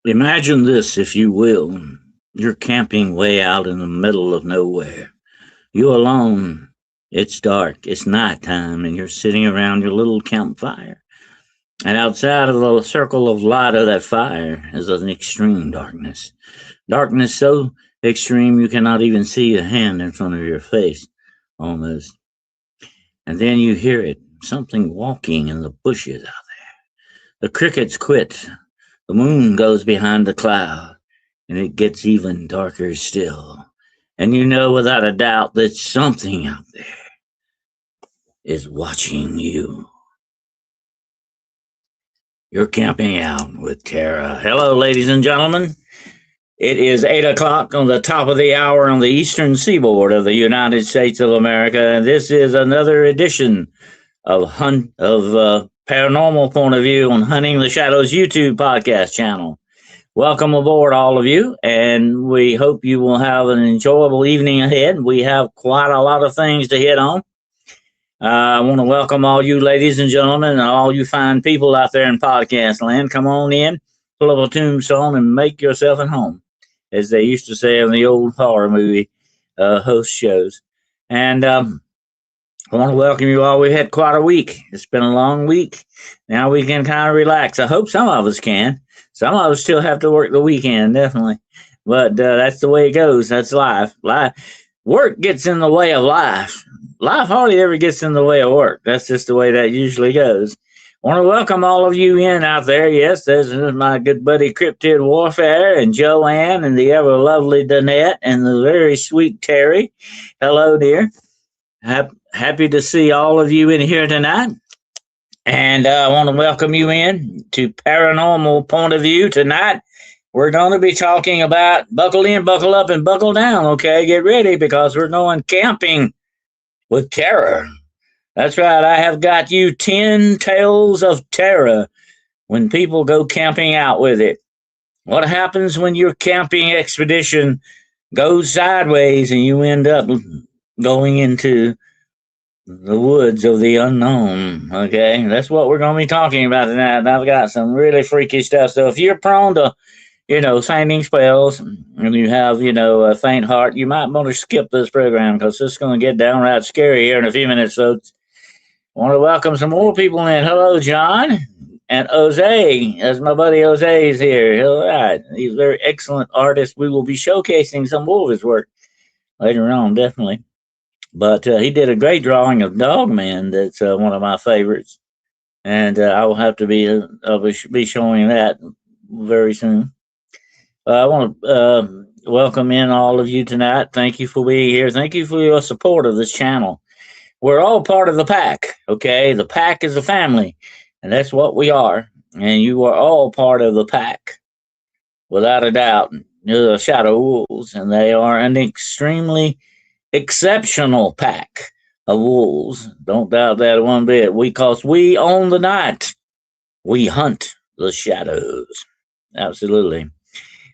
Imagine this, if you will. You're camping way out in the middle of nowhere. You alone. It's dark. It's nighttime, and you're sitting around your little campfire. And outside of the circle of light of that fire is an extreme darkness. Darkness so extreme you cannot even see a hand in front of your face, almost. And then you hear it, something walking in the bushes out there. The crickets quit. The moon goes behind the cloud, and it gets even darker still. And you know without a doubt that something out there is watching you. You're camping out with Tara. Hello, ladies and gentlemen. It is 8 o'clock on the top of the hour on the eastern seaboard of the United States of America, and this is another edition of Paranormal Point of View on Hunting the Shadows YouTube podcast channel. Welcome aboard, all of you, and we hope you will have an enjoyable evening ahead. We have quite a lot of things to hit on. I want to welcome all you ladies and gentlemen and all you fine people out there in podcast land. Come on in, pull up a tombstone, and make yourself at home, as they used to say in the old horror movie host shows. And I want to welcome you all. We've had quite a week. It's been a long week. Now we can kind of relax. I hope some of us can. Some of us still have to work the weekend, definitely. But that's the way it goes. That's life. Work gets in the way of life. Life hardly ever gets in the way of work. That's just the way that usually goes. I want to welcome all of you in out there. Yes, there's my good buddy Cryptid Warfare and Joanne and the ever lovely Danette and the very sweet Terry. Hello, dear. Happy to see all of you in here tonight. And I want to welcome you in to Paranormal Point of View tonight. We're going to be talking about buckle in, buckle up, and buckle down, okay? Get ready because we're going camping with terror. That's right, I have got you 10 tales of terror when people go camping out with it. What happens when your camping expedition goes sideways and you end up going into the woods of the unknown, okay? That's what we're going to be talking about tonight. And I've got some really freaky stuff. So if you're prone to fainting spells, and you have, a faint heart, you might want to skip this program because it's going to get downright scary here in a few minutes, folks. I want to welcome some more people in. Hello, John and Jose, as my buddy Jose is here. All right. He's a very excellent artist. We will be showcasing some more of his work later on, definitely. But he did a great drawing of Dogman. That's one of my favorites. And I will have to be showing that very soon. I want to welcome in all of you tonight. Thank you for being here. Thank you for your support of this channel. We're all part of the pack, okay? The pack is a family, and that's what we are. And you are all part of the pack, without a doubt. You're the Shadow Wolves, and they are an extremely exceptional pack of wolves. Don't doubt that one bit. Because we own the night. We hunt the shadows. Absolutely.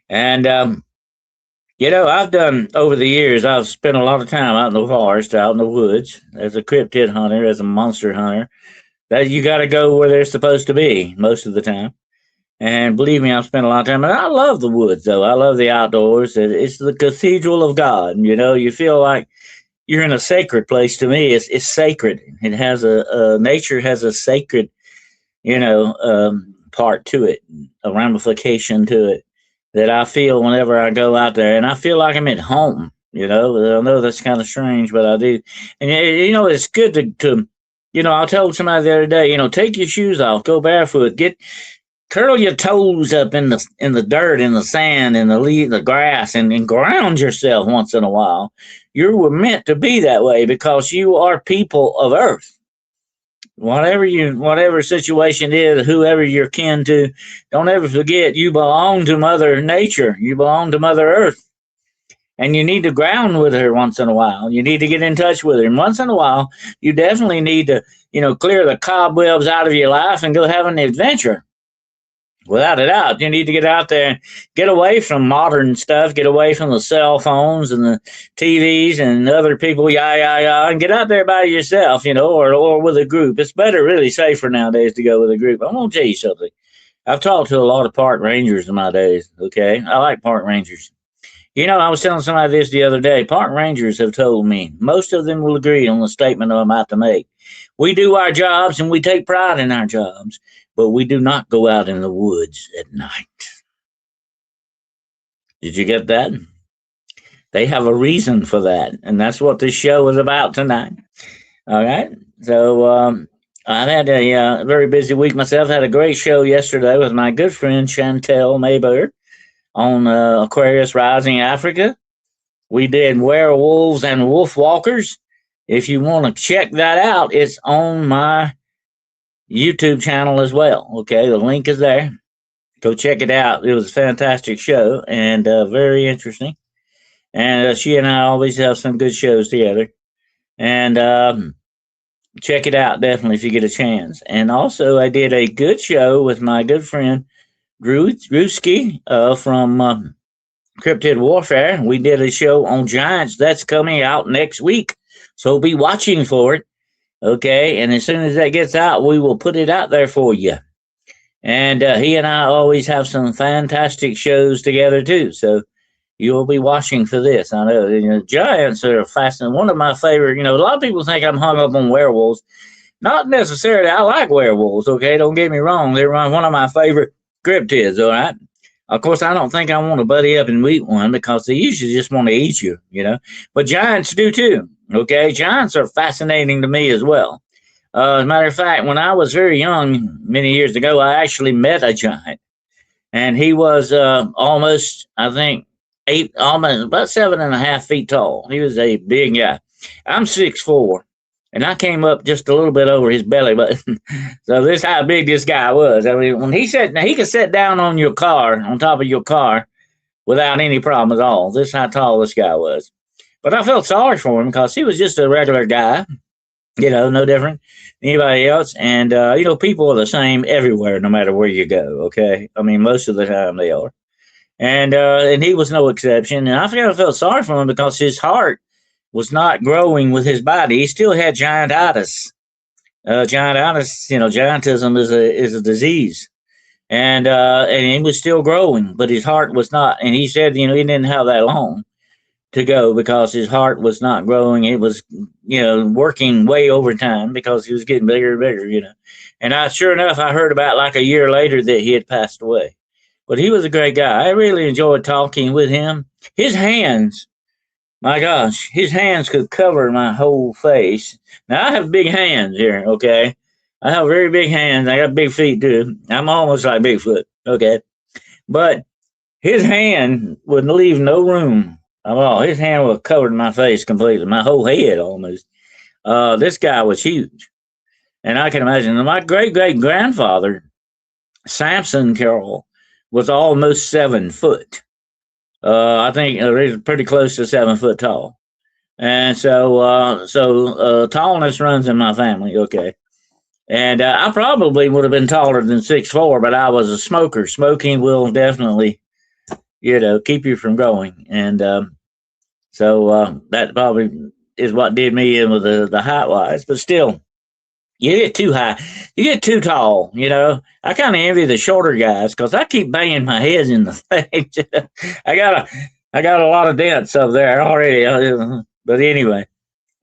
And, I've done, over the years, I've spent a lot of time out in the forest, out in the woods, as a cryptid hunter, as a monster hunter. That you got to go where they're supposed to be most of the time. And believe me, I've spent a lot of time. And I love the woods, though. I love the outdoors. It's the cathedral of God. You feel like you're in a sacred place. To me, it's sacred. It has nature has a sacred, part to it, a ramification to it that I feel whenever I go out there. And I feel like I'm at home, I know that's kind of strange, but I do. And, it's good to I told somebody the other day, take your shoes off, go barefoot, curl your toes up in the dirt, in the sand, in the grass, and ground yourself once in a while. You were meant to be that way because you are people of Earth. Whatever situation is, whoever you're kin to, don't ever forget you belong to Mother Nature. You belong to Mother Earth. And you need to ground with her once in a while. You need to get in touch with her. And once in a while, you definitely need to, clear the cobwebs out of your life and go have an adventure. Without a doubt, you need to get out there and get away from modern stuff, get away from the cell phones and the TVs and other people, and get out there by yourself, or with a group. It's better, really safer nowadays to go with a group. I'm going to tell you something. I've talked to a lot of park rangers in my days. Okay, I like park rangers. I was telling somebody this the other day. Park rangers have told me most of them will agree on the statement I'm about to make. We do our jobs and we take pride in our jobs, but we do not go out in the woods at night. Did you get that? They have a reason for that, and that's what this show is about tonight. All right. So I've had a very busy week myself. Had a great show yesterday with my good friend Chantel Mayberg on Aquarius Rising Africa. We did werewolves and wolf walkers. If you want to check that out, it's on my YouTube channel as well. Okay, the link is there. Go check it out. It was a fantastic show and very interesting. And she and I always have some good shows together. And check it out definitely if you get a chance. And also, I did a good show with my good friend Drewski from Cryptid Warfare. We did a show on giants that's coming out next week, so be watching for it. Okay, and as soon as that gets out, we will put it out there for you. And he and I always have some fantastic shows together too. So you'll be watching for this. I know, giants are fascinating. One of my favorite. A lot of people think I'm hung up on werewolves. Not necessarily. I like werewolves. Okay, don't get me wrong. They're one of my favorite cryptids. All right. Of course, I don't think I want to buddy up and meet one because they usually just want to eat you. But giants do too. Okay, giants are fascinating to me as well. As a matter of fact, when I was very young, many years ago, I actually met a giant, and he was almost, I think, almost about 7.5 feet tall. He was a big guy. I'm 6'4", and I came up just a little bit over his belly button. So this is how big this guy was. I mean, when he could sit down on your car, on top of your car, without any problem at all. This is how tall this guy was. But I felt sorry for him because he was just a regular guy, no different than anybody else. And, people are the same everywhere, no matter where you go, okay? I mean, most of the time they are. And he was no exception. And I felt sorry for him because his heart was not growing with his body. He still had giantitis. Giantitis, giantism is a disease. And he was still growing, but his heart was not. And he said, he didn't have that long to go because his heart was not growing. It was, working way over time because he was getting bigger and bigger, And sure enough, I heard about like a year later that he had passed away. But he was a great guy. I really enjoyed talking with him. His hands, my gosh, his hands could cover my whole face. Now, I have big hands here, okay? I have very big hands. I got big feet, too. I'm almost like Bigfoot, okay? But his hand would leave no room at all. His hand would cover my face completely, my whole head almost. This guy was huge. And I can imagine my great-great-grandfather, Samson Carroll, was almost 7 foot. I think he's pretty close to 7 foot tall. And so tallness runs in my family, okay. And I probably would have been taller than 6'4", but I was a smoker. Smoking will definitely, keep you from growing. And so that probably is what did me in with the height wise. But still, you get too high, you get too tall. I kind of envy the shorter guys because I keep banging my head in the face. I got a lot of dents up there already. But anyway,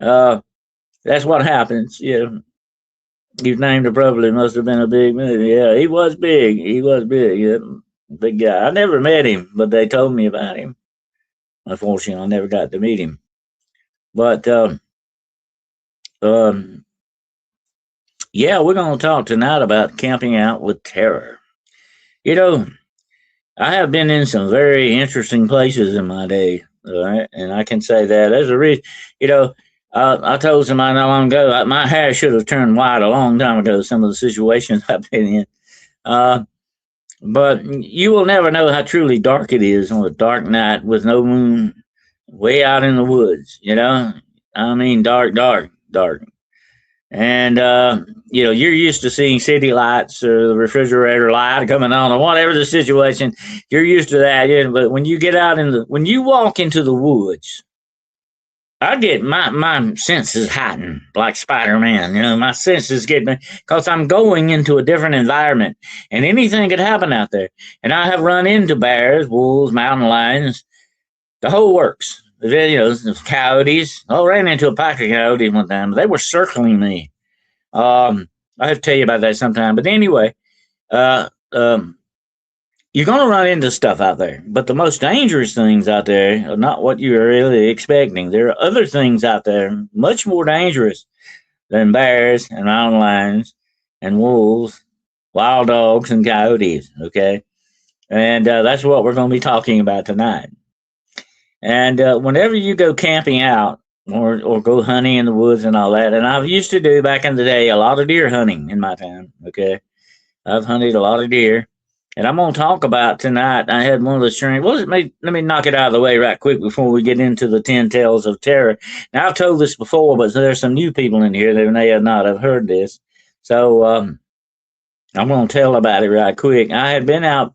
that's what happens. You've named it, probably must have been a big movie. Yeah, he was big. He was big. Yeah, big guy. I never met him, but they told me about him. Unfortunately, I never got to meet him. But yeah, we're going to talk tonight about camping out with terror. I have been in some very interesting places in my day, all right? And I can say that as a reason, I told somebody not long ago, my hair should have turned white a long time ago, some of the situations I've been in. But you will never know how truly dark it is on a dark night with no moon way out in the woods, I mean, dark, dark, dark. And, you're used to seeing city lights or the refrigerator light coming on or whatever the situation. You're used to that. But when you get out when you walk into the woods I get my senses heightened like Spider-Man. My senses get me because I'm going into a different environment, and anything could happen out there. And I have run into bears, wolves, mountain lions, the whole works. The coyotes. I ran into a pack of coyotes one time. They were circling me. I have to tell you about that sometime. But anyway, uh, um, you're going to run into stuff out there. But the most dangerous things out there are not what you're really expecting. There are other things out there much more dangerous than bears and mountain lions and wolves, wild dogs and coyotes. Okay. And that's what we're going to be talking about tonight. And whenever you go camping out or go hunting in the woods and all that, and I used to do back in the day a lot of deer hunting in my time. Okay. I've hunted a lot of deer. And I'm going to talk about tonight. I had one of the strange. Well, let me knock it out of the way right quick before we get into the 10 tales of terror. Now, I've told this before, but there's some new people in here that may have not have heard this. So I'm going to tell about it right quick. I had been out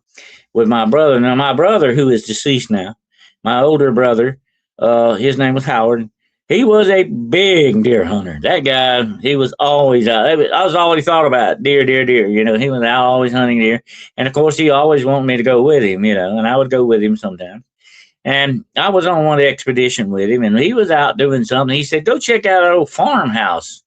with my brother. Now, my brother, who is deceased now, my older brother, his name was Howard. He was a big deer hunter. That guy, he was always out. I was always thought about deer. He was out always hunting deer. And of course, he always wanted me to go with him, and I would go with him sometimes. And I was on one expedition with him, and he was out doing something. He said, go check out our old farmhouse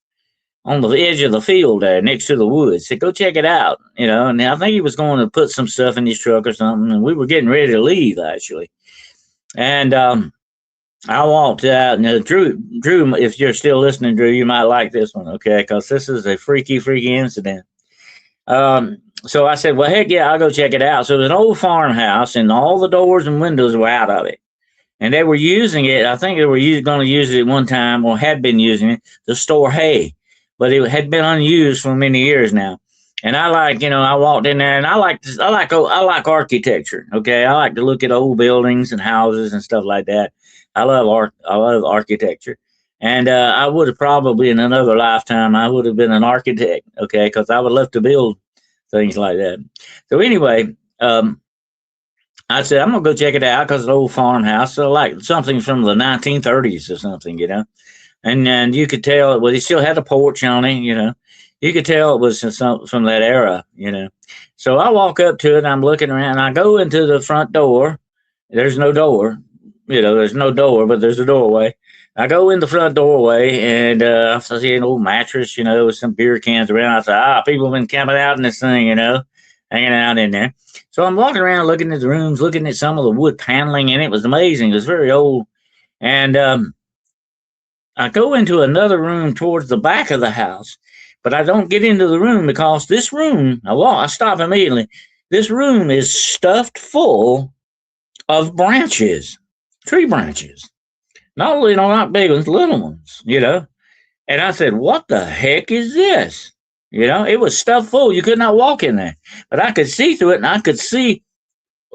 on the edge of the field there next to the woods. He said, go check it out, and I think he was going to put some stuff in his truck or something. And we were getting ready to leave, actually. And I walked out, and Drew, if you're still listening, Drew, you might like this one, okay? Because this is a freaky incident. So I said, well, heck yeah, I'll go check it out. So it was an old farmhouse, and all the doors and windows were out of it. And they were using it, I think they were going to use it at one time, or had been using it, to store hay. But it had been unused for many years now. And I I walked in there, and I like architecture, okay? I like to look at old buildings and houses and stuff like that. I love art. I love architecture. And I would have probably in another lifetime, I would have been an architect, okay, because I would love to build things like that. So anyway, I said, I'm going to go check it out because it's an old farmhouse. So like something from the 1930s or something, And you could tell, well, it still had a porch on it, You could tell it was from that era, So I walk up to it, and I'm looking around, and I go into the front door. There's no door. There's no door, but there's a doorway. I go in the front doorway, and I see an old mattress, with some beer cans around. I said, people have been camping out in this thing, hanging out in there. So I'm walking around looking at the rooms, looking at some of the wood paneling, and it was amazing. It was very old. And I go into another room towards the back of the house, but I don't get into the room because this room, I stop immediately. This room is stuffed full of branches. Tree branches, not big ones, little ones, And I said, what the heck is this? It was stuffed full. You could not walk in there, but I could see through it, and I could see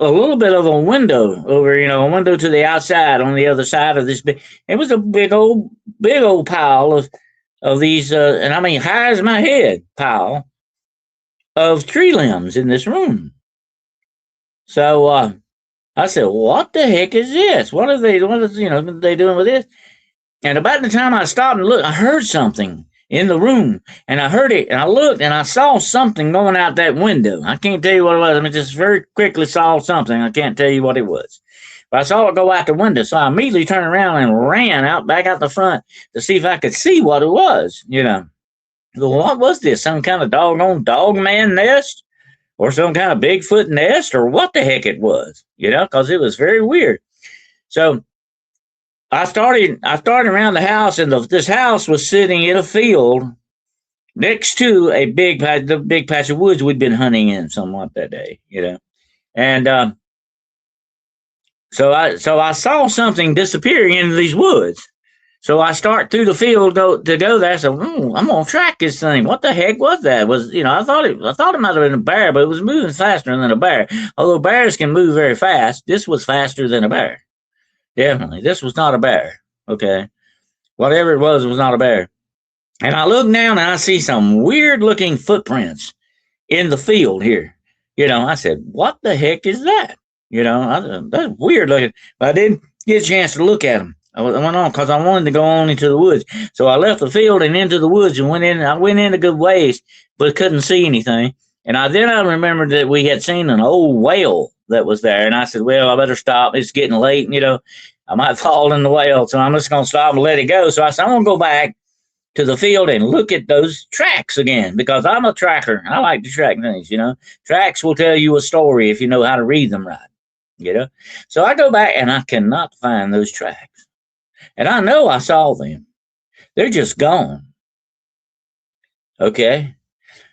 a little bit of a window over, a window to the outside on the other side of this big. It was a big old pile of these, and I mean, high as my head pile of tree limbs in this room. So, I said, what the heck is this? What are they doing with this? And about the time I stopped and looked, I heard something in the room, and I heard it, and I looked, and I saw something going out that window. I can't tell you what it was. I just very quickly saw something. I can't tell you what it was. But I saw it go out the window, so I immediately turned around and ran back out the front to see if I could see what it was, So what was this? Some kind of doggone dog man nest? Or some kind of Bigfoot nest, or what the heck it was, because it was very weird. So I started around the house, and this house was sitting in a field next to the big patch of woods we'd been hunting in somewhat that day, And so I saw something disappearing into these woods. So I start through the field to go there. So I'm gonna track this thing. What the heck was that? I thought it might have been a bear, but it was moving faster than a bear. Although bears can move very fast, this was faster than a bear. Definitely, this was not a bear. Okay, whatever it was not a bear. And I look down, and I see some weird looking footprints in the field here. I said, what the heck is that? That's weird looking. But I didn't get a chance to look at them. went on because I wanted to go on into the woods. So I left the field and into the woods and went in. I went in a good ways, but couldn't see anything. And I remembered that we had seen an old whale that was there. And I said, well, I better stop. It's getting late. I might fall in the whale. So I'm just going to stop and let it go. So I said, I'm going to go back to the field and look at those tracks again because I'm a tracker. I like to track things. Tracks will tell you a story if you know how to read them right. So I go back and I cannot find those tracks. And I know I saw them. They're just gone. Okay.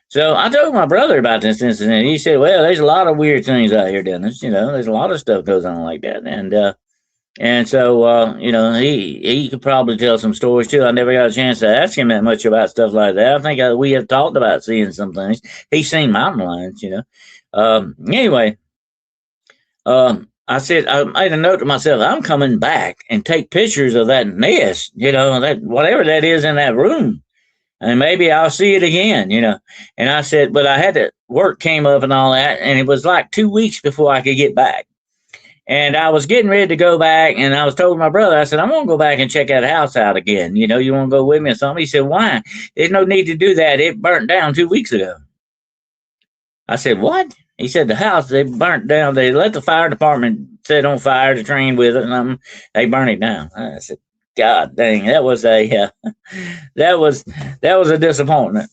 So I told my brother about this incident. He said, well, there's a lot of weird things out here, Dennis. There's a lot of stuff goes on like that. And so, he could probably tell some stories too. I never got a chance to ask him that much about stuff like that. I think we have talked about seeing some things. He's seen mountain lions. Anyway, I said, I made a note to myself, I'm coming back and take pictures of that nest, that whatever that is in that room. And maybe I'll see it again. And I said, but I had to, work came up and all that. And it was like 2 weeks before I could get back. And I was getting ready to go back, and I was told my brother, I said, I'm going to go back and check that house out again. You want to go with me or something? He said, why? There's no need to do that. It burnt down 2 weeks ago. I said, what? He said, the house, they burnt down. They let the fire department set on fire to train with it, and they burned it down. I said, God dang, that was a disappointment.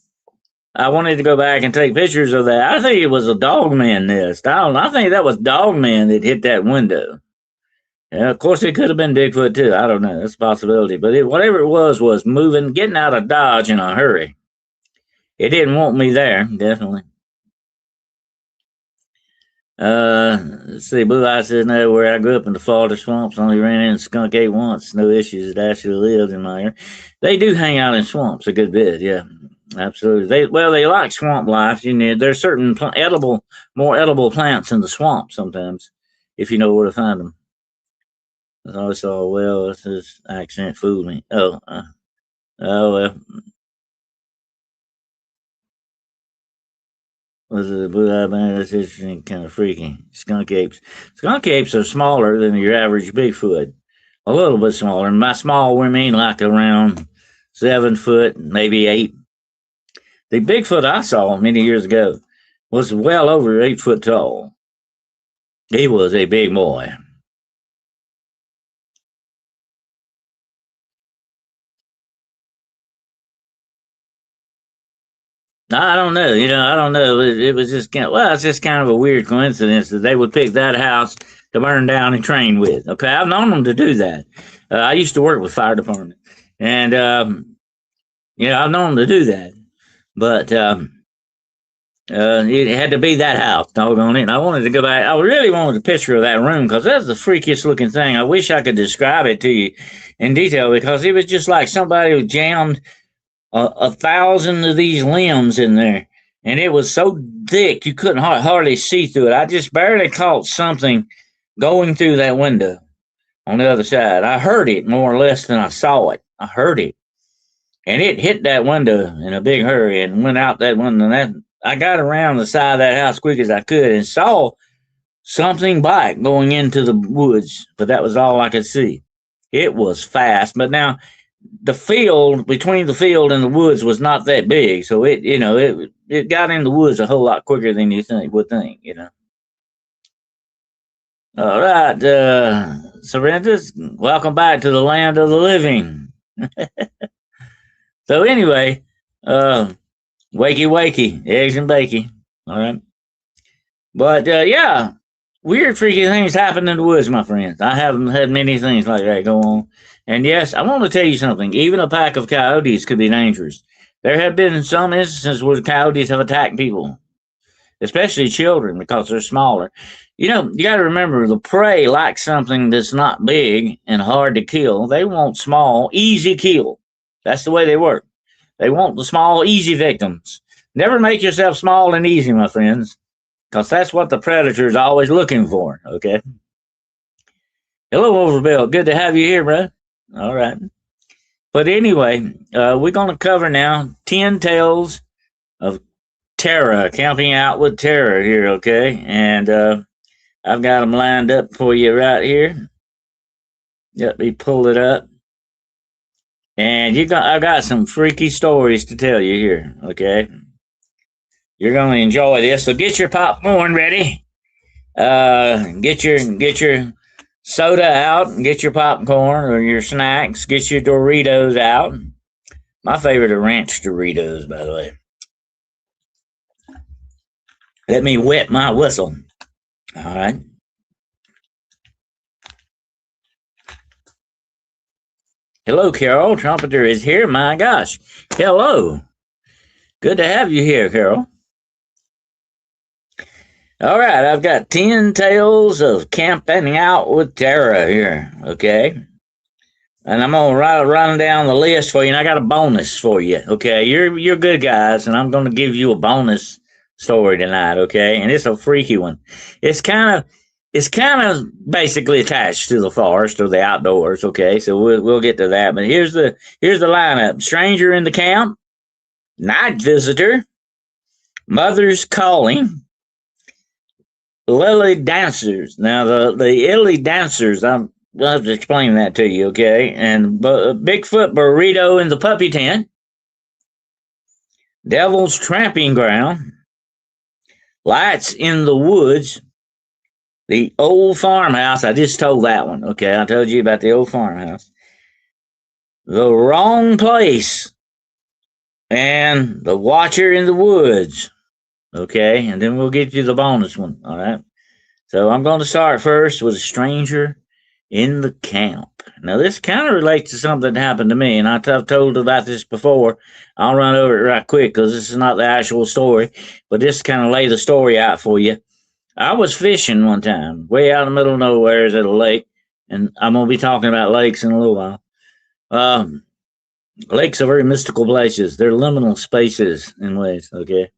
I wanted to go back and take pictures of that. I think it was a dogman nest. I think that was dogman that hit that window. Yeah, of course, it could have been Bigfoot too. I don't know. That's a possibility. But whatever it was moving, getting out of Dodge in a hurry. It didn't want me there, definitely. Let's see. Blue Eye says, no, where I grew up in the Florida swamps, only ran in skunk ape once. No issues. It actually lived in my area. They do hang out in swamps a good bit, yeah. Absolutely. They like swamp life. There's certain more edible plants in the swamp sometimes, if you know where to find them. I always saw, well, this accent fooled me. Oh, well. Was it a blue-eyed man? That's interesting, kind of freaky. Skunk apes. Skunk apes are smaller than your average Bigfoot. A little bit smaller. And by small, we mean like around 7 foot, maybe 8. The Bigfoot I saw many years ago was well over 8 foot tall. He was a big boy. I don't know. I don't know. It was just it's just kind of a weird coincidence that they would pick that house to burn down and train with. Okay, I've known them to do that. I used to work with fire department, and I've known them to do that. But it had to be that house, doggone it. And I wanted to go back. I really wanted a picture of that room because that's the freakiest looking thing. I wish I could describe it to you in detail because it was just like somebody who jammed 1,000 of these limbs in there. And it was so thick you couldn't hardly see through it. I just barely caught something going through that window on the other side. I heard it more or less than I saw it. I heard it. And it hit that window in a big hurry and went out that window. And I got around the side of that house quick as I could and saw something black going into the woods, but that was all I could see. It was fast, but now the field between the field and the woods was not that big, so it got in the woods a whole lot quicker than you would think. All right, Serentus, welcome back to the land of the living. So anyway, wakey wakey, eggs and bakey. All right, but yeah, weird freaky things happen in the woods, my friends. I haven't had many things like that go on. And yes, I want to tell you something. Even a pack of coyotes could be dangerous. There have been some instances where coyotes have attacked people, especially children, because they're smaller. You got to remember the prey likes something that's not big and hard to kill. They want small, easy kill. That's the way they work. They want the small, easy victims. Never make yourself small and easy, my friends, because that's what the predator is always looking for. Okay. Hello, Overbill. Good to have you here, bro. All right. But anyway, we're going to cover now 10 tales of terror, camping out with terror here, okay? And I've got them lined up for you right here. Let me pull it up. And I got some freaky stories to tell you here. Okay, you're gonna enjoy this. So get your popcorn ready. Get your soda out, and get your popcorn or your snacks. Get your Doritos out. My favorite are ranch Doritos, by the way. Let me wet my whistle. All right. Hello, Carol. Trumpeter is here. My gosh. Hello. Good to have you here, Carol. All right. I've got 10 tales of camping out with Tara here. Okay. And I'm gonna run down the list for you, and I got a bonus for you. Okay, you're good guys, and I'm gonna give you a bonus story tonight. Okay, and it's a freaky one. It's kind of basically attached to the forest or the outdoors. Okay, so we'll get to that. But here's the lineup: stranger in the camp, night visitor, mother's calling, lily dancers. Now the lily dancers, I'll have to explain that to you, okay? And Bigfoot burrito in the puppy tent, Devil's tramping ground, lights in the woods, the old farmhouse. I just told that one, okay? I told you about the old farmhouse. The wrong place, and the watcher in the woods, okay? And then we'll get you the bonus one, all right? So I'm going to start first with a stranger in the camp. Now, this kind of relates to something that happened to me, and I've told about this before. I'll run over it right quick because this is not the actual story, but just kind of lay the story out for you. I was fishing one time, way out in the middle of nowhere at a lake, and I'm going to be talking about lakes in a little while. Lakes are very mystical places. They're liminal spaces in ways, okay?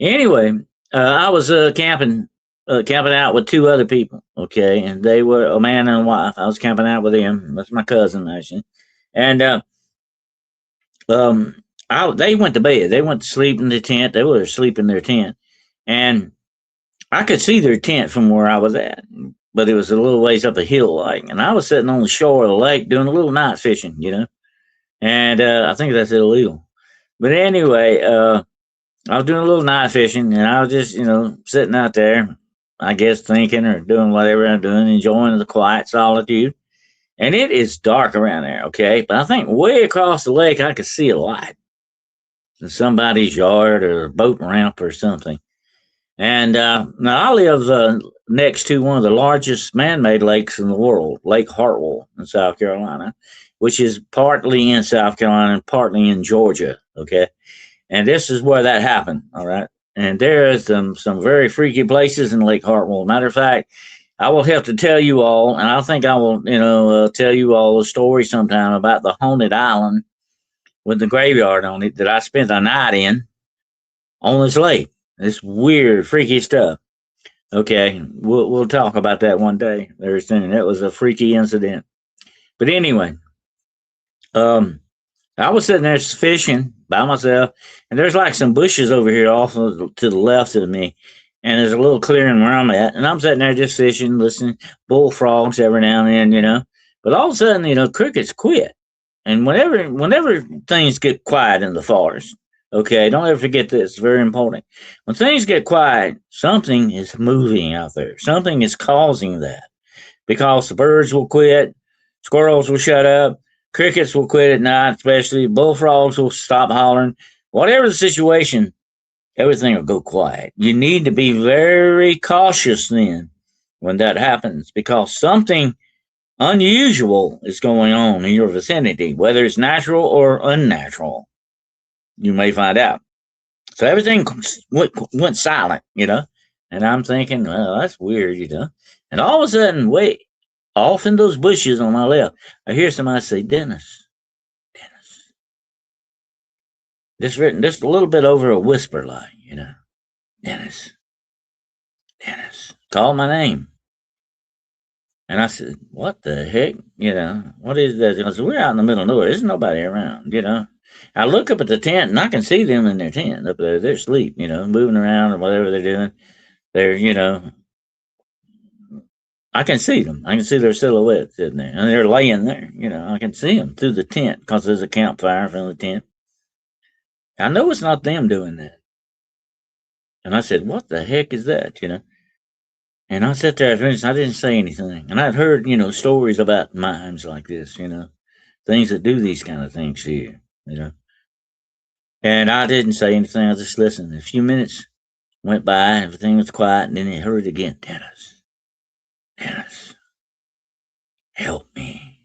Anyway, I was camping out with two other people, okay, and they were a man and a wife. I was camping out with them. That's my cousin, actually, and they went to bed. They went to sleep in the tent. They were asleep in their tent, and I could see their tent from where I was at, but it was a little ways up a hill, like, and I was sitting on the shore of the lake doing a little night fishing, and I think that's illegal, but anyway, I was doing a little night fishing, and I was just, sitting out there, I guess thinking or doing whatever I'm doing, enjoying the quiet solitude. And it is dark around there, okay? But I think way across the lake, I could see a light in somebody's yard or a boat ramp or something. And now I live next to one of the largest man made lakes in the world, Lake Hartwell in South Carolina, which is partly in South Carolina and partly in Georgia, okay? And this is where that happened, all right? And there is some very freaky places in Lake Hartwell. Matter of fact, I will have to tell you all, and I think I will, tell you all a story sometime about the haunted island with the graveyard on it that I spent a night in on this lake. This weird, freaky stuff. Okay, we'll talk about that one day very soon. That was a freaky incident. But anyway, I was sitting there fishing by myself, and there's like some bushes over here off to the left of me, and there's a little clearing where I'm at, and I'm sitting there just fishing, listening bullfrogs every now and then. But all of a sudden, crickets quit, and whenever things get quiet in the forest, okay, don't ever forget this. It's very important. When things get quiet, something is moving out there. Something is causing that because the birds will quit, squirrels will shut up. Crickets will quit at night, especially. Bullfrogs will stop hollering. Whatever the situation, everything will go quiet. You need to be very cautious then when that happens because something unusual is going on in your vicinity, whether it's natural or unnatural. You may find out. So everything went silent, and I'm thinking, well, that's weird, And all of a sudden, wait. Off in those bushes on my left, I hear somebody say, Dennis. Just written just a little bit over a whisper line, Dennis. Call my name. And I said, what the heck? What is that? I said, we're out in the middle of nowhere. There's nobody around, I look up at the tent and I can see them in their tent up there. They're asleep, moving around or whatever they're doing. They're, I can see them. I can see their silhouettes sitting there, and they're laying there. I can see them through the tent because there's a campfire in front of the tent. I know it's not them doing that. And I said, "What the heck is that?" And I sat there and I didn't say anything. And I'd heard, stories about minds like this, things that do these kind of things to you. And I didn't say anything. I just listened. A few minutes went by, everything was quiet, and then it heard again, Dennis, help me.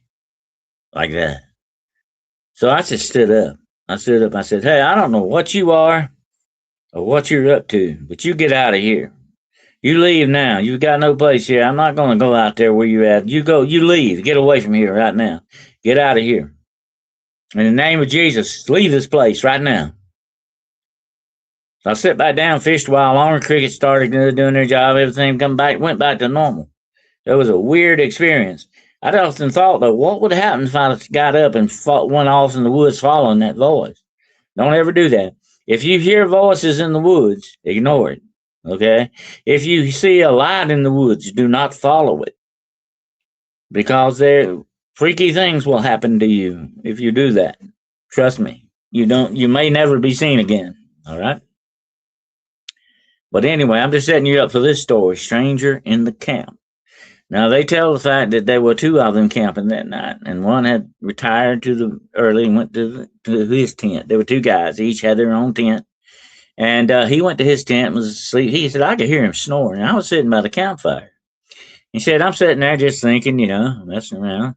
Like that. So I just stood up. I stood up. I said, "Hey, I don't know what you are or what you're up to, but you get out of here. You leave now. You've got no place here. I'm not going to go out there where you're at. You leave. Get away from here right now. Get out of here. In the name of Jesus, leave this place right now." So I sat back down, fished a while longer. Crickets started doing their job. Everything went back to normal. It was a weird experience. I'd often thought, though, what would happen if I got up and went off in the woods following that voice? Don't ever do that. If you hear voices in the woods, ignore it. Okay? If you see a light in the woods, do not follow it. Because freaky things will happen to you if you do that. Trust me. You may never be seen again. All right? But anyway, I'm just setting you up for this story. Stranger in the camp. Now, they tell the fact that there were two of them camping that night, and one had retired early and went to his tent. There were two guys. Each had their own tent. And he went to his tent and was asleep. He said, I could hear him snoring. I was sitting by the campfire. He said, I'm sitting there just thinking, messing around.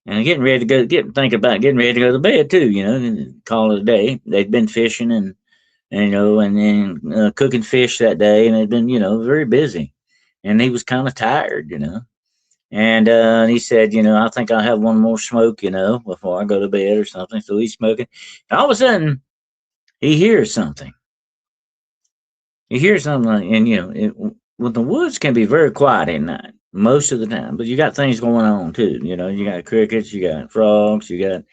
And getting ready to thinking about getting ready to go to bed, too, and call it a day. They'd been fishing and then cooking fish that day, and they'd been, very busy. And he was kind of tired, And he said, I think I'll have one more smoke, before I go to bed or something. So he's smoking. And all of a sudden, he hears something. He hears something, and, the woods can be very quiet at night, most of the time. But you got things going on, too. You got crickets, you got frogs, you got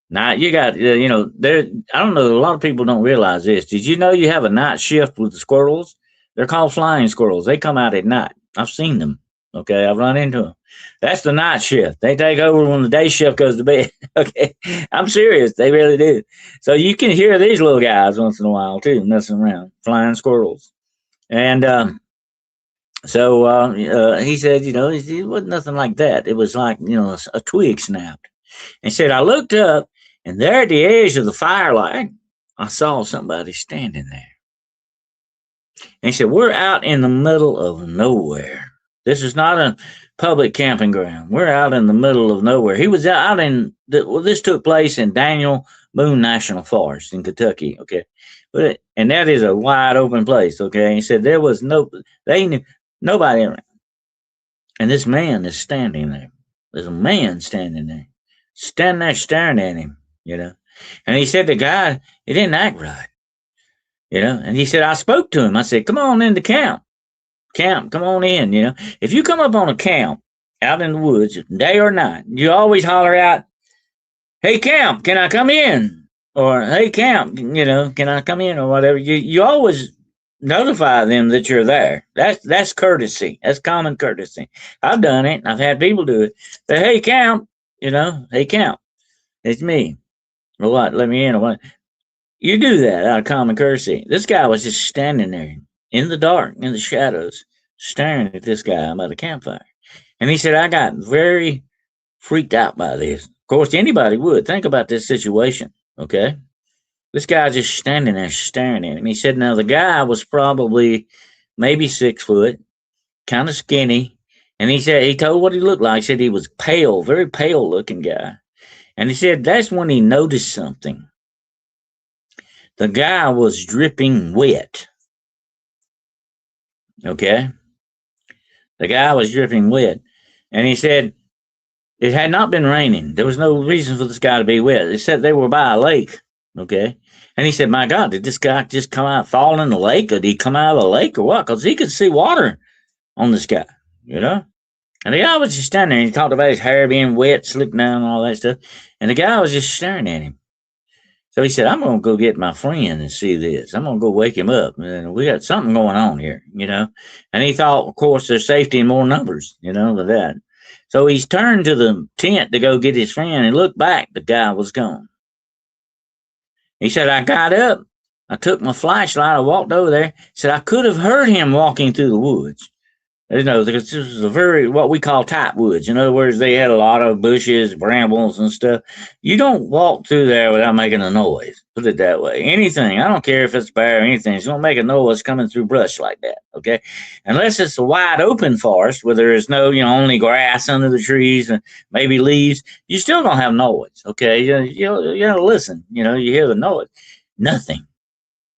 night. You got, there. I don't know. A lot of people don't realize this. Did you know you have a night shift with the squirrels? They're called flying squirrels. They come out at night. I've seen them. Okay, I've run into them. That's the night shift. They take over when the day shift goes to bed. Okay, I'm serious. They really do. So you can hear these little guys once in a while too, messing around, flying squirrels. And so he said, it wasn't nothing like that. It was like, a twig snapped. And he said, I looked up, and there at the edge of the firelight, I saw somebody standing there. And he said, we're out in the middle of nowhere. This is not a public camping ground. We're out in the middle of nowhere. He was out this took place in Daniel Boone National Forest in Kentucky. Okay. And that is a wide open place. Okay. He said there was nobody around. And this man is standing there. There's a man standing there staring at him, And he said the guy, he didn't act right, And he said, I spoke to him. I said, come on in the camp. Come on in, If you come up on a camp out in the woods, day or night, you always holler out, hey, camp, can I come in? Or, hey, camp, can I come in or whatever? You always notify them that you're there. That's courtesy. That's common courtesy. I've done it. I've had people do it. Say, hey, camp, hey, camp, it's me. Or what? Let me in or what? You do that out of common courtesy. This guy was just standing there in the dark, in the shadows, staring at this guy by the campfire. And he said, I got very freaked out by this. Of course, anybody would. Think about this situation, okay? This guy just standing there staring at him. He said, now the guy was probably maybe 6 foot, kind of skinny. And he told what he looked like. He said he was pale, very pale looking guy. And he said that's when he noticed something. The guy was dripping wet. Okay? The guy was dripping wet. And he said it had not been raining. There was no reason for this guy to be wet. He said they were by a lake. Okay? And he said, my God, did this guy just come out, fall in the lake? Or did he come out of the lake or what? Because he could see water on this guy, And the guy was just standing there. And he talked about his hair being wet, slicked down, and all that stuff. And the guy was just staring at him. So he said, I'm going to go get my friend and see this. I'm going to go wake him up. And we got something going on here, you know. And he thought, of course, there's safety in more numbers, you know, with that. So he's turned to the tent to go get his friend and looked back. The guy was gone. He said, I got up. I took my flashlight. I walked over there. He said, I could have heard him walking through the woods. You know, because this was a very, what we call tight woods. In other words, they had a lot of bushes, brambles, and stuff. You don't walk through there without making a noise. Put it that way. Anything, I don't care if it's a bear or anything, it's going to make a noise coming through brush like that, okay? Unless it's a wide open forest where there is no, you know, only grass under the trees and maybe leaves, you still don't have noise, okay? You know, listen, you know, you hear the noise. Nothing.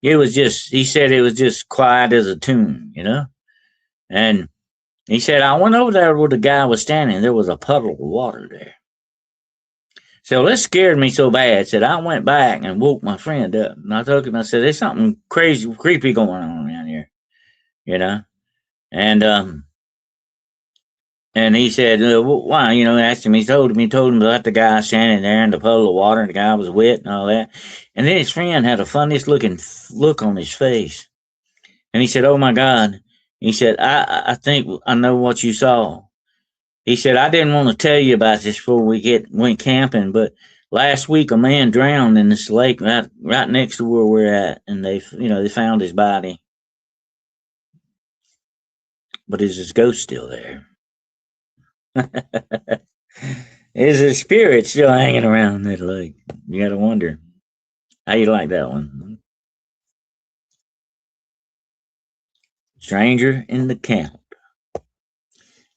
It was just, he said it was just quiet as a tune, you know? And he said, I went over there where the guy was standing. There was a puddle of water there. So this scared me so bad. Said I went back and woke my friend up. And I told him, I said, there's something crazy, creepy going on around here, you know? And he said, why? You know, asked him, he told him about the guy standing there in the puddle of water and the guy was wet and all that. And then his friend had the funniest looking look on his face. And he said, oh my God. He said, I think I know what you saw. He said, I didn't want to tell you about this before we went camping, but last week a man drowned in this lake right next to where we're at, and they found his body. But is his ghost still there? Is his spirit still hanging around that lake? You got to wonder. How you like that one? Stranger in the camp.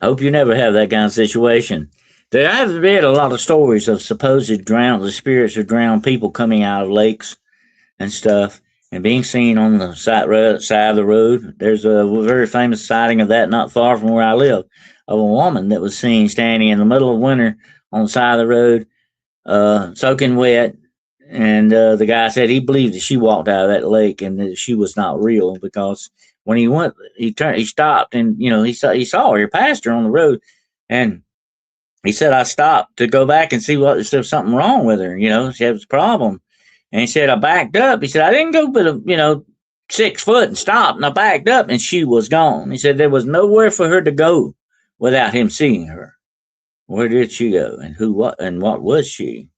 I hope you never have that kind of situation. There have been a lot of stories of supposed the spirits of drowned people coming out of lakes and stuff and being seen on the side of the road. There's a very famous sighting of that not far from where I live, of a woman that was seen standing in the middle of winter on the side of the road, soaking wet. And the guy said he believed that she walked out of that lake and that she was not real, because when he went, he stopped, and you know, he saw her, passed her on the road, and he said, I stopped to go back and see if there was something wrong with her. You know, she had a problem. And he said, I backed up. He said, I didn't go but 6 foot and stopped, and I backed up and she was gone. He said there was nowhere for her to go without him seeing her. Where did she go? And what was she?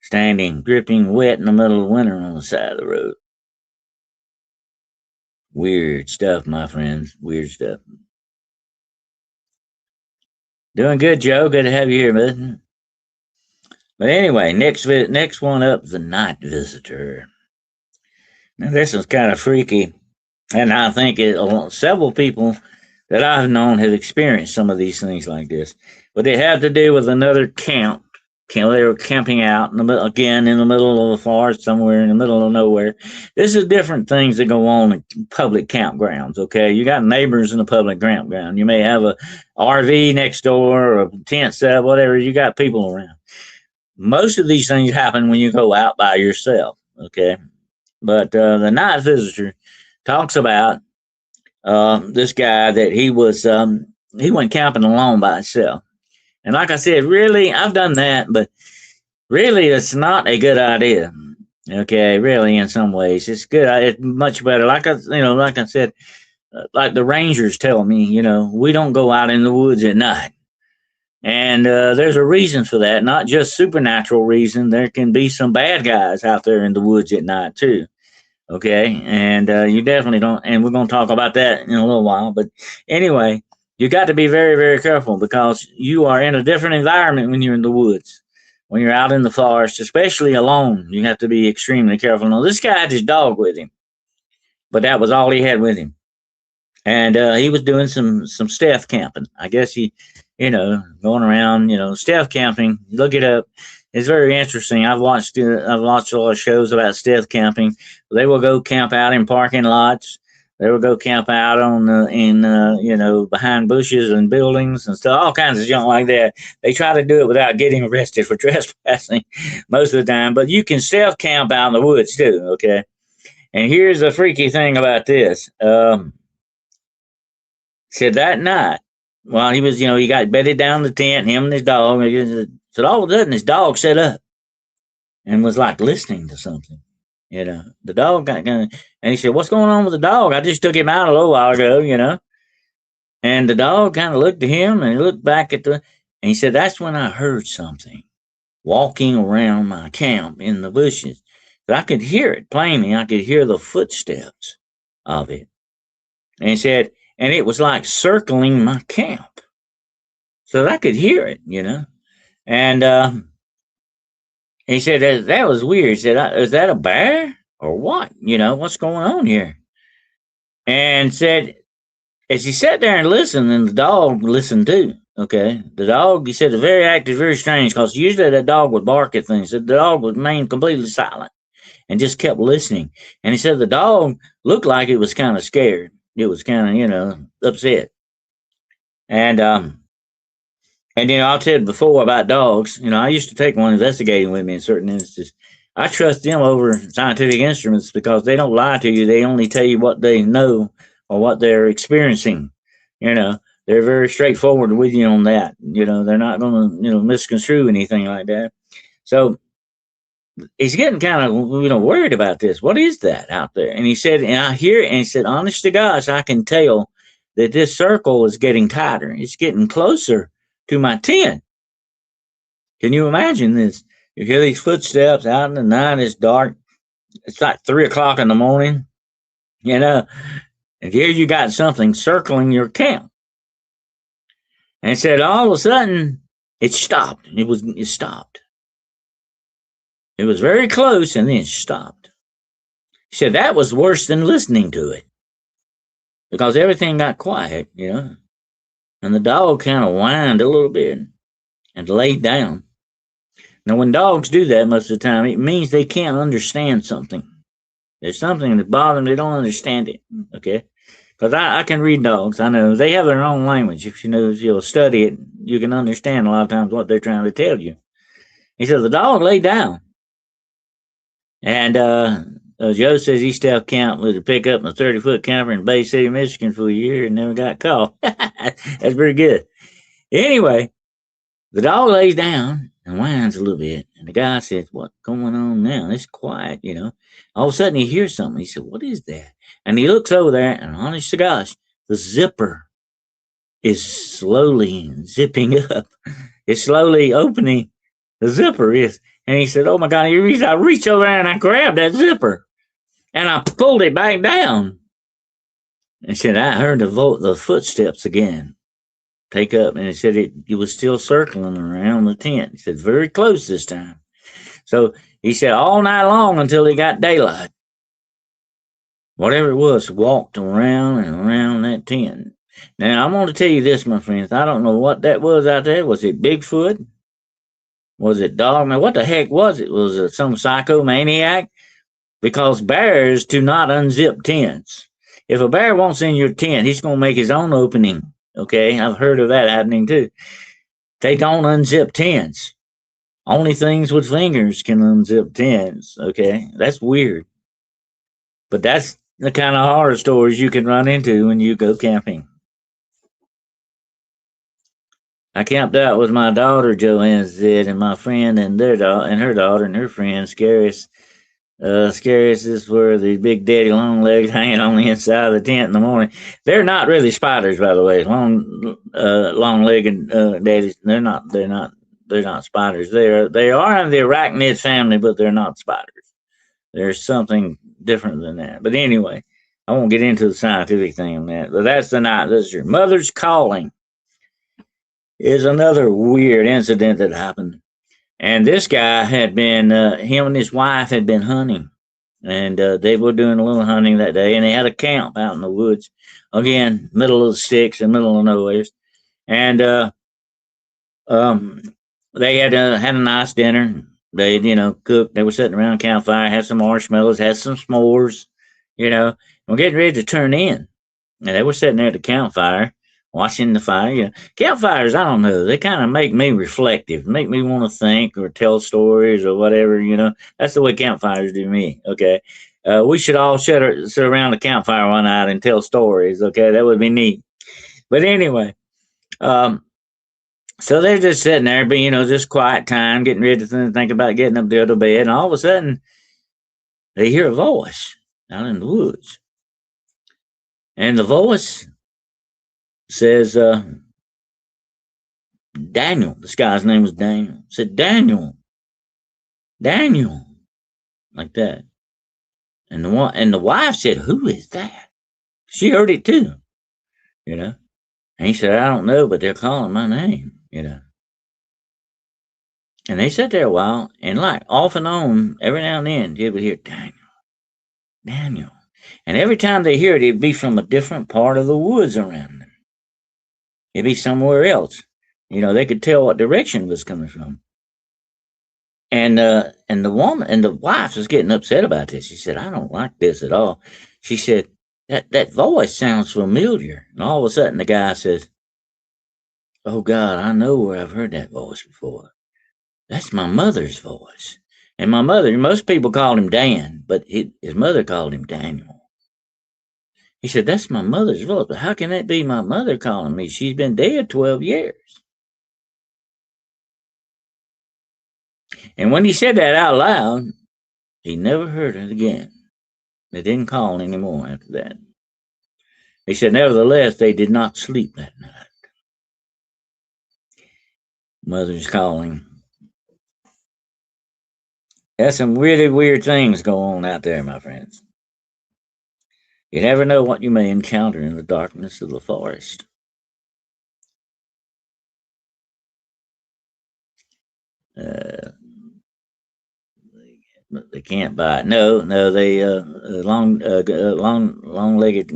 Standing dripping wet in the middle of winter on the side of the road. Weird stuff, my friends. Weird stuff. Doing good, Joe. Good to have you here, bud. But anyway, next one up, the night visitor. Now this is kind of freaky, and I think several people that I've known have experienced some of these things like this. But they have to do with another camp. They were camping out in the middle, again in the middle of the forest, somewhere in the middle of nowhere. This is different things that go on in public campgrounds. Okay, you got neighbors in a public campground. You may have a RV next door or a tent set, whatever. You got people around. Most of these things happen when you go out by yourself. Okay, but the night visitor talks about this guy that he went camping alone by himself. And like I said, really, I've done that, but really, it's not a good idea. Okay, really, in some ways, it's good. It's much better. Like I said, like the rangers tell me, we don't go out in the woods at night, and there's a reason for that. Not just supernatural reason. There can be some bad guys out there in the woods at night too. Okay, and you definitely don't. And we're going to talk about that in a little while. But anyway. You got to be very, very careful, because you are in a different environment when you're in the woods. When you're out in the forest, especially alone, you have to be extremely careful. Now, this guy had his dog with him, but that was all he had with him. And he was doing some stealth camping. I guess going around, stealth camping. Look it up. It's very interesting. I've watched a lot of shows about stealth camping. They will go camp out in parking lots. They will go camp out behind bushes and buildings and stuff, all kinds of junk like that. They try to do it without getting arrested for trespassing most of the time. But you can self camp out in the woods too, okay? And here's the freaky thing about this. Said that night, while he was, he got bedded down in the tent, him and his dog. Said all of a sudden his dog sat up and was like listening to something. The dog got kind of, and he said, "What's going on with the dog? I just took him out a little while ago." And the dog kind of looked at him and he looked back and he said, "That's when I heard something walking around my camp in the bushes. But I could hear it plainly. I could hear the footsteps of it." And he said, and it was like circling my camp. So I could hear it. And he said, that was weird. He said, "Is that a bear or what? What's going on here?" And said, as he sat there and listened, and the dog listened too. Okay, the dog, he said, is very active, very strange, because usually that dog would bark at things. The dog would remain completely silent and just kept listening. And he said the dog looked like it was kind of scared. It was kind of, upset. And I've said before about dogs. I used to take one investigating with me in certain instances. I trust them over scientific instruments because they don't lie to you. They only tell you what they know or what they're experiencing. They're very straightforward with you on that. They're not going to, misconstrue anything like that. So he's getting kind of, worried about this. What is that out there? And he said, and I hear it, and he said, honest to gosh, I can tell that this circle is getting tighter. It's getting closer to my tent. Can you imagine this? You hear these footsteps out in the night. It's dark. It's like 3 o'clock in the morning, and here you got something circling your camp. And it said all of a sudden it stopped. It stopped. It was very close and then it stopped. He said that was worse than listening to it because everything got quiet, and the dog kind of whined a little bit and laid down. Now, when dogs do that most of the time, it means they can't understand something. There's something that bothers them. They don't understand it, okay? Because I can read dogs. I know they have their own language. If you'll study it, you can understand a lot of times what they're trying to tell you. He said the dog laid down. And Joe says he still camp with a pickup and a 30-foot camper in Bay City, Michigan for a year and never got caught. That's pretty good. Anyway, the dog lays down and whines a little bit. And the guy says, what's going on now? It's quiet, All of a sudden he hears something. He said, what is that? And he looks over there, and honest to gosh, the zipper is slowly zipping up. It's slowly opening. The zipper is. And he said, oh my God, I reached over there and I grabbed that zipper. And I pulled it back down. And said, I heard the footsteps again take up. And he said it was still circling around the tent. He said, very close this time. So he said, all night long until it got daylight. Whatever it was, walked around and around that tent. Now, I'm going to tell you this, my friends. I don't know what that was out there. Was it Bigfoot? Was it Dogman? What the heck was it? Was it some psychomaniac? Because bears do not unzip tents. If a bear wants in your tent, he's going to make his own opening. Okay, I've heard of that happening too. They don't unzip tents. Only things with fingers can unzip tents. Okay, that's weird. But that's the kind of horror stories you can run into when you go camping. I camped out with my daughter, Joanne said, and my friend and her daughter and her friend, Scariest. Scariest is where the big daddy long legs hanging on the inside of the tent in the morning. They're not really spiders, by the way. Long-legged daddies. They're not spiders. They are in the arachnid family, but they're not spiders. There's something different than that. But anyway, I won't get into the scientific thing on that. But that's the night. This is your mother's calling. Is another weird incident that happened. And this guy had been, him and his wife had been hunting. And they were doing a little hunting that day. And they had a camp out in the woods. Again, middle of the sticks and middle of nowhere. And they had a nice dinner. They, cooked. They were sitting around a campfire, had some marshmallows, had some s'mores, We're getting ready to turn in. And they were sitting there at the campfire, watching the fire. Campfires, I don't know. They kind of make me reflective, make me want to think or tell stories or whatever, That's the way campfires do me, okay? We should all sit around the campfire one night and tell stories, okay? That would be neat. But anyway, so they're just sitting there, but just quiet time, getting ready to think about getting up to go to bed. And all of a sudden, they hear a voice out in the woods. And the voice says, Daniel. This guy's name was Daniel. Said, Daniel, Daniel, like that. And the wife said, who is that? She heard it too, you know. And he said, I don't know, but they're calling my name, you know. And they sat there a while, and like off and on, every now and then, they would hear Daniel, Daniel. And every time they hear it, it'd be from a different part of the woods around them. It'd be somewhere else. You know, they could tell what direction it was coming from. And the woman and the wife was getting upset about this. She said, I don't like this at all. She said, that voice sounds familiar. And all of a sudden the guy says, oh God, I know where I've heard that voice before. That's my mother's voice. And my mother, most people called him Dan, but his mother called him Daniel. He said, that's my mother's voice. But how can that be my mother calling me? She's been dead 12 years. And when he said that out loud, he never heard it again. They didn't call anymore after that. He said, nevertheless, they did not sleep that night. Mother's calling. There's some really weird things go on out there, my friends. You never know what you may encounter in the darkness of the forest. They can't buy it. No, they long-legged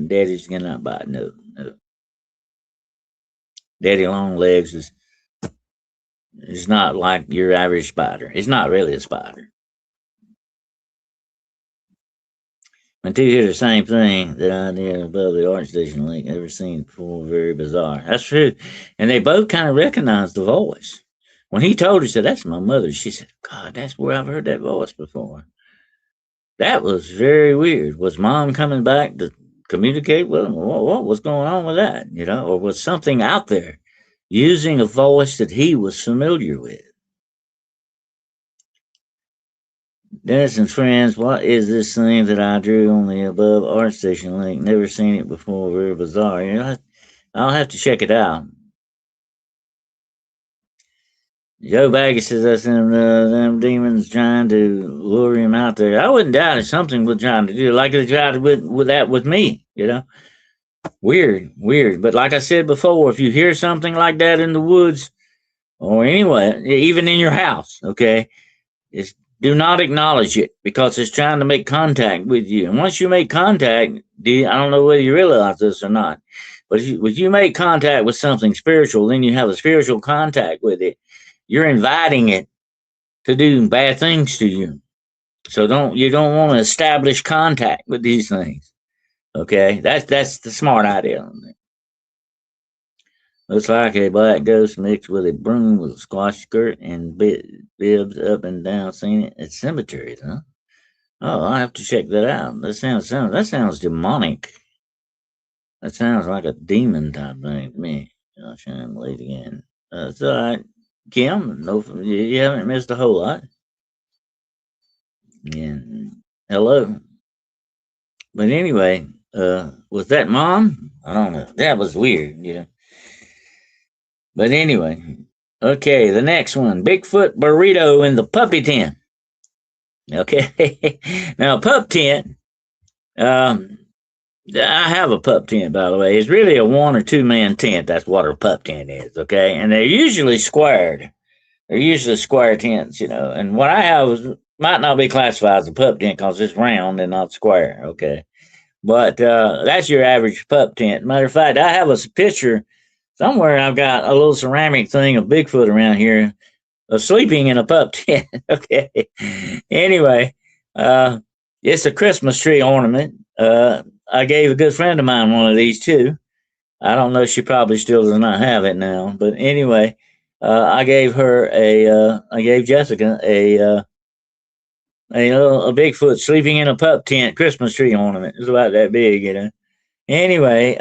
daddies cannot buy it. No. Daddy long legs is not like your average spider. It's not really a spider. And to hear the same thing that I did above the art station link, never seen before, very bizarre. That's true. And they both kind of recognized the voice. When he told her, he said, that's my mother. She said, God, that's where I've heard that voice before. That was very weird. Was mom coming back to communicate with him? What was going on with that? You know, or was something out there using a voice that he was familiar with? Dennis and friends, what is this thing that I drew on the above art station link? Never seen it before. Very bizarre. You know, I'll have to check it out. Joe Baggett says that's them demons trying to lure him out there. I wouldn't doubt it's something we're trying to do, like they tried with that with me, you know. Weird. But like I said before, if you hear something like that in the woods or anyway, even in your house, okay, do not acknowledge it because it's trying to make contact with you. And once you make contact, I don't know whether you realize this or not, but if you make contact with something spiritual, then you have a spiritual contact with it. You're inviting it to do bad things to you. So you don't want to establish contact with these things. Okay, that's the smart idea. Looks like a black ghost mixed with a broom with a squash skirt and bibs up and down. Seen it at cemeteries, huh? Oh, I have to check that out. That sounds demonic. That sounds like a demon type thing to me. I'll shine late again. It's all right, Kim. No, you haven't missed a whole lot. Yeah. Hello. But anyway, was that mom? I don't know. That was weird, you know. But anyway, okay, the next one, Bigfoot burrito in the puppy tent. Okay, now pup tent. I have a pup tent, by the way. It's really a 1 or 2 man tent. That's what a pup tent is. Okay, and they're usually squared. They're usually square tents, you know. And what I have might not be classified as a pup tent because it's round and not square. Okay, but that's your average pup tent. Matter of fact, I have a picture somewhere. I've got a little ceramic thing of Bigfoot around here sleeping in a pup tent. Okay. Anyway, it's a Christmas tree ornament. I gave a good friend of mine one of these too. I don't know. She probably still does not have it now. But anyway, I gave Jessica a Bigfoot sleeping in a pup tent Christmas tree ornament. It's about that big, you know. Anyway,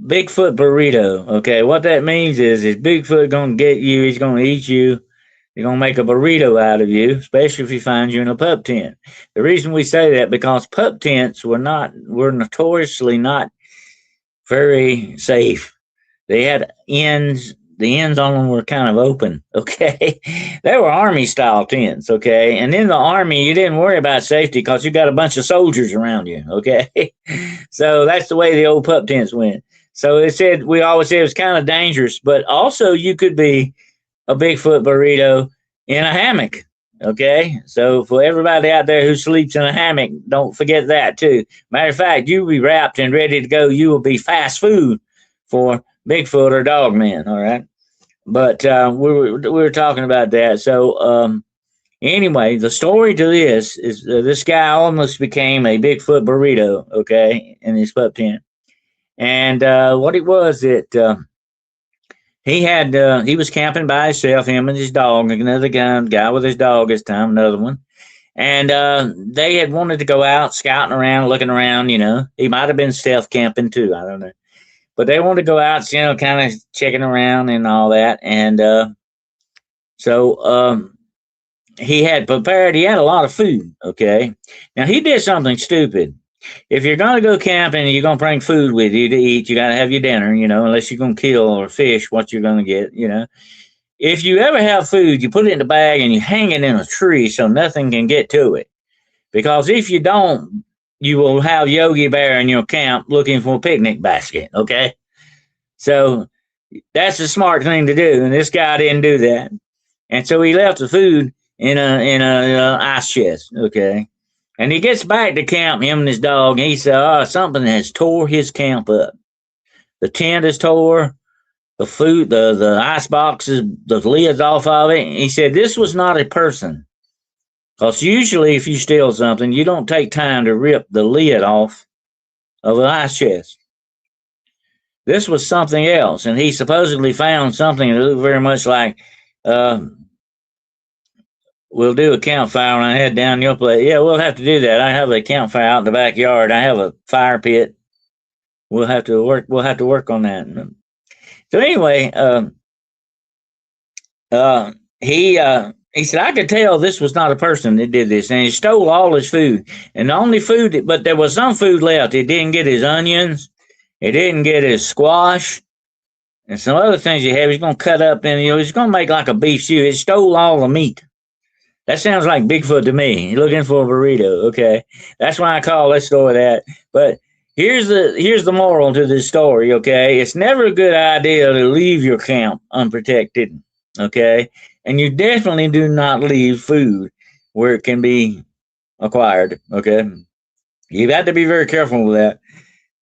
Bigfoot burrito. Okay, what that means is Bigfoot gonna get you. He's gonna eat you. They're gonna make a burrito out of you, especially if he finds you in a pup tent. The reason we say that because pup tents were notoriously not very safe. They had ends. The ends on them were kind of open. Okay, they were army style tents. Okay, and in the army, you didn't worry about safety because you got a bunch of soldiers around you. Okay, so that's the way the old pup tents went. So it said we always said it was kind of dangerous, but also you could be a Bigfoot burrito in a hammock. Okay, so for everybody out there who sleeps in a hammock, don't forget that too. Matter of fact, you'll be wrapped and ready to go. You will be fast food for Bigfoot or Dogman. All right, but we were talking about that. So anyway, the story to this is this guy almost became a Bigfoot burrito. Okay, in his pup tent, and what it was that. He was camping by himself, him and his dog, another guy with his dog this time, another one. And they had wanted to go out scouting around, looking around, He might have been stealth camping too, I don't know. But they wanted to go out, kind of checking around and all that. And so he had a lot of food, okay? Now he did something stupid. If you're gonna go camping and you're gonna bring food with you to eat, you gotta have your dinner, unless you're gonna kill or fish what you're gonna get. If you ever have food, you put it in a bag and you hang it in a tree so nothing can get to it. Because if you don't, you will have Yogi Bear in your camp looking for a picnic basket, okay? So that's a smart thing to do, and this guy didn't do that. And so he left the food in a ice chest, okay? And he gets back to camp, him and his dog, and he said, something has tore his camp up. The tent is tore, the food, the ice boxes, the lids off of it. And he said, this was not a person. Because usually if you steal something, you don't take time to rip the lid off of an ice chest. This was something else, and he supposedly found something that looked very much like, we'll do a campfire when I head down your place. Yeah, we'll have to do that. I have a campfire out in the backyard. I have a fire pit. We'll have to work on that. So anyway, he said I could tell this was not a person that did this, and he stole all his food. And the only food, but there was some food left. He didn't get his onions. He didn't get his squash. And some other things he had. He's gonna cut up and he's gonna make like a beef stew. He stole all the meat. That sounds like Bigfoot to me. You're looking for a burrito, okay? That's why I call this story that. But here's the moral to this story, okay? It's never a good idea to leave your camp unprotected, okay? And you definitely do not leave food where it can be acquired, okay? You've got to be very careful with that.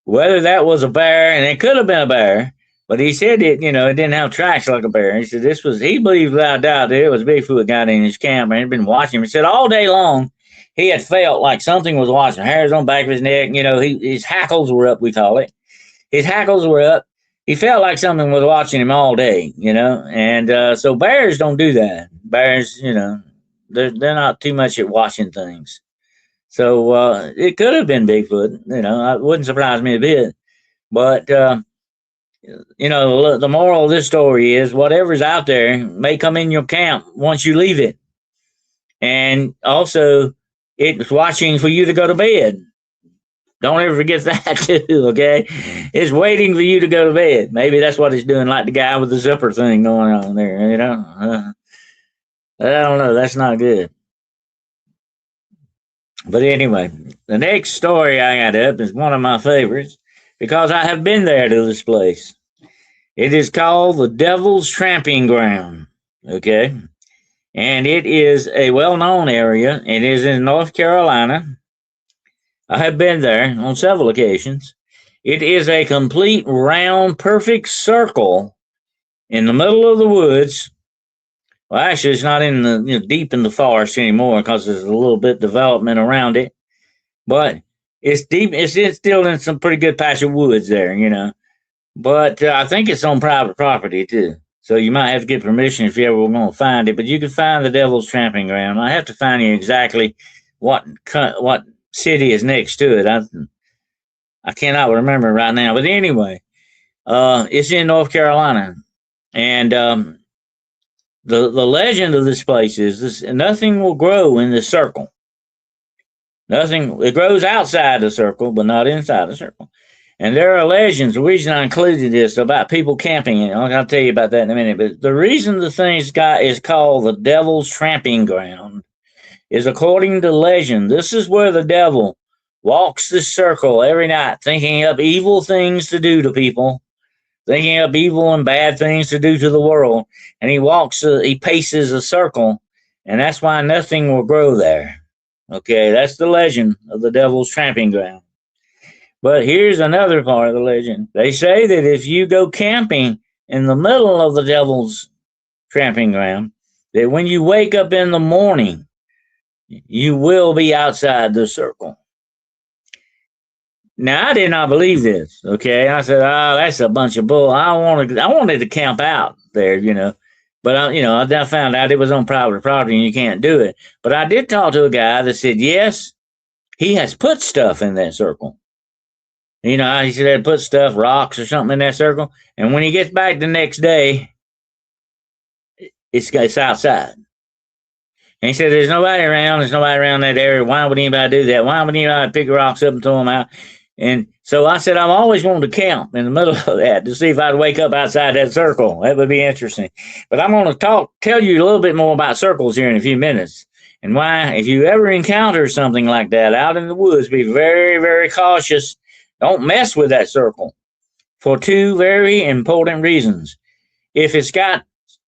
Whether that was a bear, and it could have been a bear, but he said it didn't have tracks like a bear. He said he believed without doubt that it was Bigfoot got in his camp and had been watching him. He said all day long he had felt like something was watching. Hairs on the back of his neck, his hackles were up, we call it. His hackles were up. He felt like something was watching him all day, and so bears don't do that. Bears, they're not too much at watching things. So it could have been Bigfoot, it wouldn't surprise me a bit. But the moral of this story is whatever's out there may come in your camp once you leave it. And also, it's watching for you to go to bed. Don't ever forget that, too, okay? It's waiting for you to go to bed. Maybe that's what it's doing, like the guy with the zipper thing going on there, I don't know. That's not good. But anyway, the next story I got up is one of my favorites because I have been there to this place. It is called the Devil's Tramping Ground, okay? And it is a well-known area. It is in North Carolina. I have been there on several occasions. It is a complete round, perfect circle in the middle of the woods. Well, actually, it's not in the deep in the forest anymore because there's a little bit development around it. But it's deep. It's still in some pretty good patch of woods there. But I think it's on private property too. So you might have to get permission if you ever want to find it. But you can find the Devil's Tramping Ground. I have to find you exactly what city is next to it. I cannot remember right now. But anyway, it's in North Carolina. And the legend of this place is this: nothing will grow in this circle. Nothing. It grows outside the circle, but not inside the circle. And there are legends. The reason I included this about people camping, and I'll tell you about that in a minute. But the reason the thing's got is called the Devil's Tramping Ground is according to legend. This is where the devil walks this circle every night, thinking up evil things to do to people, thinking up evil and bad things to do to the world. And he paces a circle, and that's why nothing will grow there. Okay, that's the legend of the Devil's Tramping Ground. But here's another part of the legend. They say that if you go camping in the middle of the Devil's Tramping Ground, that when you wake up in the morning, you will be outside the circle. Now, I did not believe this. Okay, I said, "Oh, that's a bunch of bull." I wanted to camp out there, but I found out it was on private property and you can't do it. But I did talk to a guy that said, yes, he has put stuff in that circle. He said put stuff, rocks or something in that circle, and when he gets back the next day, it's outside. And he said, there's nobody around that area. Why would anybody do that? Why would anybody pick rocks up and throw them out? And so I said, I've always wanted to camp in the middle of that to see if I'd wake up outside that circle. That would be interesting. But I'm going to tell you a little bit more about circles here in a few minutes. And why, if you ever encounter something like that out in the woods, be very, very cautious. Don't mess with that circle for two very important reasons. If it's got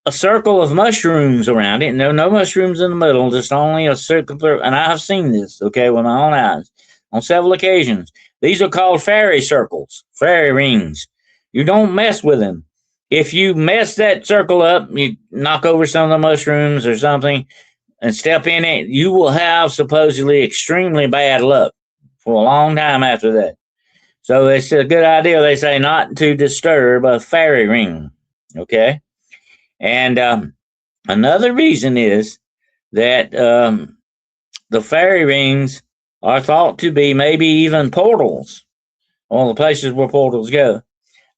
a circle of mushrooms around it, no mushrooms in the middle, just only a circular, and I have seen this, okay, with my own eyes on several occasions. These are called fairy circles, fairy rings. You don't mess with them. If you mess that circle up, you knock over some of the mushrooms or something and step in it, you will have supposedly extremely bad luck for a long time after that. So it's a good idea, they say, not to disturb a fairy ring, okay? And another reason is that the fairy rings are thought to be maybe even portals, all the places where portals go,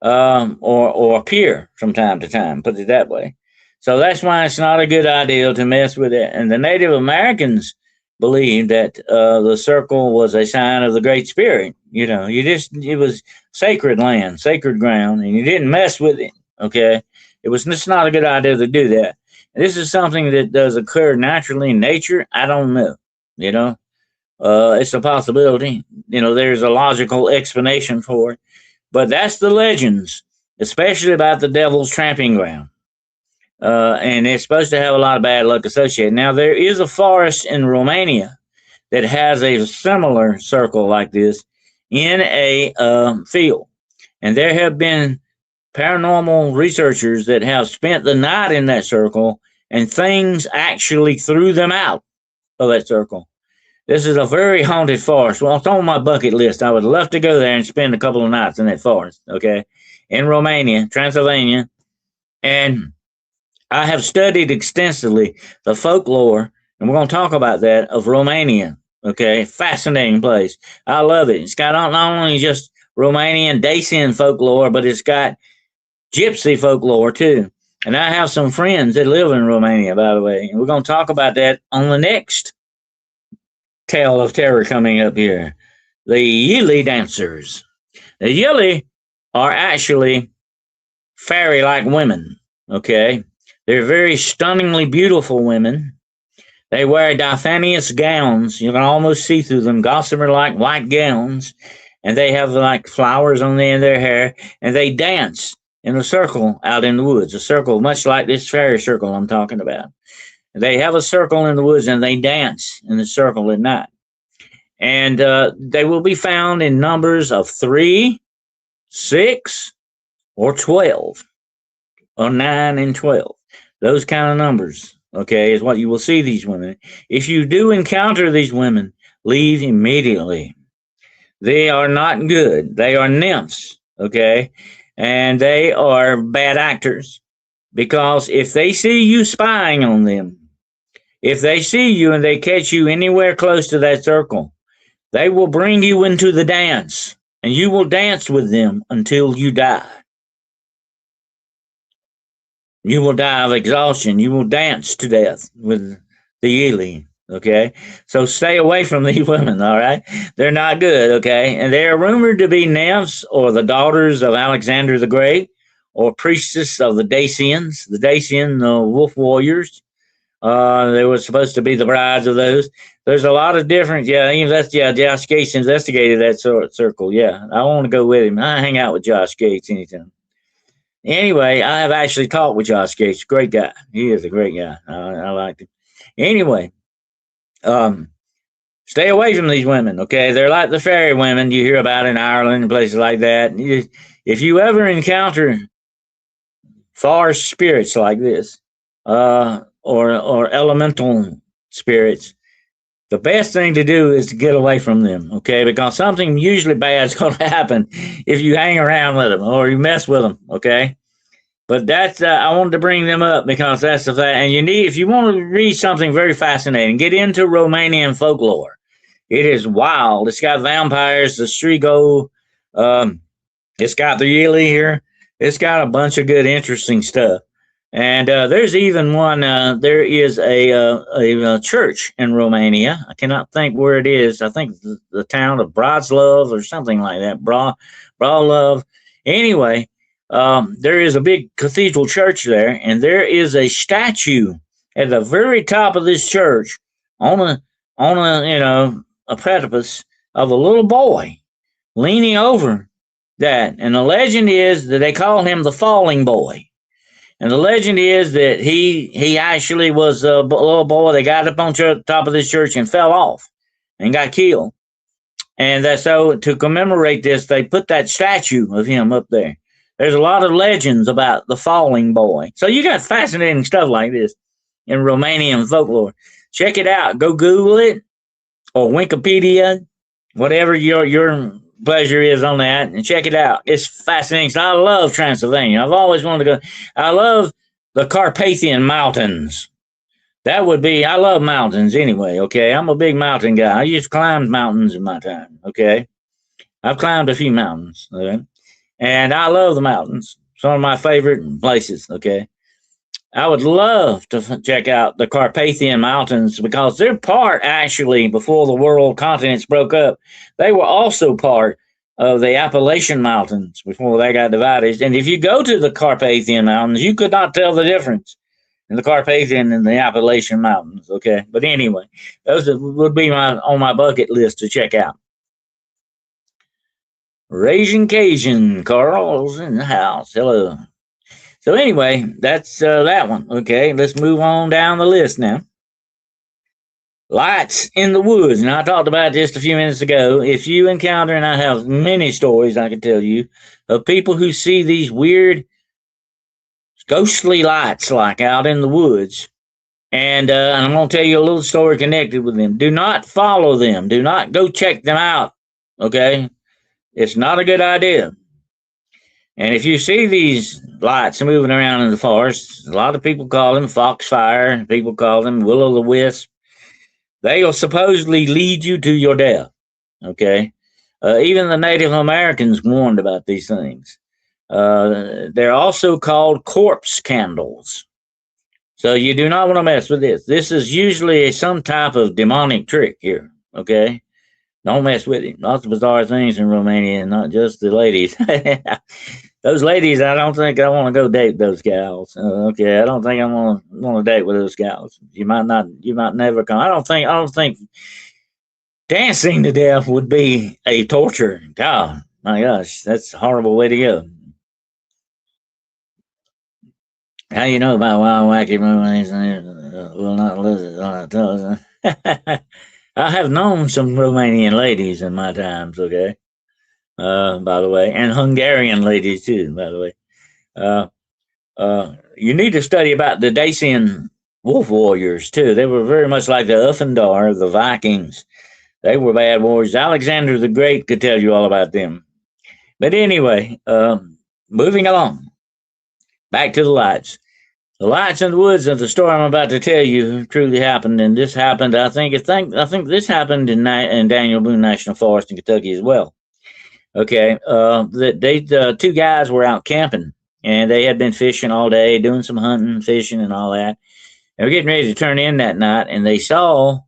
or appear from time to time, put it that way. So that's why it's not a good idea to mess with it. And the Native Americans believed that the circle was a sign of the Great Spirit. It was sacred land, sacred ground, and you didn't mess with it, okay? It was just not a good idea to do that. And this is something that does occur naturally in nature. I don't know, it's a possibility. There's a logical explanation for it. But that's the legends, especially about the Devil's Tramping Ground. And it's supposed to have a lot of bad luck associated. Now, there is a forest in Romania that has a similar circle like this in a field. And there have been paranormal researchers that have spent the night in that circle, and things actually threw them out of that circle. This is a very haunted forest. Well, it's on my bucket list. I would love to go there and spend a couple of nights in that forest, okay, in Romania, Transylvania. And I have studied extensively the folklore, and we're going to talk about that, of Romania, okay? Fascinating place. I love it. It's got not only just Romanian Dacian folklore, but it's got gypsy folklore too. And I have some friends that live in Romania, by the way. And we're going to talk about that on the next tale of terror coming up here. The Yili dancers. The Yili are actually fairy-like women, okay? They're very stunningly beautiful women. They wear diaphanous gowns. You can almost see through them, gossamer-like white gowns. And they have like flowers on the end of their hair. And they dance in a circle out in the woods, a circle much like this fairy circle I'm talking about. They have a circle in the woods and they dance in the circle at night. And they will be found in numbers of 3, 6, or 12, or 9 and 12. Those kind of numbers, okay, is what you will see these women. If you do encounter these women, leave immediately. They are not good. They are nymphs, okay? And they are bad actors, because if they see you spying on them, if they see you and they catch you anywhere close to that circle, they will bring you into the dance, and you will dance with them until you die. You will die of exhaustion. You will dance to death with the Yili. Okay. So stay away from these women. All right. They're not good. Okay. And they are rumored to be nymphs or the daughters of Alexander the Great or priestess of the Dacians, the Dacian wolf warriors. They were supposed to be the brides of those. There's a lot of different, Josh Gates investigated that circle. Yeah, I want to go with him. I hang out with Josh Gates anytime. Anyway, I have actually talked with Josh Gates. Great guy. He is a great guy. I liked him. Anyway, um, stay away from these women, okay? They're like the fairy women you hear about in Ireland and places like that. If you ever encounter forest spirits like this, or elemental spirits, the best thing to do is to get away from them, okay? Because something usually bad is going to happen if you hang around with them or you mess with them, okay? But that's I wanted to bring them up because that's the fact. And if you want to read something very fascinating, get into Romanian folklore. It is wild. It's got vampires, the Strigo. It's got the Yili here. It's got a bunch of good, interesting stuff. And there's even one. There is a church in Romania. I cannot think where it is. I think the town of Bratslav or something like that. Bralov. Anyway, there is a big cathedral church there, and there is a statue at the very top of this church on a precipice of a little boy leaning over that. And the legend is that they call him the Falling Boy. And the legend is that he actually was a little boy that got up on top of this church and fell off and got killed. And so to commemorate this, they put that statue of him up there. There's a lot of legends about the Falling Boy. So you got fascinating stuff like this in Romanian folklore. Check it out. Go Google it or Wikipedia, whatever your pleasure is on that, and check it out. It's fascinating. So I love Transylvania. I've always wanted to go. I love the Carpathian Mountains. I love mountains anyway, okay? I'm a big mountain guy. I used to climb mountains in my time, okay? I've climbed a few mountains, okay? And I love the mountains. Some of my favorite places, okay? I would love to check out the Carpathian Mountains because they're part, actually, before the world continents broke up. They were also part of the Appalachian Mountains before they got divided. And if you go to the Carpathian Mountains, you could not tell the difference in the Carpathian and the Appalachian Mountains, okay? But anyway, those would be on my bucket list to check out. Raging Cajun, Carl's in the house. Hello. So anyway, that's that one. Okay, let's move on down the list now. Lights in the woods. And I talked about this a few minutes ago. If you encounter, and I have many stories I can tell you, of people who see these weird ghostly lights like out in the woods. And I'm going to tell you a little story connected with them. Do not follow them. Do not go check them out. Okay? It's not a good idea. And if you see these lights moving around in the forest, a lot of people call them foxfire, people call them will-o'-the-wisp. They will supposedly lead you to your death, okay? Even the Native Americans warned about these things. They're also called corpse candles. So you do not want to mess with this. This is usually some type of demonic trick here, okay? Don't mess with it. Lots of bizarre things in Romania, and not just the ladies. Those ladies, I don't think I want to go date those gals. Okay, I don't think I want to date with those gals. You might never come. I don't think dancing to death would be a torture. God, my gosh, that's a horrible way to go. How you know about wild, wacky Romanians will not lose it? I have known some Romanian ladies in my times, okay? By the way, and Hungarian ladies too, by the way. You need to study about the Dacian wolf warriors too. They were very much like the Uffendar, the Vikings. They were bad warriors. Alexander the Great could tell you all about them. But anyway, moving along. Back to the lights. The lights in the woods of the story I'm about to tell you truly happened, and this happened. I think this happened in Daniel Boone National Forest in Kentucky as well. Okay, the two guys were out camping and they had been fishing all day, doing some hunting, fishing, and all that. They were getting ready to turn in that night, and they saw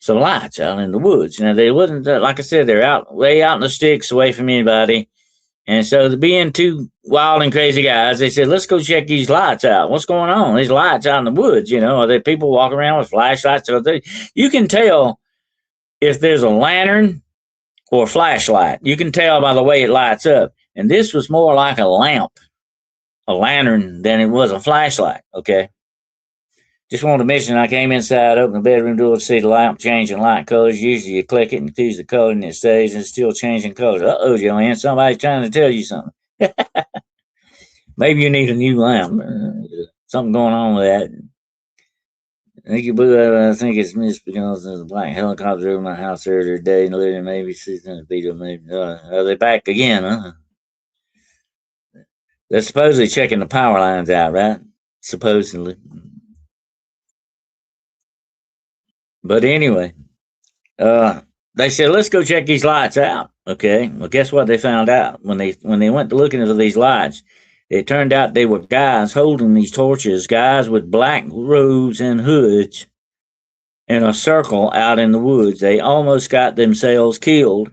some lights out in the woods. Now they wasn't like I said, they're out way out in the sticks, away from anybody. And so, being two wild and crazy guys, they said, "Let's go check these lights out. What's going on? These lights out in the woods, are there people walking around with flashlights?" So you can tell if there's a lantern or a flashlight. You can tell by the way it lights up. And this was more like a lamp, a lantern, than it was a flashlight. Okay. Just wanted to mention I came inside, opened the bedroom door to see the lamp changing light colors. Usually you click it and choose the color and it stays and it's still changing colors. Uh-oh, Joanne, somebody's trying to tell you something. Maybe you need a new lamp. Something going on with that. I think it's missed because there's a black helicopter over my house earlier today and living maybe season beetle maybe. Are they back again, huh? They're supposedly checking the power lines out, right? Supposedly. But anyway, they said, "Let's go check these lights out." Okay. Well, guess what they found out when they went to look into these lights? It turned out they were guys holding these torches, guys with black robes and hoods in a circle out in the woods. They almost got themselves killed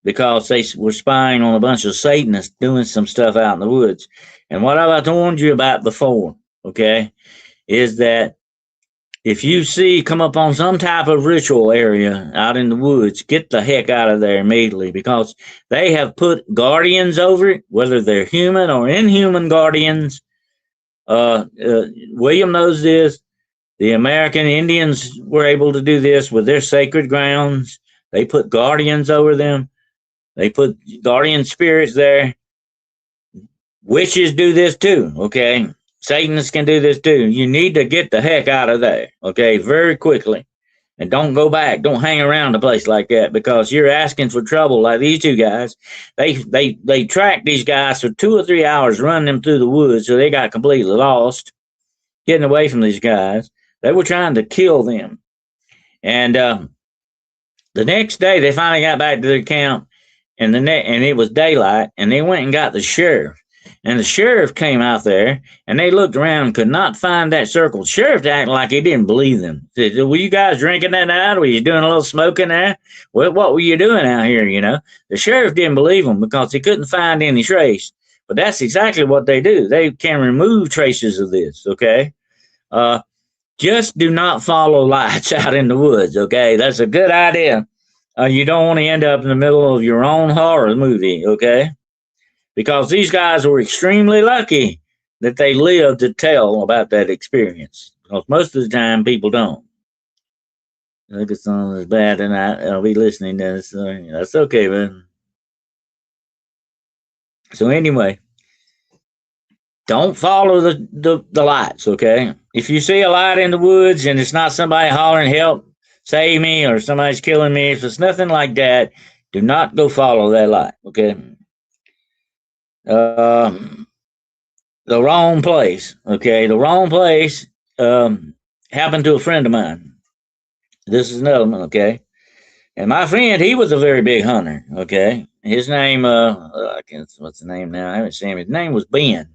because they were spying on a bunch of Satanists doing some stuff out in the woods. And what I've warned you about before, okay, is that if you come up on some type of ritual area out in the woods, get the heck out of there immediately, because they have put guardians over it, whether they're human or inhuman guardians. William knows this. The American Indians were able to do this with their sacred grounds. They put guardians over them. They put guardian spirits there. Witches do this too, okay? Satanists can do this too. You need to get the heck out of there, okay, very quickly. And don't go back. Don't hang around a place like that, because you're asking for trouble. Like these two guys, they tracked these guys for 2 or 3 hours, running them through the woods, so they got completely lost, getting away from these guys. They were trying to kill them. And the next day, they finally got back to their camp, and it was daylight, and they went and got the sheriff. And the sheriff came out there, and they looked around and could not find that circle. The sheriff acted like he didn't believe them. Said, "Were you guys drinking that night? Were you doing a little smoking there? Well, what were you doing out here, The sheriff didn't believe them because he couldn't find any trace. But that's exactly what they do. They can remove traces of this, okay? Just do not follow lights out in the woods, okay? That's a good idea. You don't want to end up in the middle of your own horror movie, okay? Because these guys were extremely lucky that they lived to tell about that experience. Because most of the time, people don't. Look at something that's bad tonight. I'll be listening to this. That's okay, man. So anyway, don't follow the lights, okay? If you see a light in the woods and it's not somebody hollering, "Help, save me," or somebody's killing me, if it's nothing like that, do not go follow that light, okay? The wrong place, okay? The wrong place happened to a friend of mine. This is another one, okay? And my friend, he was a very big hunter, okay? His name, what's the name now? I haven't seen him. His name was Ben.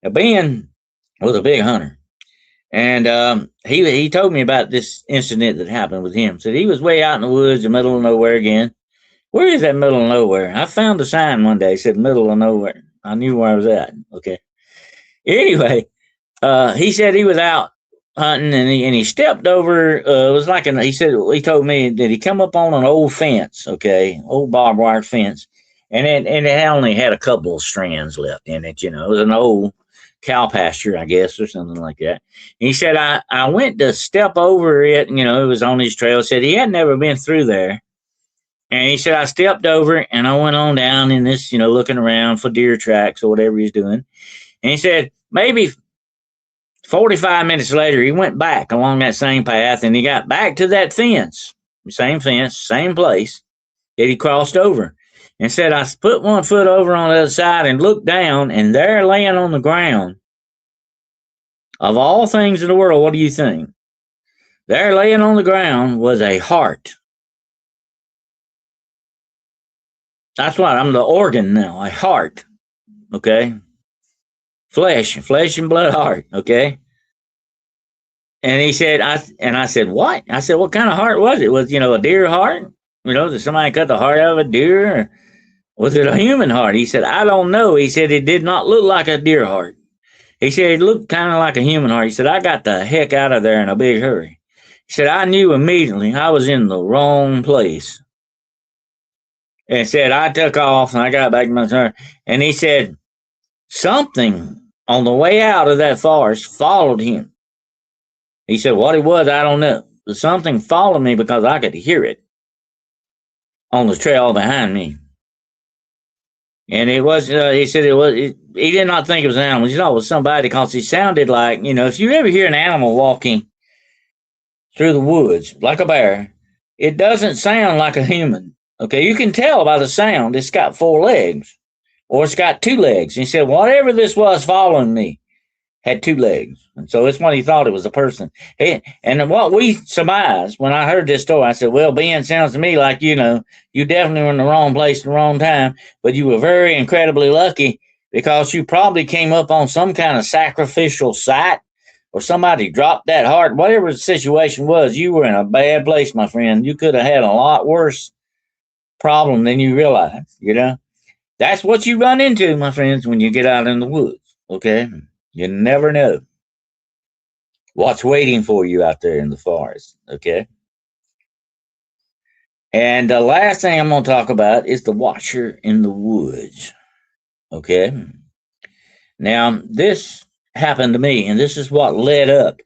Now, Ben was a big hunter. And he told me about this incident that happened with him. Said he was way out in the woods, the middle of nowhere again. Where is that middle of nowhere? I found a sign one day, said middle of nowhere. I knew where I was at. Okay. Anyway, he said he was out hunting and he stepped over. It was like he told me that he come up on an old fence, okay, old barbed wire fence, and it only had a couple of strands left in it. It was an old cow pasture, I guess, or something like that. He said I went to step over it. It was on his trail. Said he had never been through there. And he said, I stepped over and I went on down in this, looking around for deer tracks or whatever he's doing. And he said, maybe 45 minutes later, he went back along that same path and he got back to that fence, same place that he crossed over. And said, I put one foot over on the other side and looked down, and there laying on the ground, of all things in the world, what do you think? There laying on the ground was a heart. That's what I'm the organ now, a heart. Okay, flesh and blood heart. Okay. And he said, I said, what? I said, what kind of heart was it? Was, a deer heart? Did somebody cut the heart out of a deer? Or was it a human heart? He said, I don't know. He said, it did not look like a deer heart. He said, it looked kind of like a human heart. He said, I got the heck out of there in a big hurry. He said, I knew immediately I was in the wrong place. And said, I took off and I got back to my turn. And he said, something on the way out of that forest followed him. He said, what it was, I don't know. But something followed me because I could hear it on the trail behind me. And it was, he said he did not think it was an animal. He thought it was somebody because he sounded like, if you ever hear an animal walking through the woods, like a bear, it doesn't sound like a human. Okay, you can tell by the sound it's got 4 legs or it's got 2 legs. And he said, whatever this was following me had 2 legs. And so it's when he thought it was a person. And what we surmised when I heard this story, I said, well, Ben, sounds to me like, you definitely were in the wrong place at the wrong time, but you were very incredibly lucky because you probably came up on some kind of sacrificial site or somebody dropped that heart. Whatever the situation was, you were in a bad place, my friend. You could have had a lot worse problem than you realize, That's what you run into, my friends, when you get out in the woods, okay? You never know what's waiting for you out there in the forest, okay? And the last thing I'm going to talk about is the watcher in the woods, okay? Now, this happened to me, and this is what led up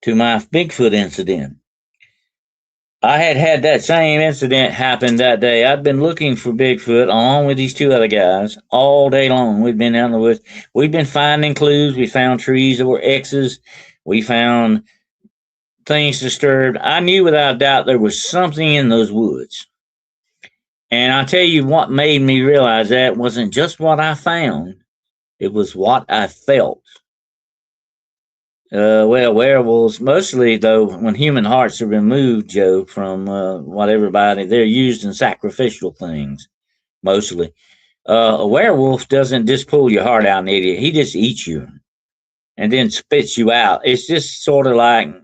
to my Bigfoot incident. I had that same incident happen that day. I'd been looking for Bigfoot along with these 2 other guys all day long. We'd been out in the woods. We'd been finding clues. We found trees that were X's. We found things disturbed. I knew without a doubt there was something in those woods. And I tell you what made me realize that wasn't just what I found. It was what I felt. Werewolves, mostly though, when human hearts are removed, Joe, from they're used in sacrificial things, mostly. A werewolf doesn't just pull your heart out, an idiot. He just eats you and then spits you out. It's just sort of like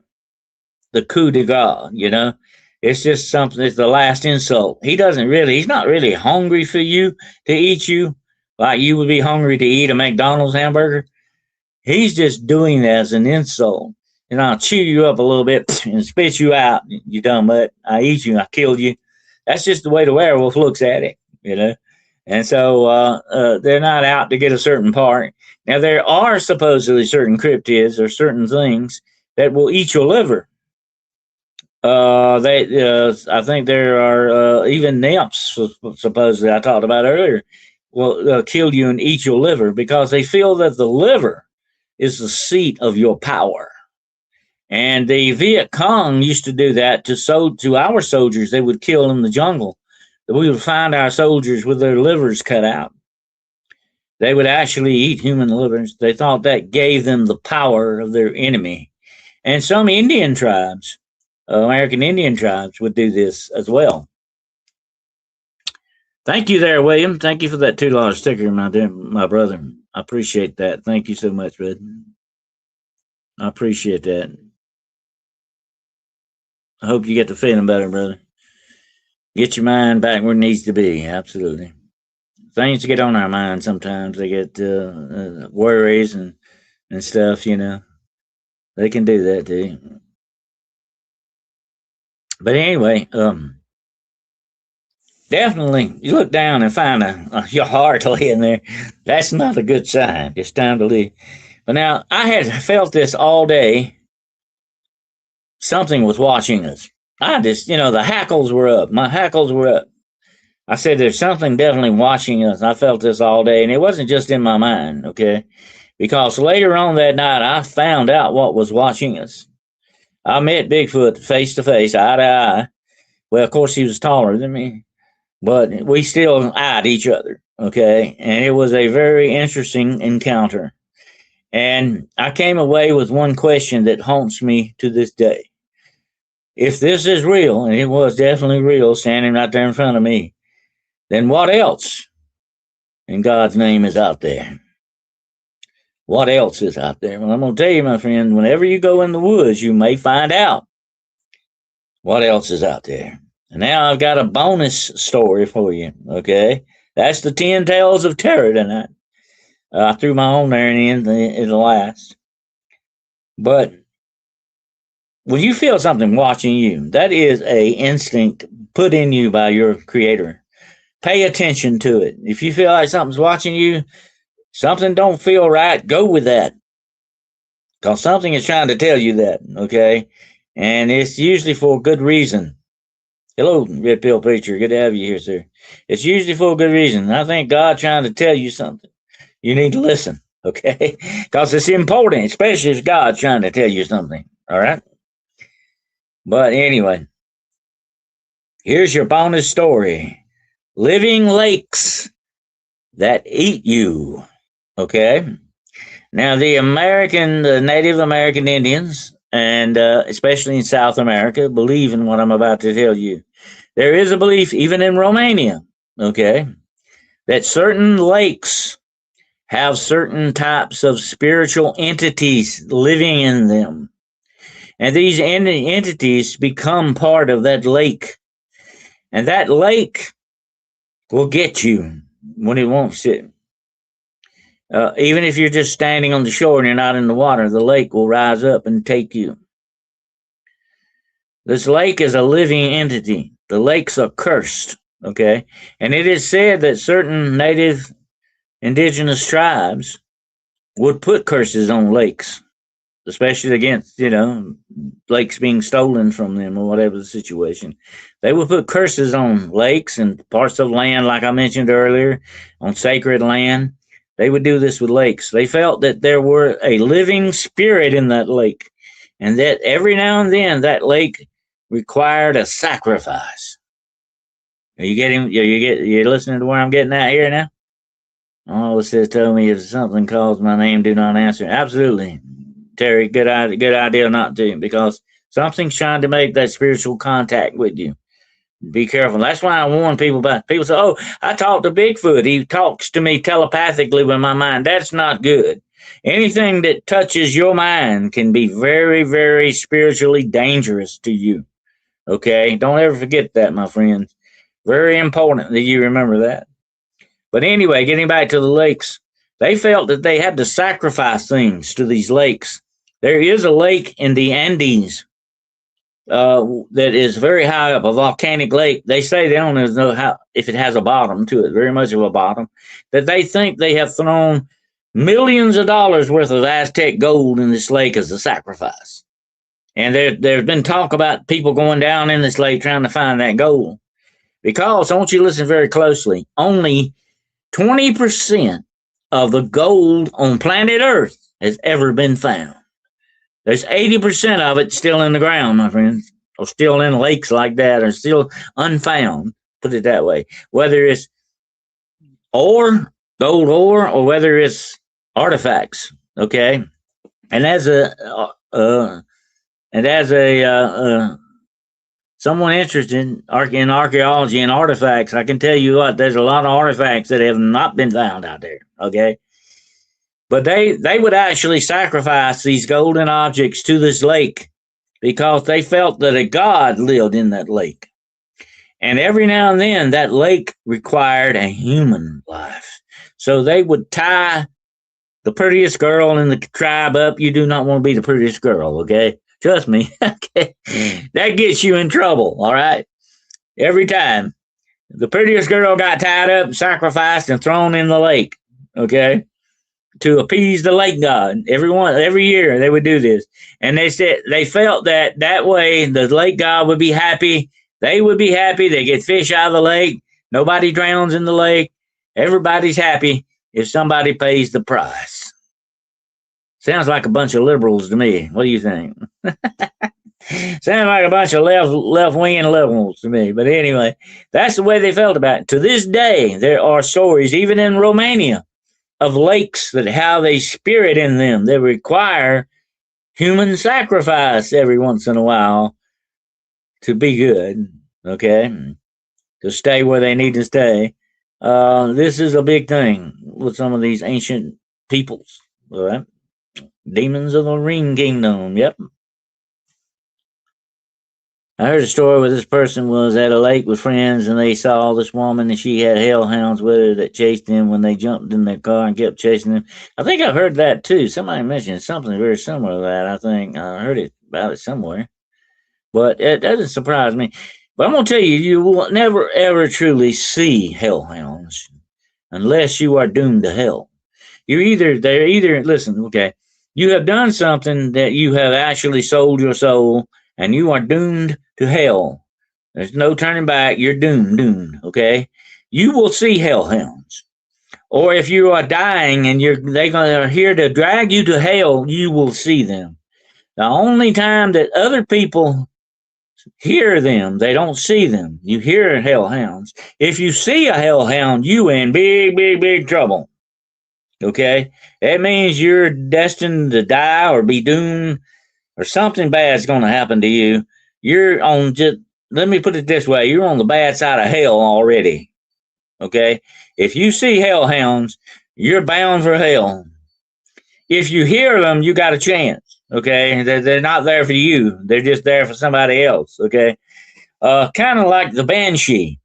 the coup de grace, It's just something, it's the last insult. He's not really hungry for you to eat you like you would be hungry to eat a McDonald's hamburger. He's just doing that as an insult. And I'll chew you up a little bit and spit you out, you dumb butt. I eat you, I killed you. That's just the way the werewolf looks at it, And so they're not out to get a certain part. Now, there are supposedly certain cryptids or certain things that will eat your liver. I think there are even nymphs, supposedly, I talked about earlier, will kill you and eat your liver because they feel that the liver is the seat of your power. And the Viet Cong used to do that to our soldiers. They would kill in the jungle. We would find our soldiers with their livers cut out. They would actually eat human livers. They thought that gave them the power of their enemy. And some Indian tribes, American Indian tribes, would do this as well. Thank you there, William. Thank you for that $2 sticker, my brother. I appreciate that. Thank you so much, bud. I appreciate that. I hope you get to feeling better, brother. Get your mind back where it needs to be. Absolutely. Things get on our mind sometimes. They get worries and stuff, They can do that too. But anyway, definitely, you look down and find your heart laying there. That's not a good sign. It's time to leave. But now, I had felt this all day. Something was watching us. I just, the hackles were up. My hackles were up. I said, there's something definitely watching us. I felt this all day. And it wasn't just in my mind, okay? Because later on that night, I found out what was watching us. I met Bigfoot face to face, eye to eye. Well, of course, he was taller than me. But we still eyed each other, okay? And it was a very interesting encounter. And I came away with one question that haunts me to this day. If this is real, and it was definitely real standing right there in front of me, then what else and God's name is out there. What else is out there? Well, I'm going to tell you, my friend, whenever you go in the woods, you may find out what else is out there. And now I've got a bonus story for you, okay? That's the 10 Tales of Terror tonight. I threw my own there in the last. But when you feel something watching you, that is a instinct put in you by your creator. Pay attention to it. If you feel like something's watching you, something don't feel right, go with that. Because something is trying to tell you that, okay? And it's usually for a good reason. Hello, Red Pill Preacher. Good to have you here, sir. It's usually for a good reason. I think God trying to tell you something. You need to listen, okay? Because it's important, especially if God's trying to tell you something, all right? But anyway, here's your bonus story. Living lakes that eat you, okay? Now, the Native American Indians, and especially in South America, believe in what I'm about to tell you. There is a belief, even in Romania, okay, that certain lakes have certain types of spiritual entities living in them. And these entities become part of that lake. And that lake will get you when it wants to. Even if you're just standing on the shore and you're not in the water, the lake will rise up and take you. This lake is a living entity. The lakes are cursed, okay? And it is said that certain native indigenous tribes would put curses on lakes, especially against, lakes being stolen from them or whatever the situation. They would put curses on lakes and parts of land, like I mentioned earlier, on sacred land. They would do this with lakes. They felt that there were a living spirit in that lake, and that every now and then that lake required a sacrifice. Are you getting? You're listening to where I'm getting at here now? Oh, it says, tell me if something calls my name, do not answer. Absolutely, Terry. Good idea not to, because something's trying to make that spiritual contact with you. Be careful. That's why I warn people about. People say, "Oh, I talk to Bigfoot. He talks to me telepathically with my mind." That's not good. Anything that touches your mind can be very, very spiritually dangerous to you. Okay, don't ever forget that, my friends. Very important that you remember that. But anyway, getting back to the lakes, they felt that they had to sacrifice things to these lakes. There is a lake in the Andes that is very high up, a volcanic lake. They say they don't know how if it has a bottom to it, very much of a bottom, that they think they have thrown millions of dollars worth of Aztec gold in this lake as a sacrifice. And there's been talk about people going down in this lake trying to find that gold. Because, I want you to listen very closely, only 20% of the gold on planet Earth has ever been found. There's 80% of it still in the ground, my friends, or still in lakes like that, or still unfound, put it that way. Whether it's ore, gold ore, or whether it's artifacts, okay? And as someone interested in archaeology and artifacts, I can tell you what, there's a lot of artifacts that have not been found out there, okay? But they would actually sacrifice these golden objects to this lake because they felt that a god lived in that lake. And every now and then, that lake required a human life. So they would tie the prettiest girl in the tribe up. You do not want to be the prettiest girl, okay? Trust me. Okay. That gets you in trouble, all right? Every time. The prettiest girl got tied up, sacrificed, and thrown in the lake, okay? To appease the lake god. Every year they would do this. And they said they felt that way the lake god would be happy. They would be happy. They get fish out of the lake. Nobody drowns in the lake. Everybody's happy if somebody pays the price. Sounds like a bunch of liberals to me. What do you think? Sounds like a bunch of left-wing liberals to me. But anyway, that's the way they felt about it. To this day, there are stories, even in Romania, of lakes that have a spirit in them that require human sacrifice every once in a while to be good, okay? To stay where they need to stay. This is a big thing with some of these ancient peoples. All right. Demons of the Ring Kingdom. Yep. I heard a story where this person was at a lake with friends and they saw this woman and she had hellhounds with her that chased them when they jumped in their car and kept chasing them. I think I've heard that too. Somebody mentioned something very similar to that. I think I heard it about it somewhere. But it doesn't surprise me. But I'm going to tell you, you will never ever truly see hellhounds unless you are doomed to hell. They're either, listen, okay, you have done something that you have actually sold your soul and you are doomed to hell. There's no turning back. You're doomed, okay? You will see hellhounds. Or if you are dying and they're here to drag you to hell, you will see them. The only time that other people hear them, they don't see them. You hear hellhounds. If you see a hellhound, you in big trouble. Okay? That means you're destined to die or be doomed or something bad's going to happen to you. You're on just, let me put it this way, you're on the bad side of hell already. Okay? If you see hellhounds, you're bound for hell. If you hear them, you got a chance. Okay? They're not there for you. They're just there for somebody else. Okay? Kind of like the banshee.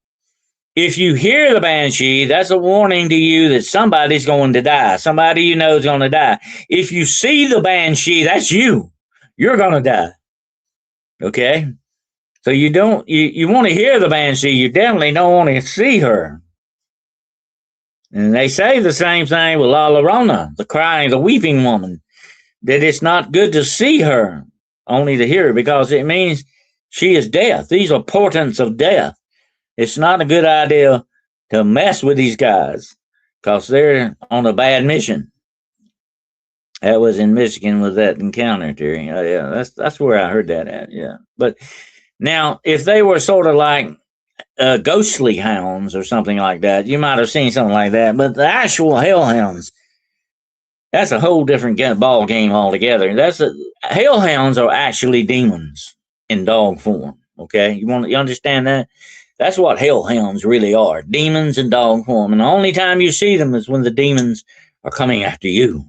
If you hear the banshee, that's a warning to you that somebody's going to die. Somebody you know is going to die. If you see the banshee, that's you. You're going to die. Okay? So you want to hear the banshee. You definitely don't want to see her. And they say the same thing with La Llorona, the weeping woman, that it's not good to see her, only to hear her, because it means she is death. These are portents of death. It's not a good idea to mess with these guys because they're on a bad mission. That was in Michigan with that encounter, Terry. Yeah, that's where I heard that at. Yeah, but now if they were sort of like ghostly hounds or something like that, you might have seen something like that. But the actual hellhounds, that's a whole different ball game altogether. Hellhounds are actually demons in dog form. Okay, you understand that? That's what hellhounds really are, demons in dog form. And the only time you see them is when the demons are coming after you.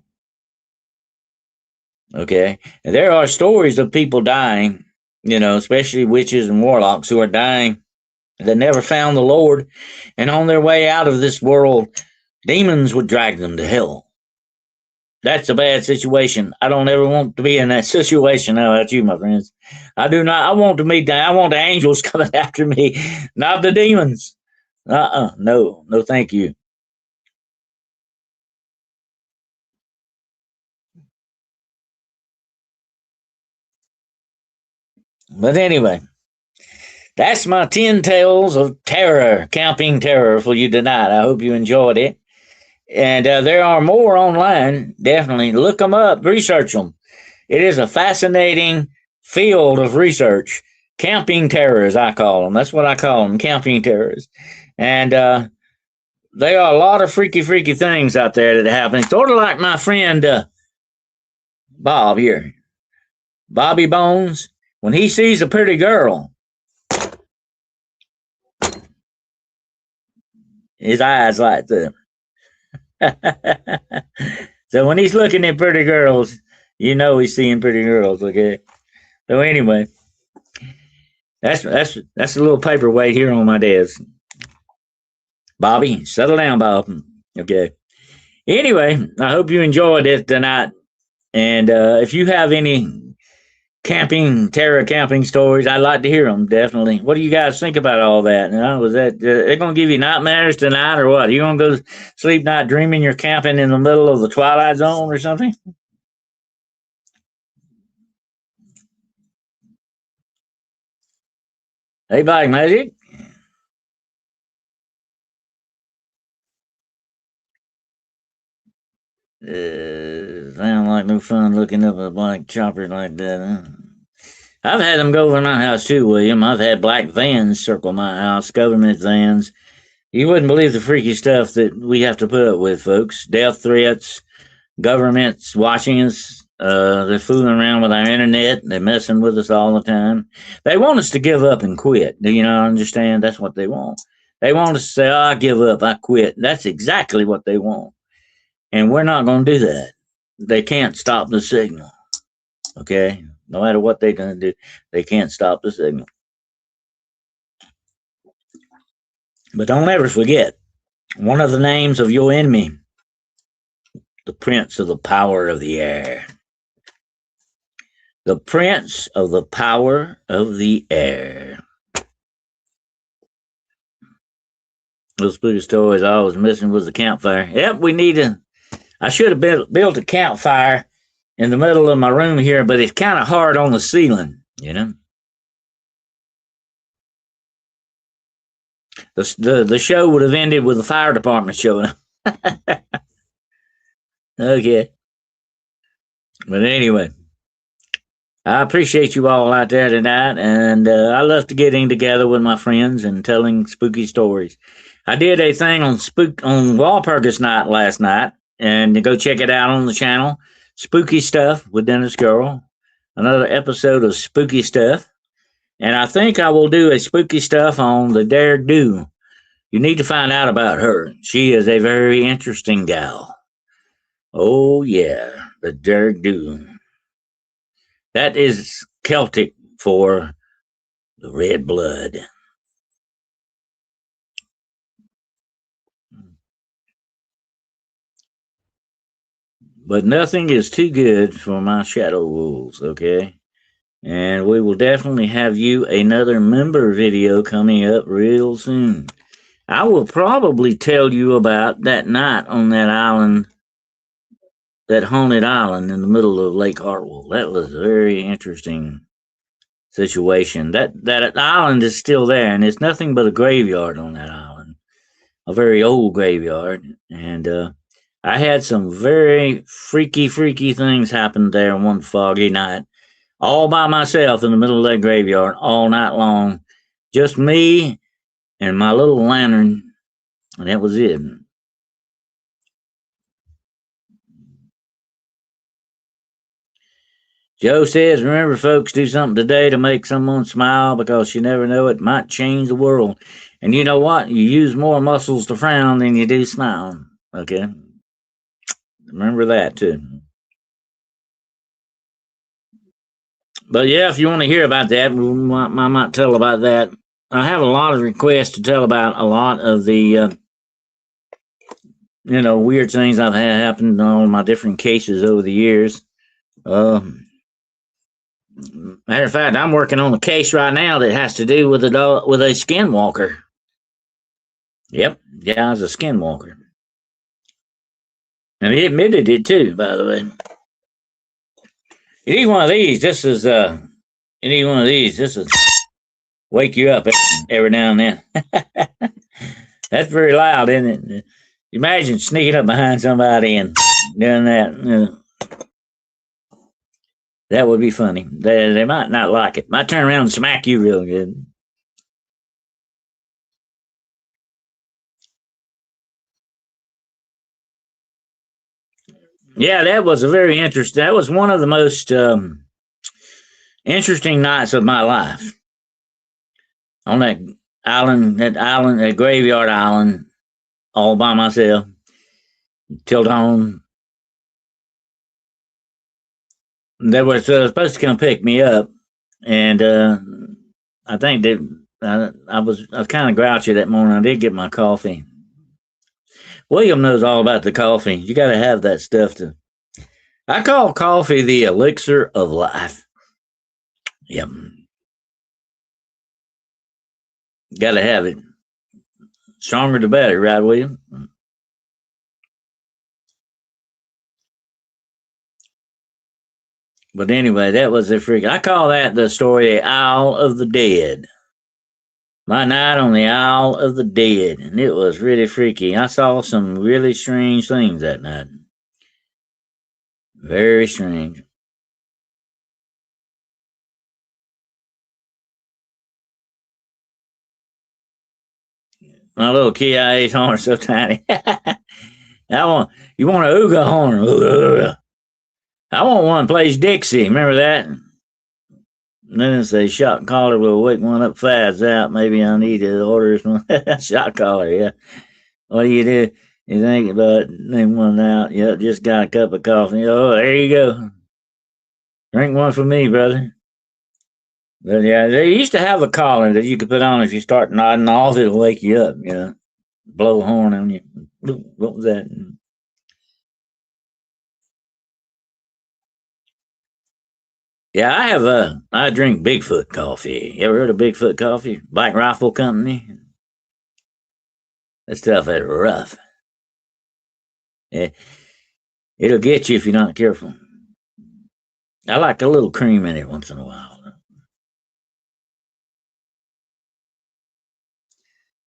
Okay? And there are stories of people dying, especially witches and warlocks who are dying that never found the Lord. And on their way out of this world, demons would drag them to hell. That's a bad situation. I don't ever want to be in that situation. How about you, my friends? I do not. I want the angels coming after me, not the demons. No, thank you. But anyway, that's my 10 tales of terror, camping terror for you tonight. I hope you enjoyed it. And there are more online. Definitely look them up, research them. It is a fascinating field of research. Camping terrors, I call them. That's what I call them, camping terrors. And there are a lot of freaky things out there that happen. Sort of like my friend Bob here, Bobby Bones. When he sees a pretty girl, his eyes light up. So when he's looking at pretty girls, he's seeing pretty girls. Okay. So anyway, that's a little paperweight here on my desk. Bobby, settle down, Bob. Okay. Anyway, I hope you enjoyed it tonight. And if you have any terror camping stories, I'd like to hear them. Definitely. What do you guys think about all that? Was that they're going to give you nightmares tonight, or what? Are you going to go sleep night dreaming you're camping in the middle of the Twilight Zone or something? Hey, Black Magic. Sound like no fun looking up a black chopper like that, huh? I've had them go over my house too, William. I've had black vans circle my house, government vans. You wouldn't believe the freaky stuff that we have to put up with, folks. Death threats, governments watching us. They're fooling around with our internet. They're messing with us all the time. They want us to give up and quit. Do you not understand? That's what they want. They want us to say, oh, I give up, I quit. That's exactly what they want. And we're not going to do that. They can't stop the signal. Okay? No matter what they're going to do, they can't stop the signal. But don't ever forget, one of the names of your enemy, the prince of the power of the air. The prince of the power of the air. Those spooky stories I was missing was the campfire. Yep, I should have built a campfire in the middle of my room here, but it's kind of hard on the ceiling, you know. The show would have ended with the fire department showing up. Okay. But anyway, I appreciate you all out there tonight, and I love to getting together with my friends and telling spooky stories. I did a thing on Walpurgis night last night, and go check it out on the channel. Spooky Stuff with Dennis Girl. Another episode of Spooky Stuff. And I think I will do a Spooky Stuff on the Dare Do. You need to find out about her. She is a very interesting gal. Oh, yeah, the Dare Do. That is Celtic for the red blood. But nothing is too good for my shadow wolves, okay? And we will definitely have you another member video coming up real soon. I will probably tell you about that night on that island, that haunted island in the middle of Lake Hartwell. That was a very interesting situation. That island is still there, and it's nothing but a graveyard on that island, a very old graveyard. And I had some very freaky things happen there one foggy night, all by myself in the middle of that graveyard all night long. Just me and my little lantern, and that was it. Joe says, remember, folks, do something today to make someone smile, because you never know, it might change the world. And you know what? You use more muscles to frown than you do smile. Okay? Remember that, too. But yeah, if you want to hear about that, I might tell about that. I have a lot of requests to tell about a lot of the, weird things I've had happen in all my different cases over the years. Matter of fact, I'm working on a case right now that has to do with a skinwalker. Yep, yeah, it's a skinwalker. And he admitted it too, by the way. You need one of these. This is wake you up every now and then. That's very loud, isn't it? Imagine sneaking up behind somebody and doing that. That would be funny. They might not like it. Might turn around and smack you real good. Yeah, that was that was one of the most interesting nights of my life. On that graveyard island, all by myself, till dawn. They were supposed to come pick me up, and I think I was kind of grouchy that morning. I did get my coffee. William knows all about the coffee. You got to have that stuff I call coffee the elixir of life. Yep. Got to have it. Stronger the better, right, William? But anyway, that was a freak. I call that the story, the Isle of the Dead. My night on the Isle of the Dead, and it was really freaky. I saw some really strange things that night. Very strange. My little Kia horn is so tiny. You want an Ooga horn? I want one that plays Dixie. Remember that? then say shot caller will wake one up fast out. Maybe I need to order some shot caller. Yeah. What do? You think about name one out. Yeah, just got a cup of coffee. Oh, there you go. Drink one for me, brother. But yeah, they used to have a collar that you could put on if you start nodding off, it'll wake you up, blow a horn on you. What was that? Yeah, I drink Bigfoot coffee. You ever heard of Bigfoot coffee? Black Rifle Company? That stuff is rough. Yeah, it'll get you if you're not careful. I like a little cream in it once in a while.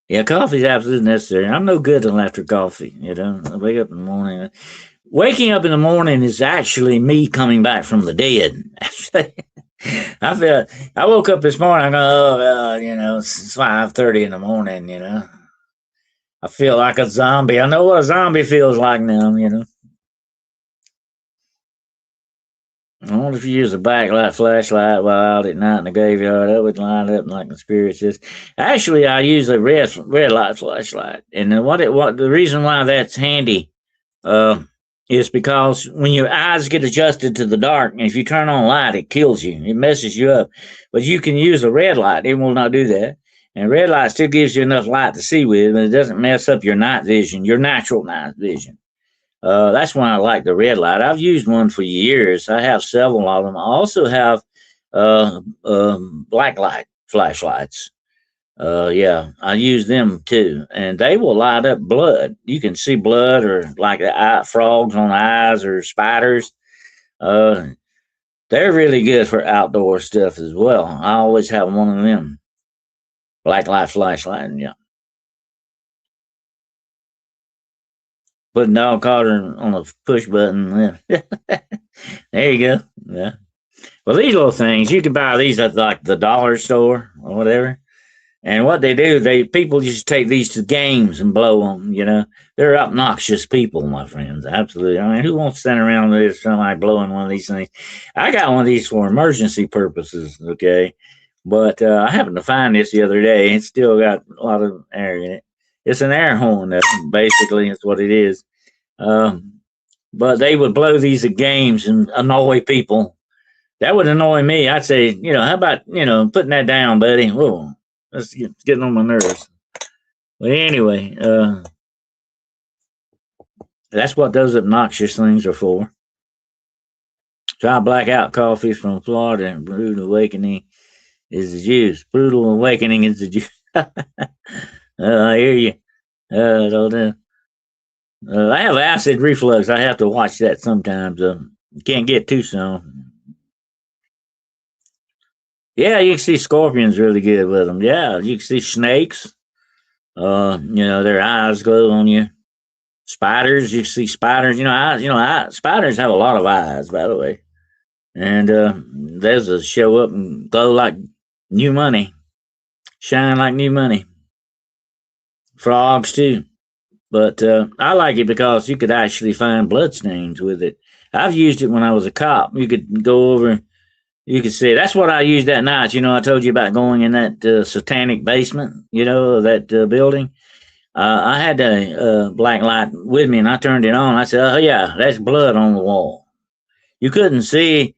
Yeah, coffee's absolutely necessary. I'm no good until after coffee. I wake up in the morning. Waking up in the morning is actually me coming back from the dead. I feel. I woke up this morning. I go, it's 5:30 in the morning. I feel like a zombie. I know what a zombie feels like now. I wonder if you use a backlight flashlight while out at night in the graveyard, that would light up like the spirits just. Actually, I use a red light flashlight, and what the reason why that's handy uh, is because when your eyes get adjusted to the dark, and if you turn on light, it kills you. It messes you up. But you can use a red light; it will not do that. And red light still gives you enough light to see with, but it doesn't mess up your night vision, your natural night vision. That's why I like the red light. I've used one for years. I have several of them. I also have black light flashlights. Yeah, I use them too, and they will light up blood. You can see blood, or like frogs on eyes, or spiders. Uh, they're really good for outdoor stuff as well. I always have one of them black light flashlight. Yeah, put a dog collar on a push button. Yeah. There you go. Yeah. Well, these little things you can buy these at like the dollar store or whatever. And what they do, people just take these to games and blow them. They're obnoxious people, my friends. Absolutely. I mean, who wants to stand around with somebody blowing one of these things? I got one of these for emergency purposes. Okay, but I happened to find this the other day. It's still got a lot of air in it. It's an air horn. That's basically it's what it is. Um, but they would blow these at games and annoy people. That would annoy me. I'd say, how about, putting that down, buddy? Whoa, it's getting on my nerves. But anyway, that's what those obnoxious things are for. Try blackout coffee from Florida and brutal awakening is the juice. Brutal awakening is the juice. I hear you. Don't know. I have acid reflux. I have to watch that sometimes. Can't get too soon. Yeah, you can see scorpions really good with them. Yeah, you can see snakes. Their eyes glow on you. Spiders, you see spiders. Spiders have a lot of eyes, by the way, and those will show up and glow like new money, shine like new money. Frogs too, but I like it because you could actually find bloodstains with it. I've used it when I was a cop. You could go over. You could see. That's what I used that night. I told you about going in that satanic basement. That building. I had a black light with me, and I turned it on. I said, "Oh yeah, that's blood on the wall." You couldn't see.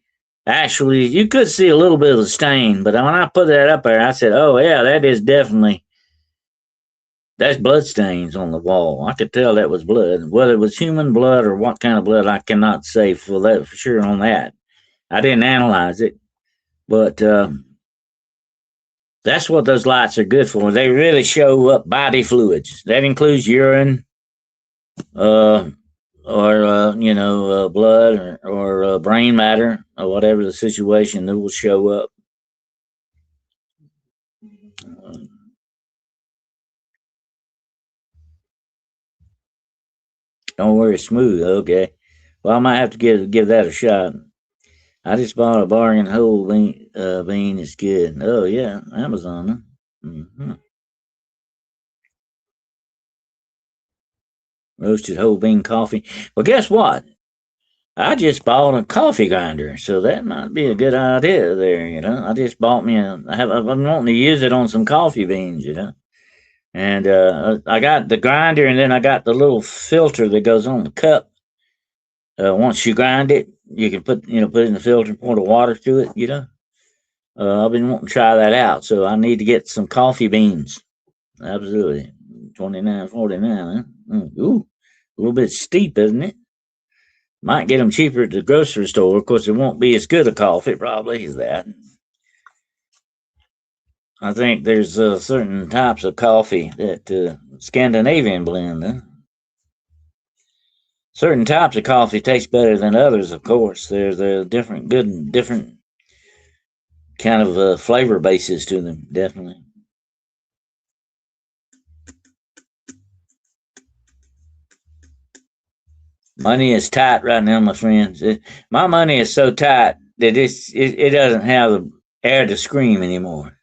Actually, you could see a little bit of the stain, but when I put that up there, I said, "Oh yeah, that is definitely that's blood stains on the wall." I could tell that was blood. Whether it was human blood or what kind of blood, I cannot say for sure on that. I didn't analyze it, but that's what those lights are good for. They really show up body fluids. That includes urine, uh, or blood, or brain matter, or whatever the situation that will show up. Don't worry, smooth. Okay. Well, I might have to give that a shot. I just bought a bargain whole bean. It's good. Oh yeah, Amazon. Huh? Mm-hmm. Roasted whole bean coffee. Well, guess what? I just bought a coffee grinder, so that might be a good idea there, you know. I just bought me I've been wanting to use it on some coffee beans, you know. And I got the grinder, and then I got the little filter that goes on the cup. Once you grind it, you can put it in the filter and pour the water to it, you know. I've been wanting to try that out, so I need to get some coffee beans. Absolutely. 29.49, huh? Ooh, a little bit steep, isn't it? Might get them cheaper at the grocery store. Of course, it won't be as good a coffee, probably, as that. I think there's certain types of coffee that Scandinavian blend. Huh? Certain types of coffee taste better than others, of course. There's a different kind of flavor bases to them, definitely. Money is tight right now, my friends. My money is so tight that it doesn't have the air to scream anymore.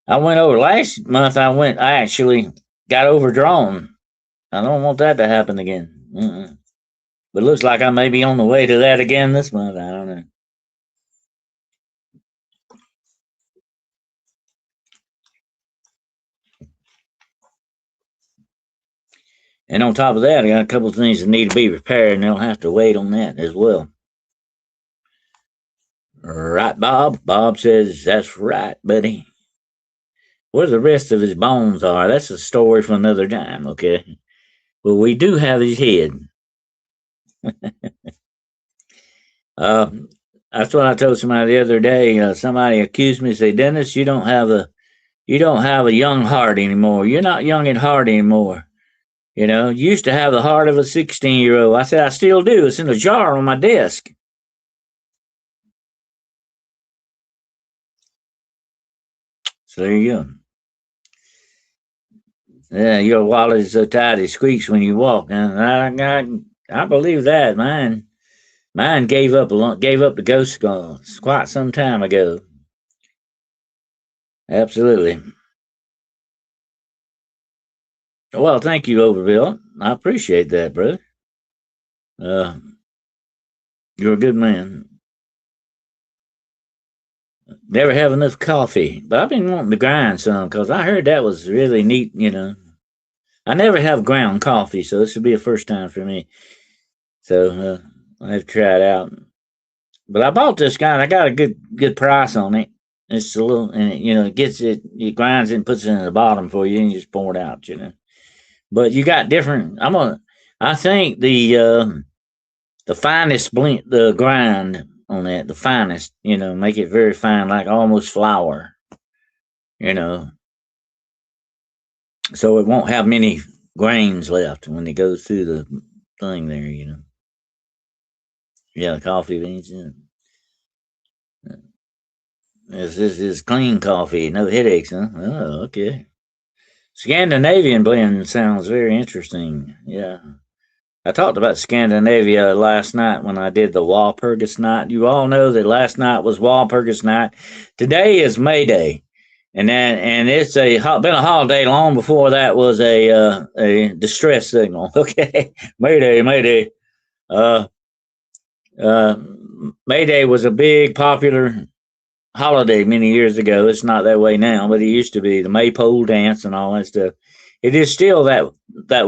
I went over last month. I actually got overdrawn. I don't want that to happen again. But it looks like I may be on the way to that again this month. I don't know. And on top of that, I got a couple of things that need to be repaired, and they'll have to wait on that as well. Right, Bob? Bob says, that's right, buddy. Where the rest of his bones are, that's a story for another time, okay? But we do have his head. That's what I told somebody the other day. Somebody accused me, say, Dennis, you don't have a young heart anymore. You're not young at heart anymore. You know, you used to have the heart of a 16-year-old. I said, I still do. It's in a jar on my desk. So there you go. Yeah, your wallet is so tight it squeaks when you walk. And I believe that. Mine gave up the ghost quite some time ago. Absolutely. Well, thank you, Overville. I appreciate that, brother. Uh, you're a good man. Never have enough coffee, but I've been wanting to grind some because I heard that was really neat. You know, I never have ground coffee, so this would be a first time for me. So I have to try it out. But I bought this guy. And I got a good price on it. It's a little, and it gets it grinds it and puts it in the bottom for you, and you just pour it out. But you got different. I think the finest blend, the grind on that, the finest, make it very fine, like almost flour, you know, so it won't have many grains left when it goes through the thing there. Yeah, coffee beans. This is clean coffee, no headaches, huh? Oh, okay. Scandinavian blend sounds very interesting. Yeah. I talked about Scandinavia last night when I did the Walpurgis night. You all know that last night was Walpurgis night. Today is May Day, and it's been a holiday long before that was a distress signal. Okay, May Day, May Day. May Day was a big popular holiday many years ago. It's not that way now, but it used to be the maypole dance and all that stuff. It is still that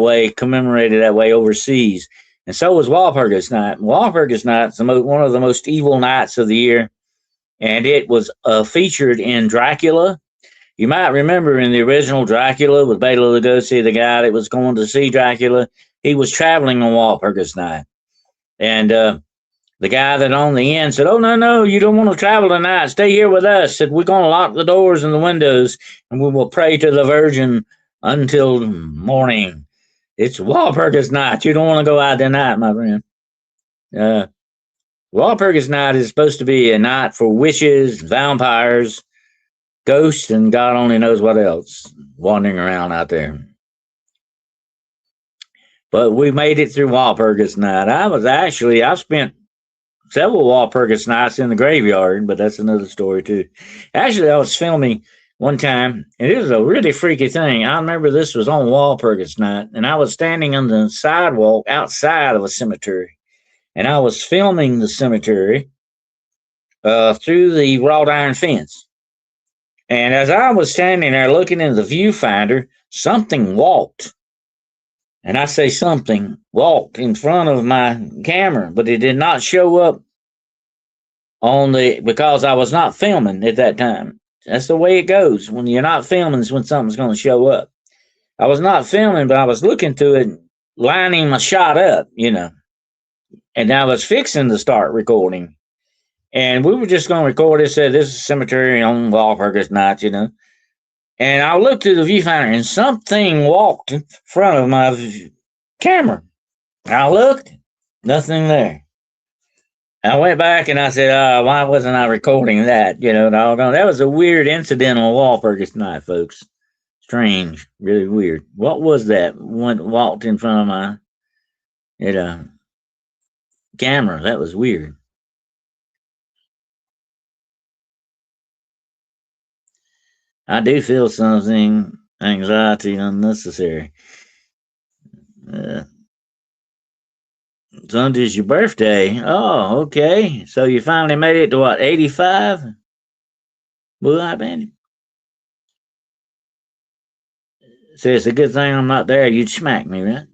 way, commemorated that way overseas. And so was Walpurgis Night. Walpurgis Night's one of the most evil nights of the year, and it was featured in Dracula. You might remember in the original Dracula with Bela Lugosi, the guy that was going to see Dracula, he was traveling on Walpurgis Night. And the guy that owned the inn said, "Oh, no, you don't want to travel tonight. Stay here with us." Said, "We're going to lock the doors and the windows, and we will pray to the Virgin until morning. It's Walpurgis Night. You don't want to go out tonight, my friend." Walpurgis Night is supposed to be a night for witches, vampires, ghosts, and God only knows what else wandering around out there. But we made it through Walpurgis Night. I've spent several Walpurgis nights in the graveyard, but that's another story too. Actually, I was filming one time, and it was a really freaky thing. I remember this was on Walpurgis Night, and I was standing on the sidewalk outside of a cemetery, and I was filming the cemetery through the wrought iron fence. And as I was standing there looking in the viewfinder, something walked. And I say something walked in front of my camera, but it did not show up on the because I was not filming at that time. That's the way it goes. When you're not filming is when something's going to show up. I was not filming, but I was looking to it, lining my shot up. And I was fixing to start recording. And we were just going to record it. Said, this is cemetery on Walpurgis night. And I looked through the viewfinder and something walked in front of my camera. I looked, nothing there. I went back and I said, why wasn't I recording that? No, that was a weird incident on Walpurgis night, folks. Strange, really weird. What was that? One walked in front of my camera. That was weird. I do feel something, anxiety unnecessary. Sunday's your birthday. Oh, okay. So you finally made it to what, 85? Blue Eye Bandit? So it's a good thing I'm not there. You'd smack me, right?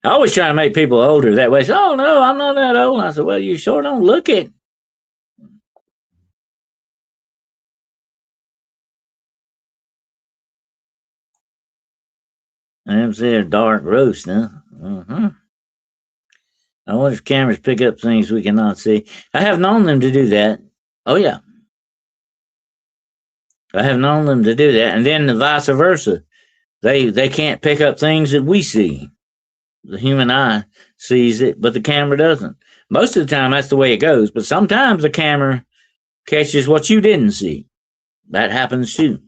I always try to make people older that way. So, oh, no, I'm not that old. I said, well, you sure don't look it. I'm saying dark roast, huh? Uh-huh. I wonder if cameras pick up things we cannot see. I have known them to do that. Oh, yeah. I have known them to do that. And then the vice versa. They can't pick up things that we see. The human eye sees it, but the camera doesn't. Most of the time, that's the way it goes. But sometimes the camera catches what you didn't see. That happens too.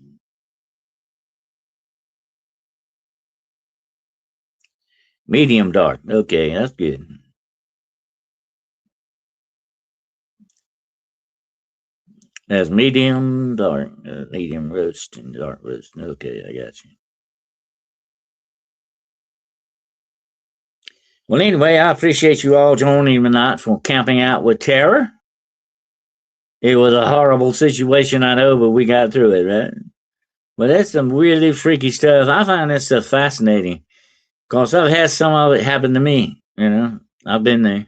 Medium dark. Okay, that's good. That's medium dark, medium roast and dark roast. Okay, I got you. Well, anyway, I appreciate you all joining me tonight for Camping Out with Terror. It was a horrible situation, I know, but we got through it, right? But that's some really freaky stuff. I find that stuff fascinating because I've had some of it happen to me. I've been there,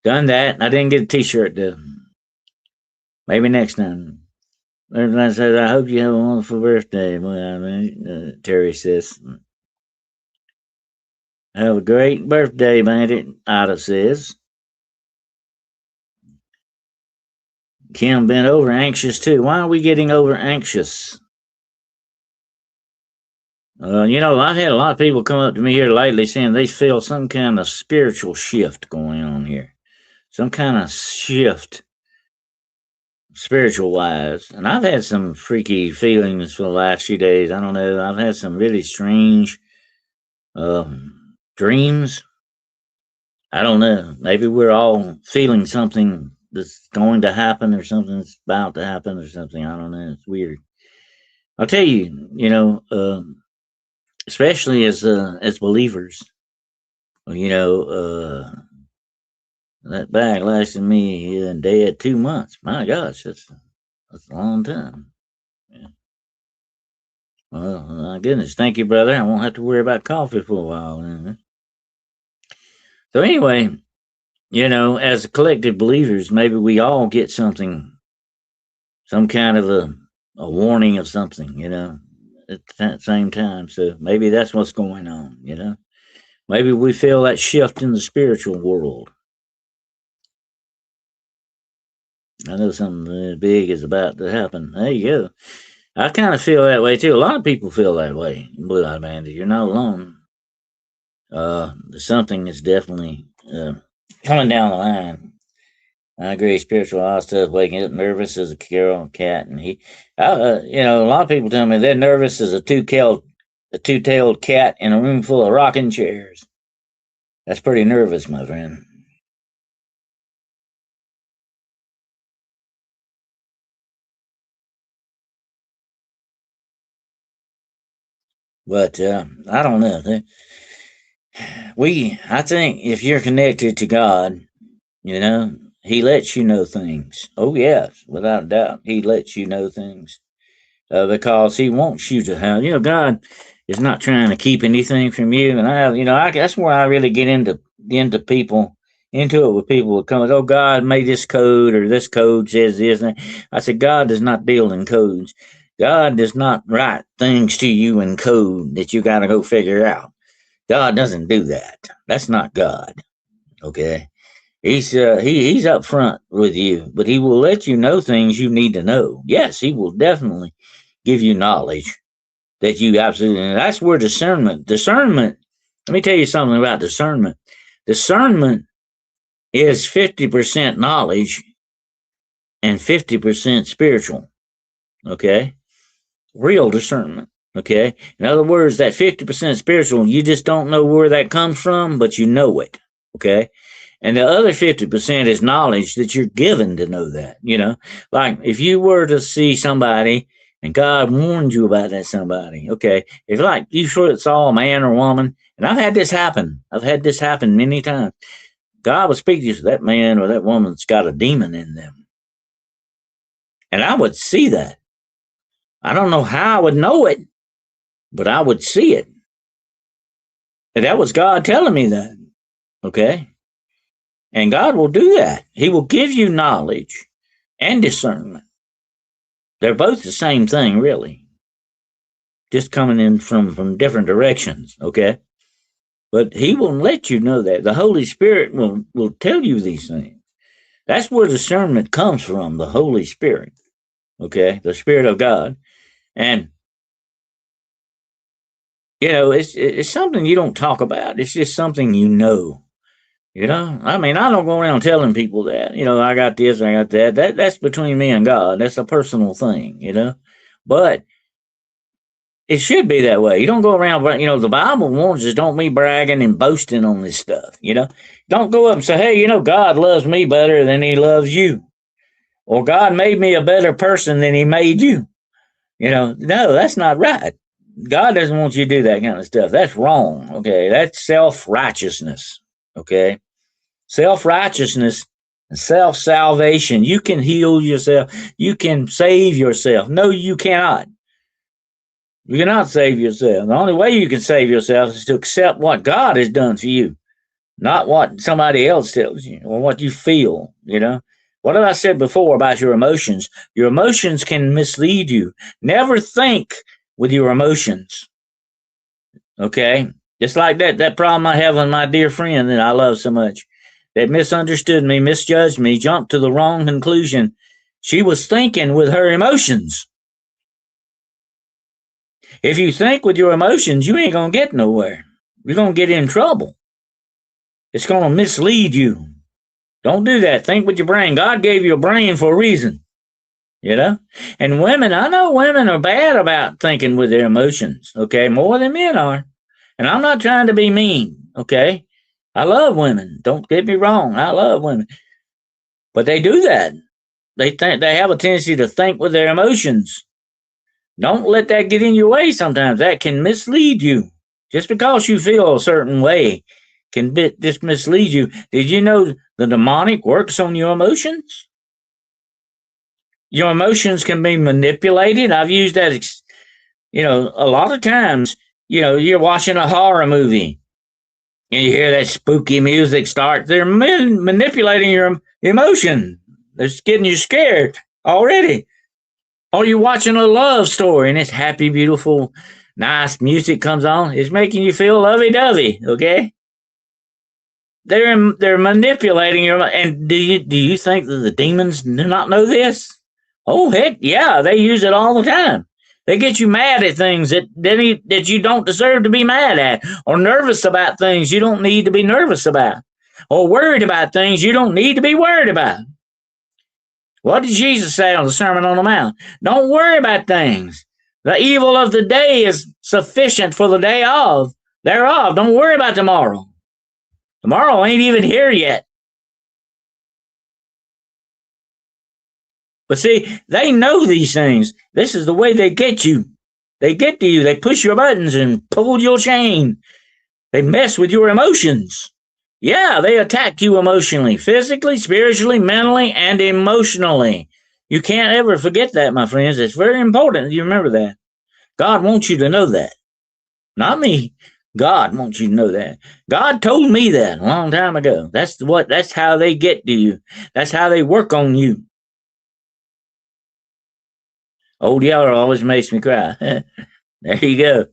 done that. I didn't get a T-shirt though. Maybe next time. Everybody says, I hope you have a wonderful birthday. Terry says, have a great birthday, Bandit, Ida says. Kim been over anxious too. Why are we getting over anxious? I've had a lot of people come up to me here lately saying they feel some kind of spiritual shift going on here. Some kind of shift, spiritual wise. And I've had some freaky feelings for the last few days. I don't know. I've had some really strange dreams. I don't know. Maybe we're all feeling something that's going to happen or something that's about to happen or something. I don't know. It's weird. I'll tell you, especially as believers, that bag lasted me dead 2 months. My gosh, that's a long time. Yeah. Well, my goodness, thank you, brother. I won't have to worry about coffee for a while. So anyway, as collective believers, maybe we all get something, some kind of a warning of something, at that same time. So maybe that's what's going on. Maybe we feel that shift in the spiritual world. I know something big is about to happen. There you go. I kind of feel that way too. A lot of people feel that way. Blue Eye Bandit, you're not alone. Something is definitely coming down the line. I agree. Spiritual all stuff, waking up nervous as a carol cat, and a lot of people tell me they're nervous as a two-tailed cat in a room full of rocking chairs. That's pretty nervous, my friend. But I don't know. I think if you're connected to God, you know, He lets you know things. Oh yes, without a doubt, He lets you know things because He wants you to have. God is not trying to keep anything from you. And that's where I really get into people, into it with people who come, oh, God made this code or this code says this. And I said, God does not deal in codes. God does not write things to you in code that you got to go figure out. God doesn't do that. That's not God. Okay. He's up front with you, but he will let you know things you need to know. Yes, he will definitely give you knowledge that you absolutely. And that's where discernment. Let me tell you something about discernment. Discernment is 50% knowledge and 50% spiritual. Okay, real discernment. Okay, in other words, that 50% spiritual, you just don't know where that comes from, but you know it. Okay, and the other 50% is knowledge that you're given to know that. Like if you were to see somebody and God warned you about that somebody, okay, if like you saw a man or woman, and I've had this happen many times. God would speak to you, that man or that woman's got a demon in them. And I would see that. I don't know how I would know it, but I would see it. And that was God telling me that. Okay. And God will do that. He will give you knowledge and discernment. They're both the same thing, really. Just coming in from different directions. Okay. But he will let you know that. The Holy Spirit will tell you these things. That's where discernment comes from, the Holy Spirit. Okay. The Spirit of God. And it's something you don't talk about. It's just something you know. I mean, I don't go around telling people that. I got this, I got that. That's between me and God. That's a personal thing. But it should be that way. You don't go around, the Bible warns us, don't be bragging and boasting on this stuff. Don't go up and say, hey, God loves me better than He loves you, or God made me a better person than He made you. No, that's not right. God doesn't want you to do that kind of stuff. That's wrong. Okay. That's self righteousness. Okay. Self righteousness and self salvation. You can heal yourself. You can save yourself. No, you cannot. You cannot save yourself. The only way you can save yourself is to accept what God has done for you, not what somebody else tells you or what you feel. What have I said before about your emotions? Your emotions can mislead you. Never think with your emotions. Okay? Just like that problem I have with my dear friend that I love so much, that misunderstood me, misjudged me, jumped to the wrong conclusion. She was thinking with her emotions. If you think with your emotions, you ain't going to get nowhere. You're going to get in trouble. It's going to mislead you. Don't do that. Think with your brain. God gave you a brain for a reason. And women, I know women are bad about thinking with their emotions, okay, more than men are. And I'm not trying to be mean, okay? I love women. Don't get me wrong. I love women. But they do that. They have a tendency to think with their emotions. Don't let that get in your way sometimes. That can mislead you. Just because you feel a certain way can just mislead you. Did you know the demonic works on your emotions? Your emotions can be manipulated. I've used that, a lot of times, you're watching a horror movie and you hear that spooky music start. They're manipulating your emotion. They're getting you scared already. Or you're watching a love story and it's happy, beautiful, nice music comes on. It's making you feel lovey-dovey, okay? They're manipulating your, and do you think that the demons do not know this? Oh heck yeah, they use it all the time. They get you mad at things that you don't deserve to be mad at, or nervous about things you don't need to be nervous about, or worried about things you don't need to be worried about. What did Jesus say on the Sermon on the Mount? Don't worry about things. The evil of the day is sufficient for the day thereof. Don't worry about tomorrow. Tomorrow ain't even here yet. But see, they know these things. This is the way they get you. They get to you. They push your buttons and pull your chain. They mess with your emotions. Yeah, they attack you emotionally, physically, spiritually, mentally, and emotionally. You can't ever forget that, my friends. It's very important that you remember that. God wants you to know that. Not me. God wants you to know that. God told me that a long time ago. That's how they get to you. That's how they work on you. Old Yeller always makes me cry. There you go.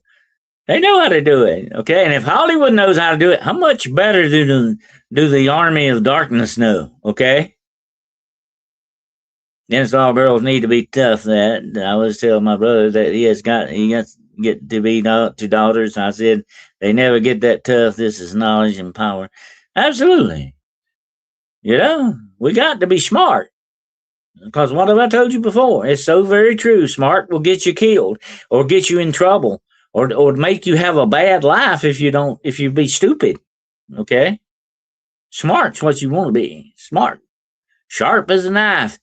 They know how to do it, okay? And if Hollywood knows how to do it, how much better do the army of darkness know, okay? Against all girls need to be tough. That I always tell my brother that he got to get to be two daughters. I said they never get that tough. This is knowledge and power. Absolutely. You know, we got to be smart. Because what have I told you before? It's so very true. Smart will get you killed or get you in trouble or make you have a bad life if you be stupid. Okay? Smart's what you want to be. Smart. Sharp as a knife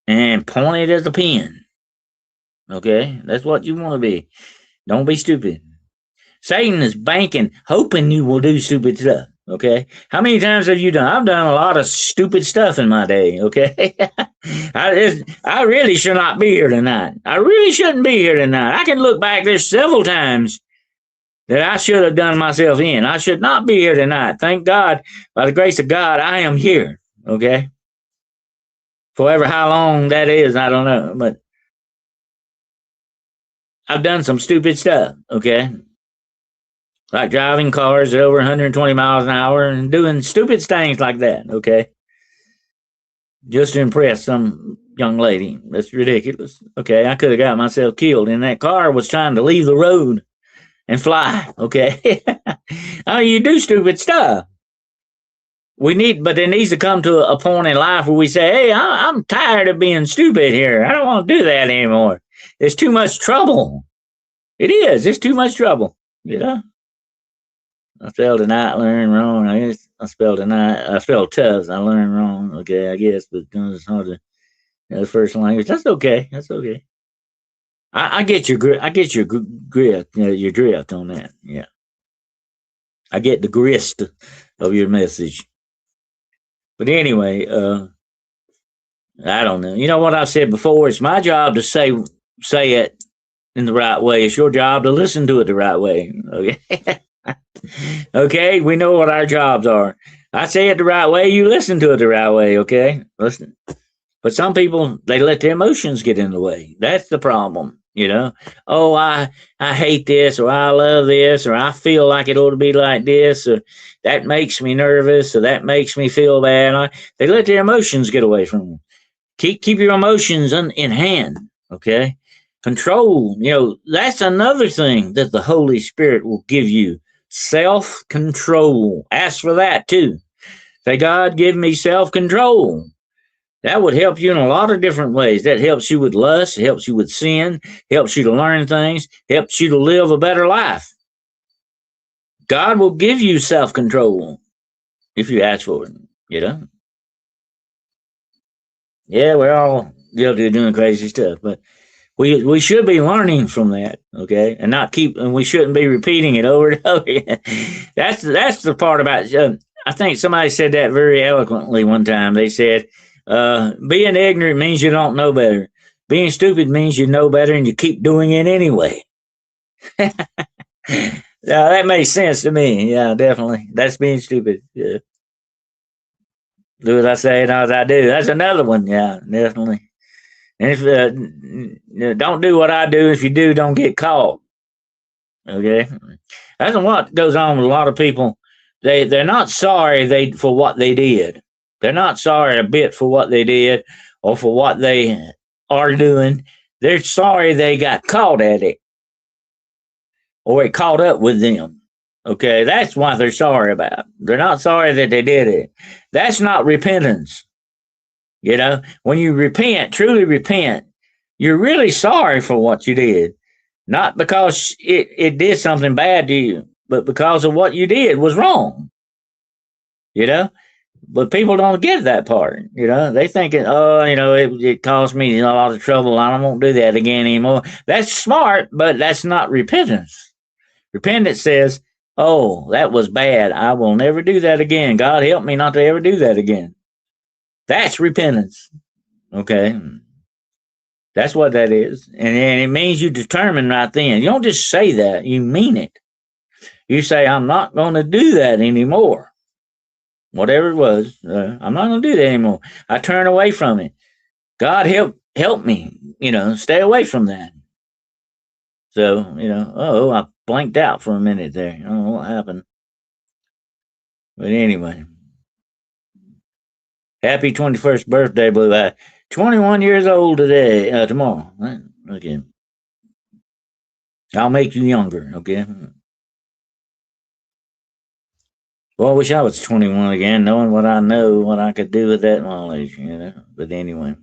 and pointed as a pen. Okay? That's what you want to be. Don't be stupid. Satan is banking, hoping you will do stupid stuff. Okay. How many times have you done? I've done a lot of stupid stuff in my day. Okay. I really should not be here tonight. I really shouldn't be here tonight. I can look back. There's several times that I should have done myself in. I should not be here tonight. Thank God, by the grace of God, I am here. Okay. Forever how long that is, I don't know. But I've done some stupid stuff. Okay. Like driving cars at over 120 miles an hour and doing stupid things like that, okay? Just to impress some young lady. That's ridiculous. Okay, I could have got myself killed. And that car was trying to leave the road and fly, okay? I mean, you do stupid stuff. But there needs to come to a point in life where we say, hey, I'm tired of being stupid here. I don't want to do that anymore. It's too much trouble. It is. It's too much trouble, you know? I spelled tonight, learned wrong. I guess I spelled tonight. I spelled tough. I learned wrong. Okay, I guess, but it's hard to the first language. That's okay. That's okay. I get your grip. I get your grip. Your drift on that. Yeah, I get the grist of your message. But anyway, I don't know. You know what I've said before? It's my job to say it in the right way. It's your job to listen to it the right way. Okay. Okay, we know what our jobs are. I say it the right way, you listen to it the right way, okay? Listen. But some people, they let their emotions get in the way. That's the problem, you know? Oh, I hate this, or I love this, or I feel like it ought to be like this, or that makes me nervous, or that makes me feel bad. They let their emotions get away from them. Keep your emotions in hand, okay? Control, that's another thing that the Holy Spirit will give you. Self-control. Ask for that too. Say, God, give me self-control. That would help you in a lot of different ways. That helps you with lust, helps you with sin, helps you to learn things, helps you to live a better life. God will give you self-control if you ask for it, Yeah, we're all guilty of doing crazy stuff, but we should be learning from that, okay, and we shouldn't be repeating it over and over again. That's the part about. I think somebody said that very eloquently one time. They said, "Being ignorant means you don't know better. Being stupid means you know better and you keep doing it anyway." Yeah, that makes sense to me. Yeah, definitely. That's being stupid. Yeah. Do as I say, not as I do. That's another one. Yeah, definitely. And if don't do what I do, if you do, don't get caught. Okay, that's what goes on with a lot of people. They're not sorry for what they did. They're not sorry a bit for what they did or for what they are doing. They're sorry they got caught at it or it caught up with them. Okay, that's what they're sorry about. They're not sorry that they did it. That's not repentance. When you repent, truly repent, you're really sorry for what you did. Not because it did something bad to you, but because of what you did was wrong. But people don't get that part. They thinking, oh, it caused me a lot of trouble. I won't do that again anymore. That's smart, but that's not repentance. Repentance says, oh, that was bad. I will never do that again. God help me not to ever do that again. That's repentance. Okay. That's what that is. And it means you determine right then. You don't just say that, you mean it. You say, I'm not going to do that anymore. Whatever it was, I'm not going to do that anymore. I turn away from it. God help me, stay away from that. So, I blanked out for a minute there. I don't know what happened. But anyway, happy 21st birthday, Blue Eye. 21 years old today, tomorrow. Okay. I'll make you younger, okay? Well, I wish I was 21 again, knowing what I know, what I could do with that knowledge, But anyway.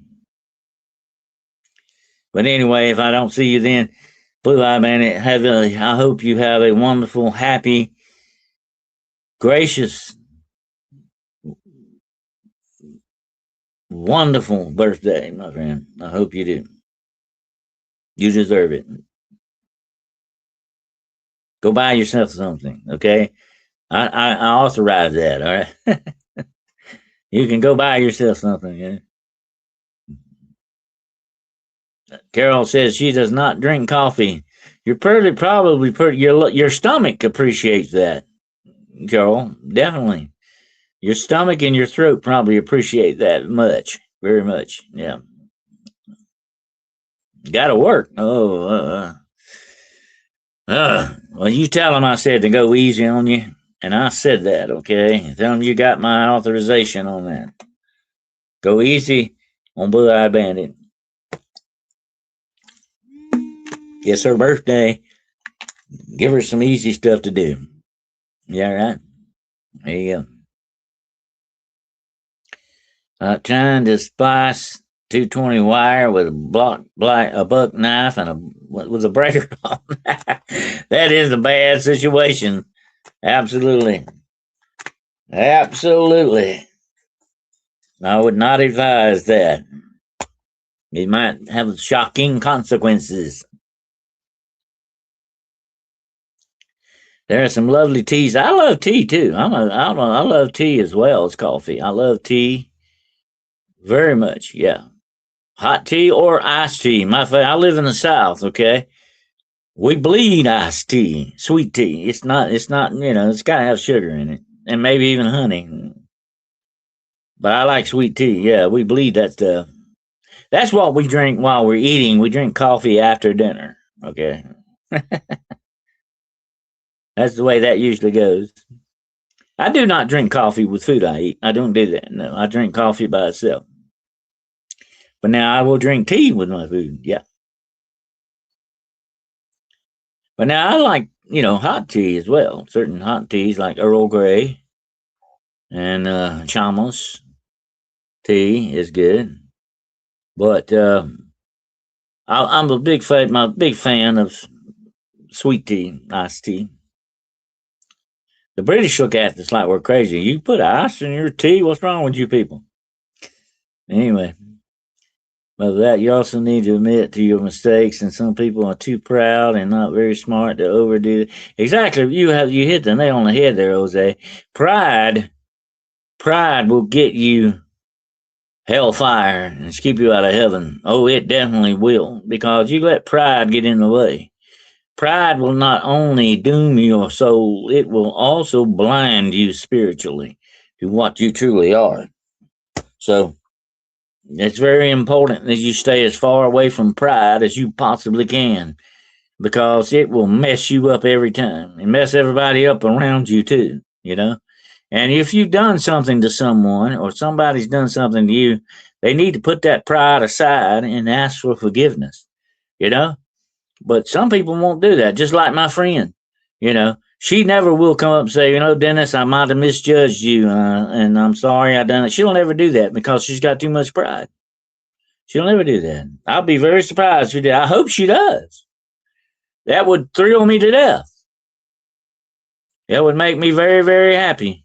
If I don't see you then, Blue Eye Man, I hope you have a wonderful, happy, gracious, wonderful birthday, my friend. I hope you do. You deserve it. Go buy yourself something, okay? I authorize that, all right? You can go buy yourself something, yeah? Carol says she does not drink coffee. You're probably your stomach appreciates that, Carol. Definitely. Your stomach and your throat probably appreciate that much, very much. Yeah. Got to work. Oh, well, you tell them I said to go easy on you, and I said that, okay? Tell them you got my authorization on that. Go easy on Blue Eye Bandit. It's her birthday. Give her some easy stuff to do. Yeah, right? There you go. Trying to splice 220 wire with a buck knife and with a breaker on. That is a bad situation. Absolutely. Absolutely. I would not advise that. It might have shocking consequences. There are some lovely teas. I love tea too. I love tea as well as coffee. I love tea very much. Yeah. Hot tea or iced tea. I live in the South, okay? We bleed iced tea, sweet tea. It's not, it's got to have sugar in it and maybe even honey. But I like sweet tea. Yeah, we bleed that stuff. That's what we drink while we're eating. We drink coffee after dinner, okay? That's the way that usually goes. I do not drink coffee with food I eat. I don't do that. No, I drink coffee by itself. But now I will drink tea with my food. Yeah. But now I like, hot tea as well. Certain hot teas like Earl Grey and Chamos tea is good. But I'm a big fan of sweet tea, iced tea. The British look at us like we're crazy. You put ice in your tea? What's wrong with you people? Anyway, but that you also need to admit to your mistakes, and some people are too proud and not very smart to overdo it. Exactly, you hit the nail on the head there, Jose. Pride will get you hellfire and keep you out of heaven. Oh, it definitely will, because you let pride get in the way. Pride will not only doom your soul, it will also blind you spiritually to what you truly are. So it's very important that you stay as far away from pride as you possibly can, because it will mess you up every time and mess everybody up around you too, And if you've done something to someone or somebody's done something to you, they need to put that pride aside and ask for forgiveness, But some people won't do that, just like my friend, She never will come up and say, Dennis, I might have misjudged you, and I'm sorry I done it. She'll never do that because she's got too much pride. She'll never do that. I'll be very surprised if she did. I hope she does. That would thrill me to death. That would make me very, very happy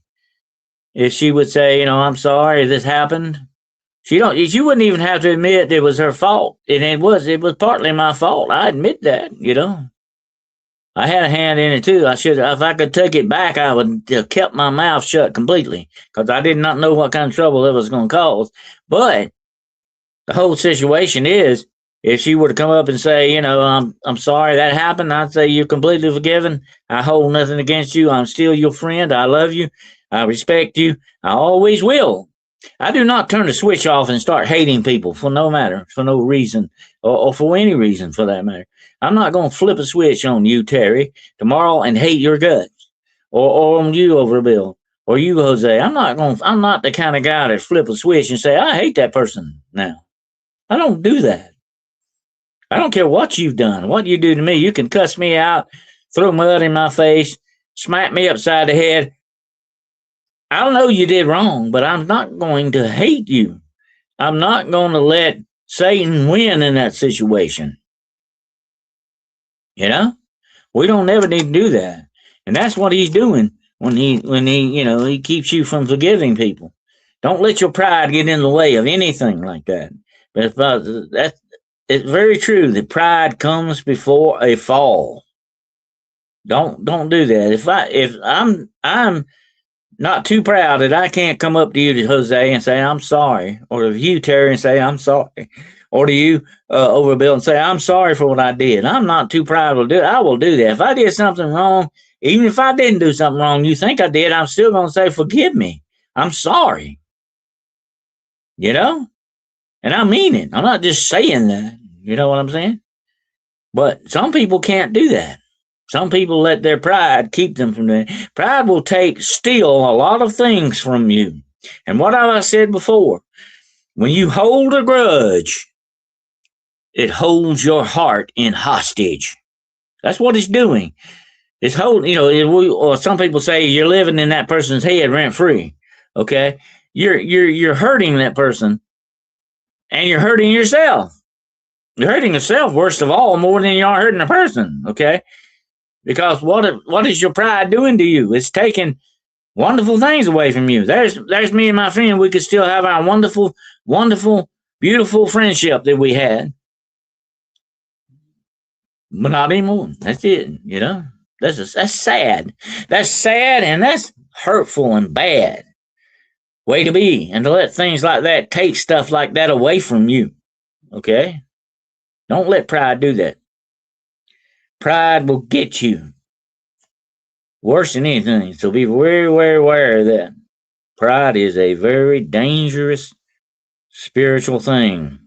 if she would say, I'm sorry this happened. She wouldn't even have to admit it was her fault. And it was partly my fault. I admit that. I had a hand in it too. If I could take it back, I would have kept my mouth shut completely because I did not know what kind of trouble it was going to cause. But the whole situation is, if she were to come up and say, I'm sorry that happened, I'd say you're completely forgiven. I hold nothing against you. I'm still your friend. I love you. I respect you. I always will. I do not turn the switch off and start hating people for no reason, or for any reason for that matter. I'm not going to flip a switch on you, Terry, tomorrow and hate your guts, or on you, Overbill, or you, Jose. I'm not the kind of guy to flip a switch and say I hate that person now. I don't do that. I don't care what you've done, what you do to me. You can cuss me out, throw mud in my face, smack me upside the head. I don't know you did wrong, but I'm not going to hate you. I'm not going to let Satan win in that situation. We don't ever need to do that. And that's what he's doing when he keeps you from forgiving people. Don't let your pride get in the way of anything like that. But it's very true that pride comes before a fall. Don't do that. If I'm not too proud that I can't come up to you, to Jose, and say I'm sorry, or to you, Terry, and say I'm sorry, or to you, Overbill, and say I'm sorry for what I did. I'm not too proud to do it. I will do that. If I did something wrong, even if I didn't do something wrong, you think I did, I'm still going to say forgive me. I'm sorry. And I mean it. I'm not just saying that. You know what I'm saying? But some people can't do that. Some people let their pride keep them from doing it. Pride will steal a lot of things from you. And what have I said before? When you hold a grudge, it holds your heart in hostage. That's what it's doing. It's holding, or some people say you're living in that person's head rent free. Okay? You're hurting that person, and you're hurting yourself. You're hurting yourself, worst of all, more than you are hurting a person. Okay? Because what is your pride doing to you? It's taking wonderful things away from you. There's me and my friend. We could still have our wonderful, wonderful, beautiful friendship that we had. But not anymore. That's it, That's sad. That's sad, and that's hurtful and bad way to be. And to let things like that take stuff like that away from you. Okay? Don't let pride do that. Pride will get you worse than anything. So be very, very aware of that. Pride is a very dangerous spiritual thing.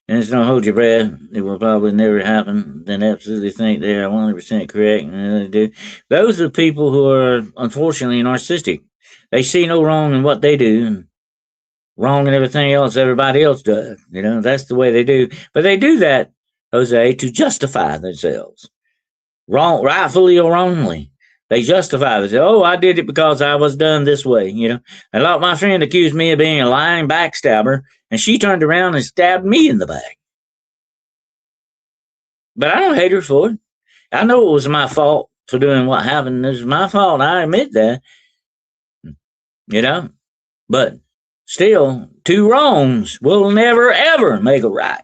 And it's don't hold your breath. It will probably never happen. Then absolutely think they are 100% correct. And they do. Those are people who are unfortunately narcissistic. They see no wrong in what they do, and wrong in everything else everybody else does. That's the way they do. But they do that, Jose, to justify themselves. Wrong, rightfully or wrongly. They justify it. They say, oh, I did it because I was done this way. And like my friend accused me of being a lying backstabber, and she turned around and stabbed me in the back. But I don't hate her for it. I know it was my fault for doing what happened. It was my fault. I admit that. But still, two wrongs will never, ever make a right.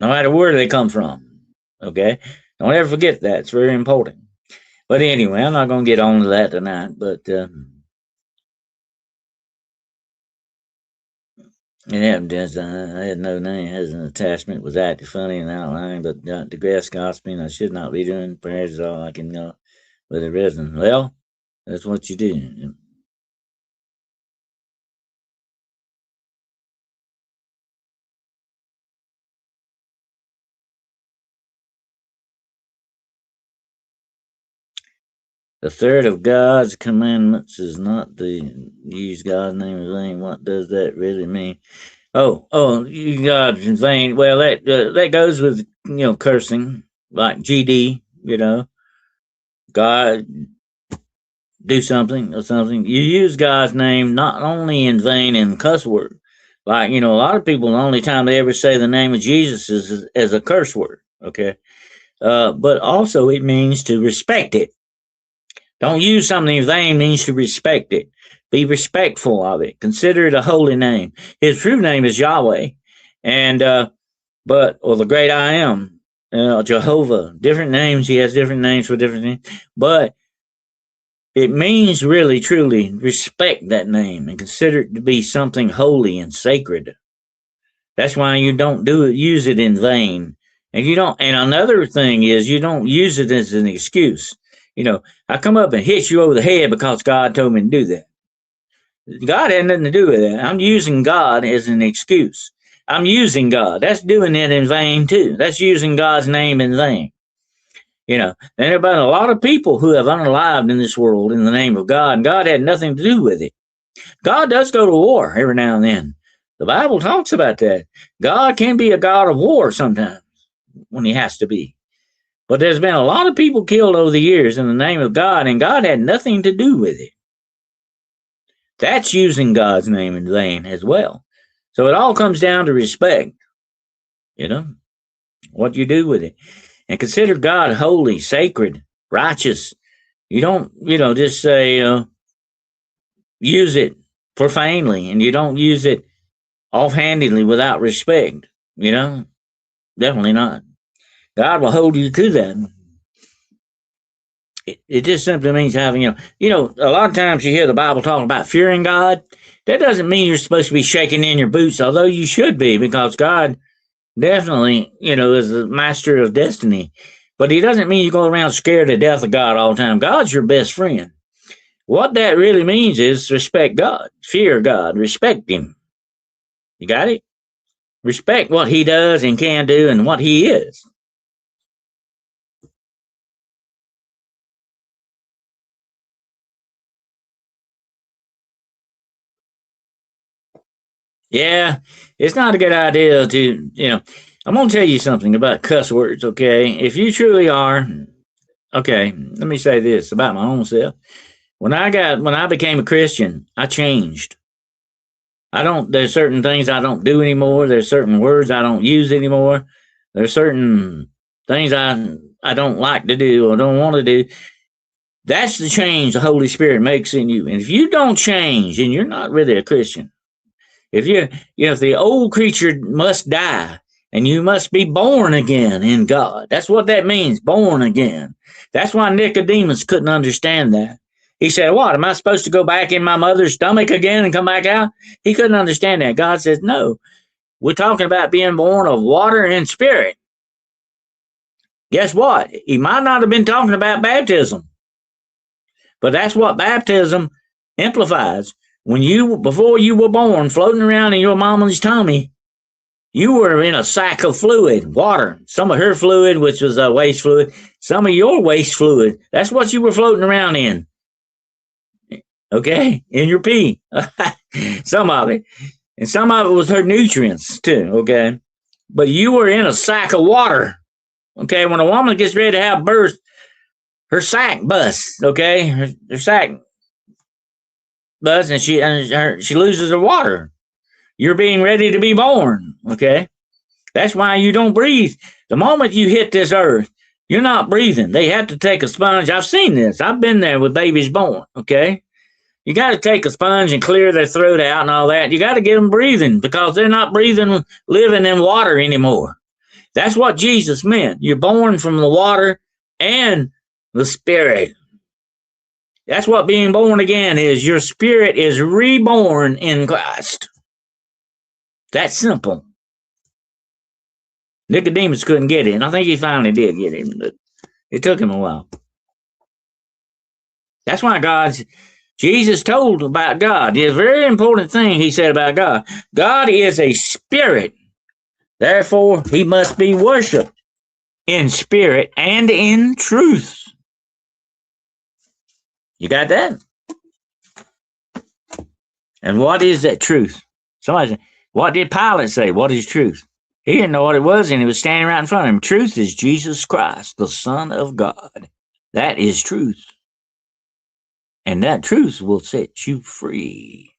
No matter where they come from. Okay? Don't ever forget that. It's very important. But anyway, I'm not going to get on to that tonight. But it happened. I had no name. Has an attachment. Was acting funny and outlying, but the grass gossiping. I should not be doing. Perhaps all I can know with a resident. Well, that's what you do. The third of God's commandments is not to use God's name in vain. What does that really mean? Oh, you God in vain. Well, that goes with cursing, like GD. God do something or something. You use God's name not only in vain in cuss word, like a lot of people. The only time they ever say the name of Jesus is as a curse word. Okay, but also it means to respect it. Don't use something in vain means to respect it. Be respectful of it. Consider it a holy name. His true name is Yahweh, and or the great I am, Jehovah. Different names. He has different names for different things, but it means really, truly respect that name and consider it to be something holy and sacred. That's why you don't use it in vain. And you don't, and another thing is you don't use it as an excuse. I come up and hit you over the head because God told me to do that. God had nothing to do with that. I'm using God as an excuse. I'm using God. That's doing it in vain too. That's using God's name in vain. And there have been a lot of people who have unalived in this world in the name of God, and God had nothing to do with it. God does go to war every now and then. The Bible talks about that. God can be a God of war sometimes when he has to be. But there's been a lot of people killed over the years in the name of God, and God had nothing to do with it. That's using God's name in vain as well. So it all comes down to respect, what you do with it. And consider God holy, sacred, righteous. You don't, just say, use it profanely, and you don't use it offhandedly without respect. Definitely not. God will hold you to that. It just simply means having, a lot of times you hear the Bible talking about fearing God. That doesn't mean you're supposed to be shaking in your boots, although you should be, because God definitely, is the master of destiny. But he doesn't mean you go around scared to death of God all the time. God's your best friend. What that really means is respect God, fear God, respect him. You got it? Respect what he does and can do and what he is. Yeah, it's not a good idea to, I'm going to tell you something about cuss words, okay? If you truly are, okay, let me say this about my own self. When I became a Christian, I changed. There's certain things I don't do anymore. There's certain words I don't use anymore. There's certain things I don't like to do or don't want to do. That's the change the Holy Spirit makes in you. And if you don't change, then you're not really a Christian. If the old creature must die and you must be born again in God. That's what that means, born again. That's why Nicodemus couldn't understand that. He said, what, am I supposed to go back in my mother's stomach again and come back out? He couldn't understand that. God says, no, we're talking about being born of water and spirit. Guess what? He might not have been talking about baptism, but that's what baptism amplifies. Before you were born, floating around in your mama's tummy, you were in a sack of fluid, water. Some of her fluid, which was waste fluid, some of your waste fluid. That's what you were floating around in. Okay? In your pee. Some of it. And some of it was her nutrients too. Okay? But you were in a sack of water. Okay? When a woman gets ready to have birth, her sack busts. Okay? Her sack busts and she loses her water. You're being ready to be born. Okay? That's why you don't breathe. The moment you hit this earth, you're not breathing. They have to take a sponge. I've seen this. I've been there with babies born, okay? You got to take a sponge and clear their throat out and all that. You got to get them breathing because they're not breathing, living in water anymore. That's what Jesus meant. You're born from the water and the spirit. That's what being born again is. Your spirit is reborn in Christ. That's simple. Nicodemus couldn't get it, and I think he finally did get it, but it took him a while. That's why Jesus told about God. The very important thing he said about God. God is a spirit. Therefore, he must be worshipped in spirit and in truth. You got that? And what is that truth? Somebody said, what did Pilate say? What is truth? He didn't know what it was, and he was standing right in front of him. Truth is Jesus Christ, the Son of God. That is truth. And that truth will set you free.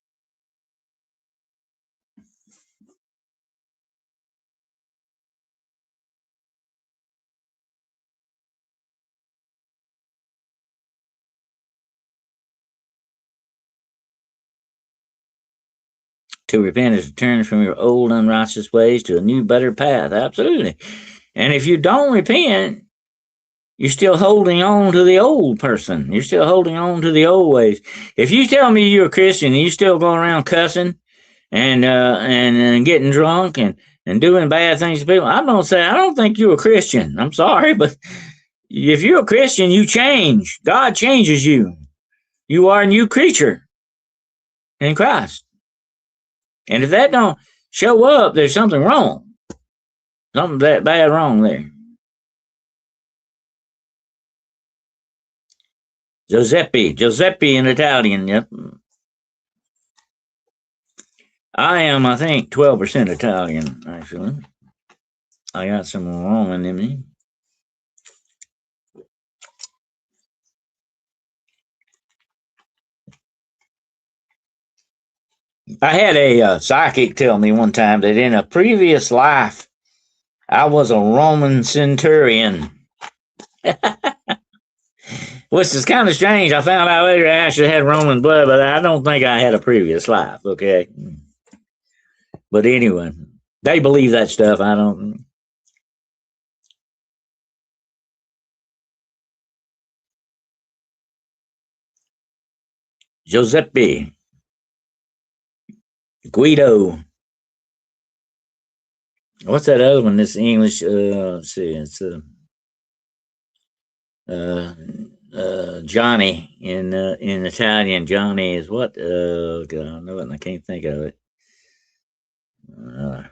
to repent is to turn from your old unrighteous ways to a new, better path. Absolutely. And if you don't repent, you're still holding on to the old person. You're still holding on to the old ways. If you tell me you're a Christian and you still go around cussing and getting drunk and doing bad things to people, I'm gonna say I don't think you're a Christian. I'm sorry, but if you're a Christian, you change. God changes you. You are a new creature in Christ. And if that don't show up, there's something wrong. Something that bad wrong there. Giuseppe in Italian, yep. I am, I think, 12% Italian, actually. I got some Roman in me. I had a psychic tell me one time that in a previous life, I was a Roman centurion. Which is kind of strange. I found out later I actually had Roman blood, but I don't think I had a previous life, okay? But anyway, they believe that stuff. I don't. Giuseppe. Guido. What's that other one? This English, let's see, it's Johnny in Italian. Johnny is what? God, I know it and I can't think of it. I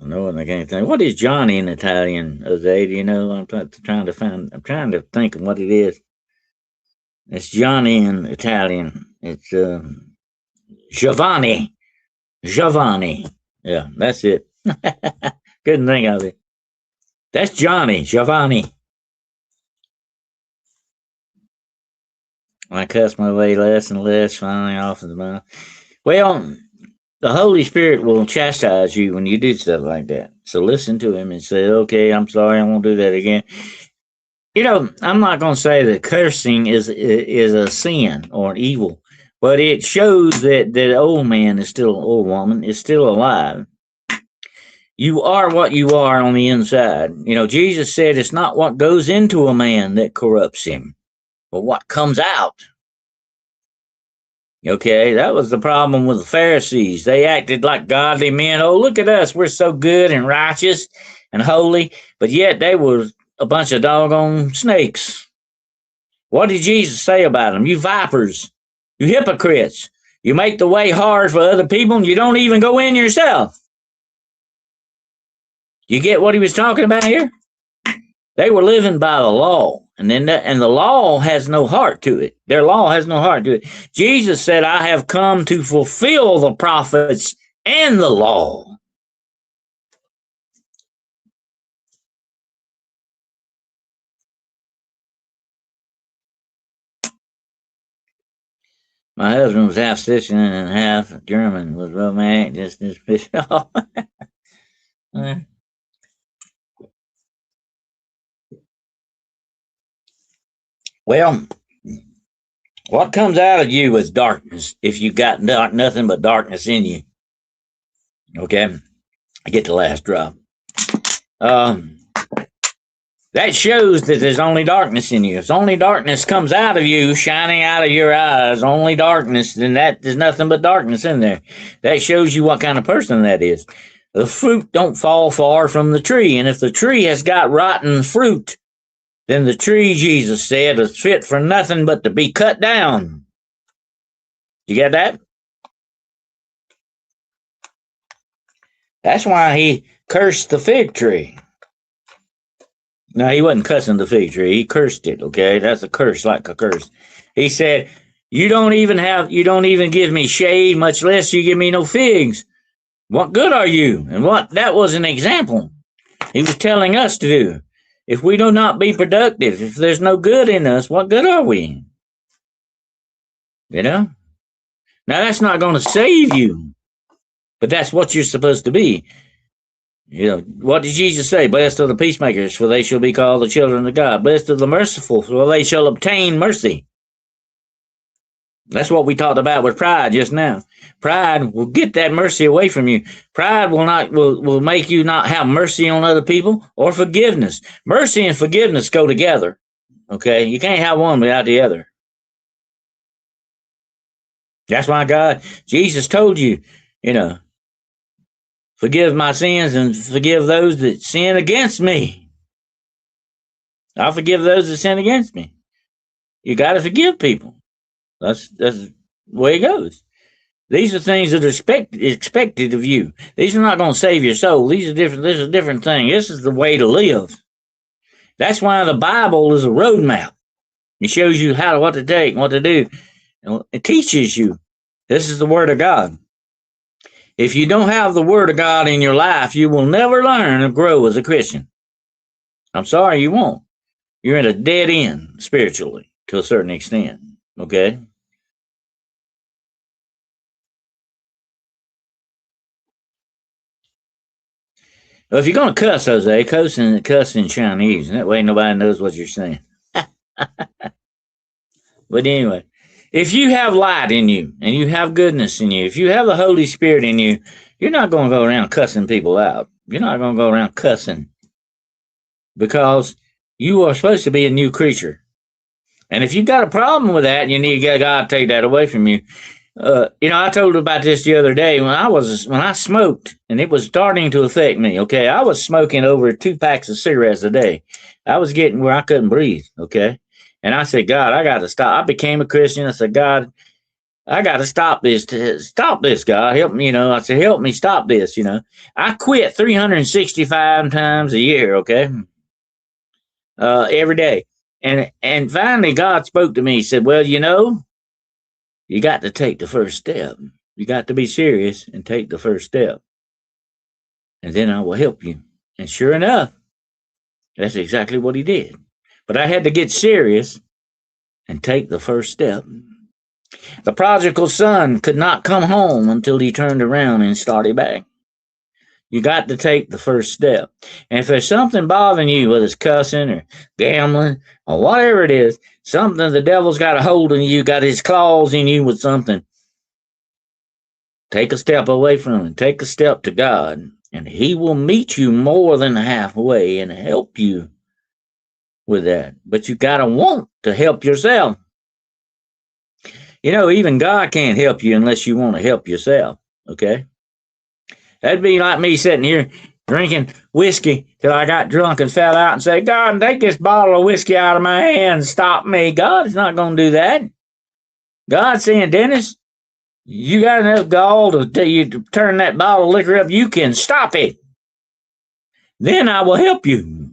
know it and I can't think. What is Johnny in Italian? Jose, do you know? I'm trying to think of what it is. It's Johnny in Italian. It's Giovanni. Giovanni. Yeah, that's it. Couldn't think of it. That's Johnny. Giovanni. I cuss my way less and less, finally off of the mouth. Well, the Holy Spirit will chastise you when you do stuff like that. So listen to him and say, okay, I'm sorry, I won't do that again. You know, I'm not going to say that cursing is a sin or an evil, but it shows that the old man is still, old woman is still alive. You are what you are on the inside. You know, Jesus said it's not what goes into a man that corrupts him, but what comes out. Okay, that was the problem with the Pharisees. They acted like godly men. Oh, look at us. We're so good and righteous and holy, but yet they were a bunch of doggone snakes. What did Jesus say about them? You vipers, you hypocrites. You make the way hard for other people and you don't even go in yourself. You get what he was talking about here? They were living by the law, and the law has no heart to it. Their law has no heart to it. Jesus said, I have come to fulfill the prophets and the law. My husband was half Sicilian and half German, was romantic, just this fish. Well, what comes out of you is darkness if you got nothing but darkness in you. Okay, I get the last drop. That shows that there's only darkness in you. If only darkness comes out of you, shining out of your eyes, only darkness, then there's nothing but darkness in there. That shows you what kind of person that is. The fruit don't fall far from the tree, and if the tree has got rotten fruit, then the tree, Jesus said, is fit for nothing but to be cut down. You get that? That's why he cursed the fig tree. No, he wasn't cussing the fig tree. He cursed it, okay? That's a curse, like a curse. He said, you don't even give me shade, much less you give me no figs. What good are you? And that was an example he was telling us to do. If we do not be productive, if there's no good in us, what good are we? You know? Now, that's not going to save you, but that's what you're supposed to be. You know, what did Jesus say? Blessed are the peacemakers, for they shall be called the children of God. Blessed are the merciful, for they shall obtain mercy. That's what we talked about with pride just now. Pride will get that mercy away from you. Pride will make you not have mercy on other people or forgiveness. Mercy and forgiveness go together. Okay, you can't have one without the other. That's why Jesus told you, you know, forgive my sins and forgive those that sin against me. I'll forgive those that sin against me. You got to forgive people. That's the way it goes. These are things that are expected of you. These are not going to save your soul. These are different. This is a different thing. This is the way to live. That's why the Bible is a roadmap. It shows you what to take, what to do. It teaches you. This is the Word of God. If you don't have the Word of God in your life, you will never learn and grow as a Christian. I'm sorry, you won't. You're at a dead end spiritually to a certain extent. Okay? Well, if you're going to cuss, Jose, cuss in Chinese. And that way nobody knows what you're saying. But anyway, if you have light in you and you have goodness in you, if you have the Holy Spirit in you, you're not going to go around cussing people out. You're not going to go around cussing because you are supposed to be a new creature. And if you've got a problem with that, you need God to take that away from you. I told about this the other day when I smoked and it was starting to affect me. Okay, I was smoking over 2 packs of cigarettes a day. I was getting where I couldn't breathe. Okay, and I said, God, I got to stop. I became a Christian. I said, God, I got to stop this. Stop this, God, help me. I said, help me stop this. I quit 365 times a year. Okay, every day, and finally God spoke to me. He said, well, you got to take the first step. You got to be serious and take the first step. And then I will help you. And sure enough, that's exactly what he did. But I had to get serious and take the first step. The prodigal son could not come home until he turned around and started back. You got to take the first step. And if there's something bothering you, whether it's cussing or gambling or whatever it is, something the devil's got a hold of you, got his claws in you with something, take a step away from him. Take a step to God, and he will meet you more than halfway and help you with that. But you got to want to help yourself. Even God can't help you unless you want to help yourself. Okay? That'd be like me sitting here drinking whiskey till I got drunk and fell out and say, God, take this bottle of whiskey out of my hand. Stop me. God's not going to do that. God's saying, Dennis, you got enough gall to turn that bottle of liquor up. You can stop it. Then I will help you.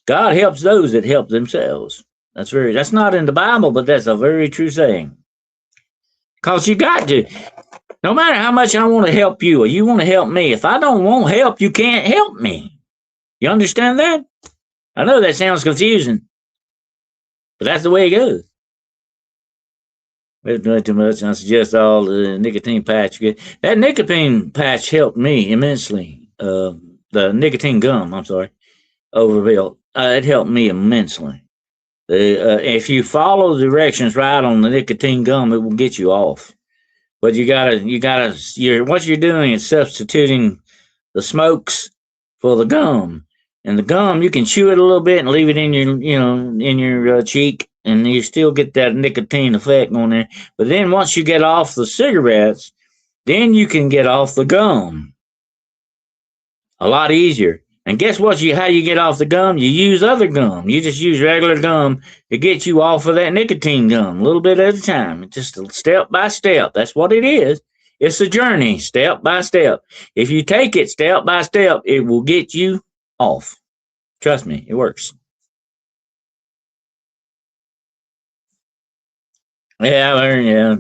God helps those that help themselves. That's not in the Bible, but that's a very true saying. Because you got to. No matter how much I want to help you or you want to help me, if I don't want help, you can't help me. You understand that? I know that sounds confusing, but that's the way it goes. We've done too much, and I suggest all the nicotine patch. That nicotine patch helped me immensely. The nicotine gum, I'm sorry, overbuilt. It helped me immensely. If you follow the directions right on the nicotine gum, it will get you off. But what you're doing is substituting the smokes for the gum. And the gum, you can chew it a little bit and leave it in your cheek, and you still get that nicotine effect on there. But then once you get off the cigarettes, then you can get off the gum a lot easier. And guess what? How you get off the gum? You use other gum. You just use regular gum to get you off of that nicotine gum, a little bit at a time. Just step by step. That's what it is. It's a journey, step by step. If you take it step by step, it will get you off. Trust me, it works. Yeah, I learned, yeah.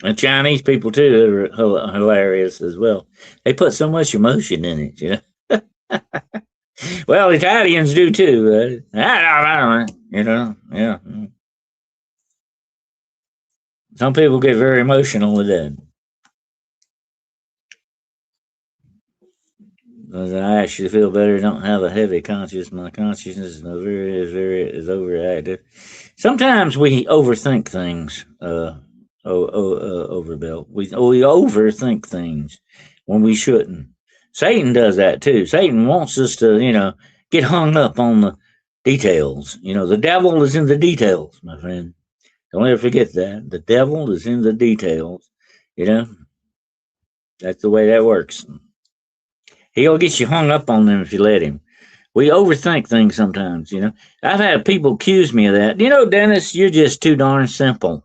And Chinese people, too, are hilarious as well. They put so much emotion in it, Well, Italians do too. Yeah. Some people get very emotional with that. I actually feel better. Don't have a heavy conscience. My consciousness is overactive. Sometimes we overthink things. Overbuilt. We overthink things when we shouldn't. Satan does that too. Satan wants us to, get hung up on the details. The devil is in the details, my friend. Don't ever forget that. The devil is in the details. You know, that's the way that works. He'll get you hung up on them if you let him. We overthink things sometimes. I've had people accuse me of that. Dennis, you're just too darn simple.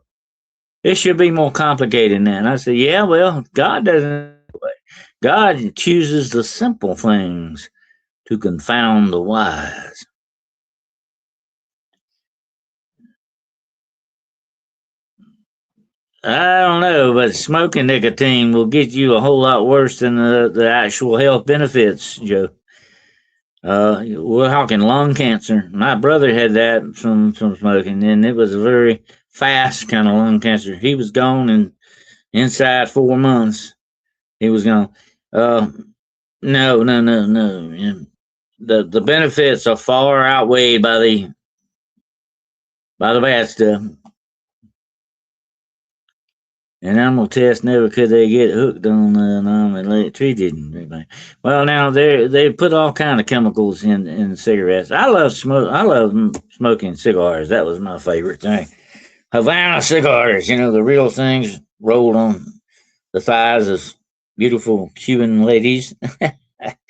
It should be more complicated than that. And I said, yeah, well, God doesn't. God chooses the simple things to confound the wise. I don't know, but smoking nicotine will get you a whole lot worse than the actual health benefits, Joe. We're talking lung cancer. My brother had that from smoking, and it was a very fast kind of lung cancer. He was gone in inside 4 months. He was gone. No, no, no, no. The benefits are far outweighed by the bad stuff. And animal tests never could they get hooked on non-treated and everything. Well, now they put all kind of chemicals in cigarettes. I love smoking cigars. That was my favorite thing. Havana cigars, the real things rolled on the thighs of beautiful Cuban ladies.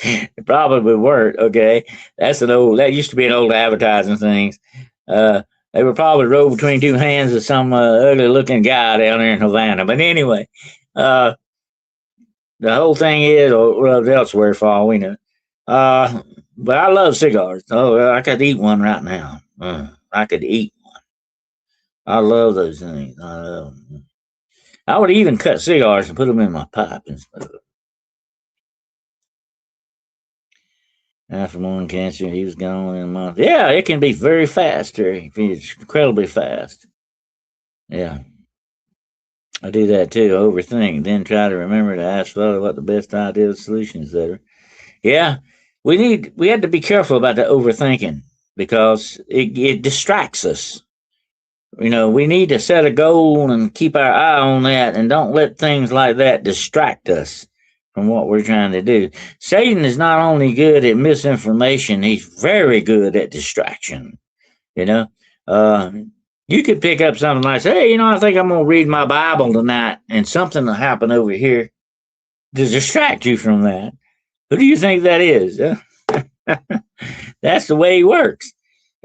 It probably weren't. Okay, that used to be an old advertising thing. They were probably rolled between two hands of some ugly looking guy down there in Havana. But anyway, the whole thing is rubbed elsewhere for all we know. But I love cigars. Oh, I could eat one right now. I could eat one. I love those things. I would even cut cigars and put them in my pipe and smoke. After lung cancer, he was gone in a month. Yeah, it can be very fast, Terry. It's incredibly fast. Yeah. I do that too, overthink, then try to remember to ask Father what the best ideal solutions are. Yeah, we had to be careful about the overthinking because it distracts us. We need to set a goal and keep our eye on that and don't let things like that distract us from what we're trying to do. Satan is not only good at misinformation, he's very good at distraction. You know, uh, you could pick up something like, hey, I think I'm going to read my Bible tonight, and something will happen over here to distract you from that. Who do you think that is? That's the way he works.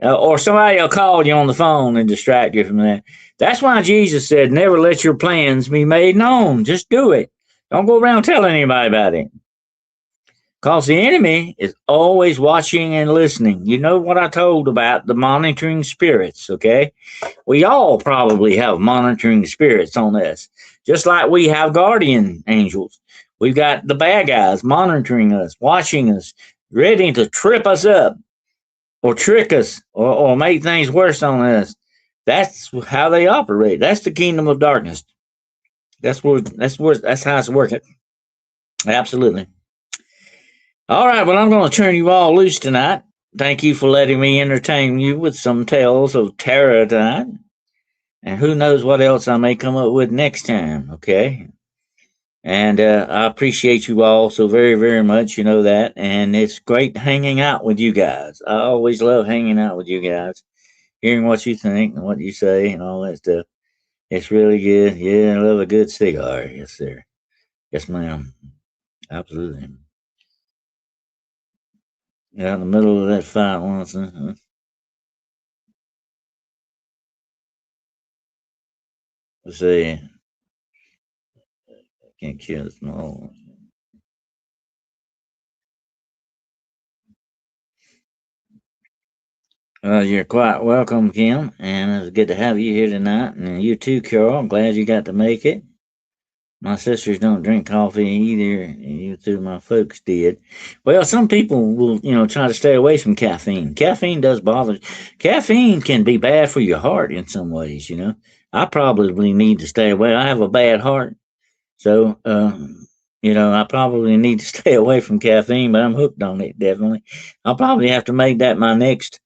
Or somebody will call you on the phone and distract you from that. That's why Jesus said, never let your plans be made known. Just do it. Don't go around telling anybody about it. Because the enemy is always watching and listening. You know what I told about the monitoring spirits, okay? We all probably have monitoring spirits on us. Just like we have guardian angels. We've got the bad guys monitoring us, watching us, ready to trip us up or trick us or make things worse on us. That's how they operate. That's the kingdom of darkness. That's how it's working. Absolutely. All right, well, I'm going to turn you all loose tonight. Thank you for letting me entertain you with some tales of terror tonight. And who knows what else I may come up with next time, okay? And I appreciate you all so very, very much. You know that. And it's great hanging out with you guys. I always love hanging out with you guys, hearing what you think and what you say and all that stuff. It's really good. Yeah, I love a good cigar. Yes, sir. Yes, ma'am. Absolutely. Yeah, in the middle of that fight once. Let's see. Can't kill the small one. You're quite welcome, Kim, and it's good to have you here tonight. And you too, Carol. I'm glad you got to make it. My sisters don't drink coffee either. You two, my folks did. Well, some people will, try to stay away from caffeine. Caffeine does bother. Caffeine can be bad for your heart in some ways. I probably need to stay away. I have a bad heart, so I probably need to stay away from caffeine, but I'm hooked on it, definitely. I'll probably have to make that my next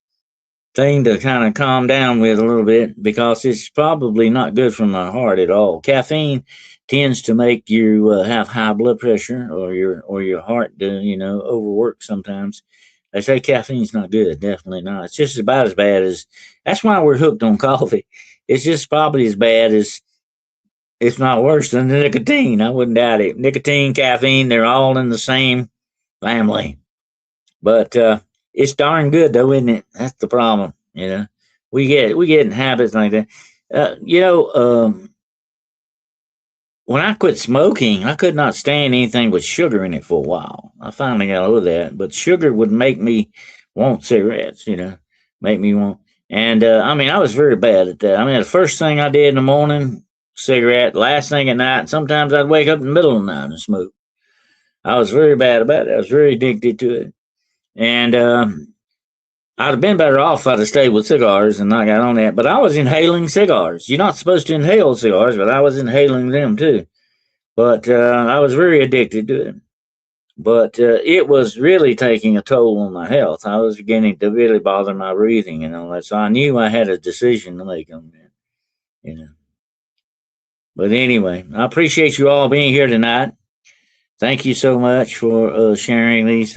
thing to kind of calm down with a little bit because it's probably not good for my heart at all. Caffeine tends to make you have high blood pressure or your heart to overwork sometimes. They say caffeine's not good, definitely not. It's just about as bad as that's why we're hooked on coffee. It's just probably as bad as it's not worse than the nicotine. I wouldn't doubt it. Nicotine, caffeine, they're all in the same family. But it's darn good though, isn't it? That's the problem. We get in habits like that. Uh, you know, um, when I quit smoking, I could not stand anything with sugar in it for a while. I finally got over that, but sugar would make me want cigarettes. Make me want. And I mean, I was very bad at that. I mean, the first thing I did in the morning, cigarette. Last thing at night. Sometimes I'd wake up in the middle of the night and smoke. I was very bad about it. I was very addicted to it. And I'd have been better off if I'd have stayed with cigars and not got on that. But I was inhaling cigars. You're not supposed to inhale cigars, but I was inhaling them too. But I was very addicted to it. But it was really taking a toll on my health. I was beginning to really bother my breathing and all that. So I knew I had a decision to make on that. You know. But anyway, I appreciate you all being here tonight. Thank you so much for sharing these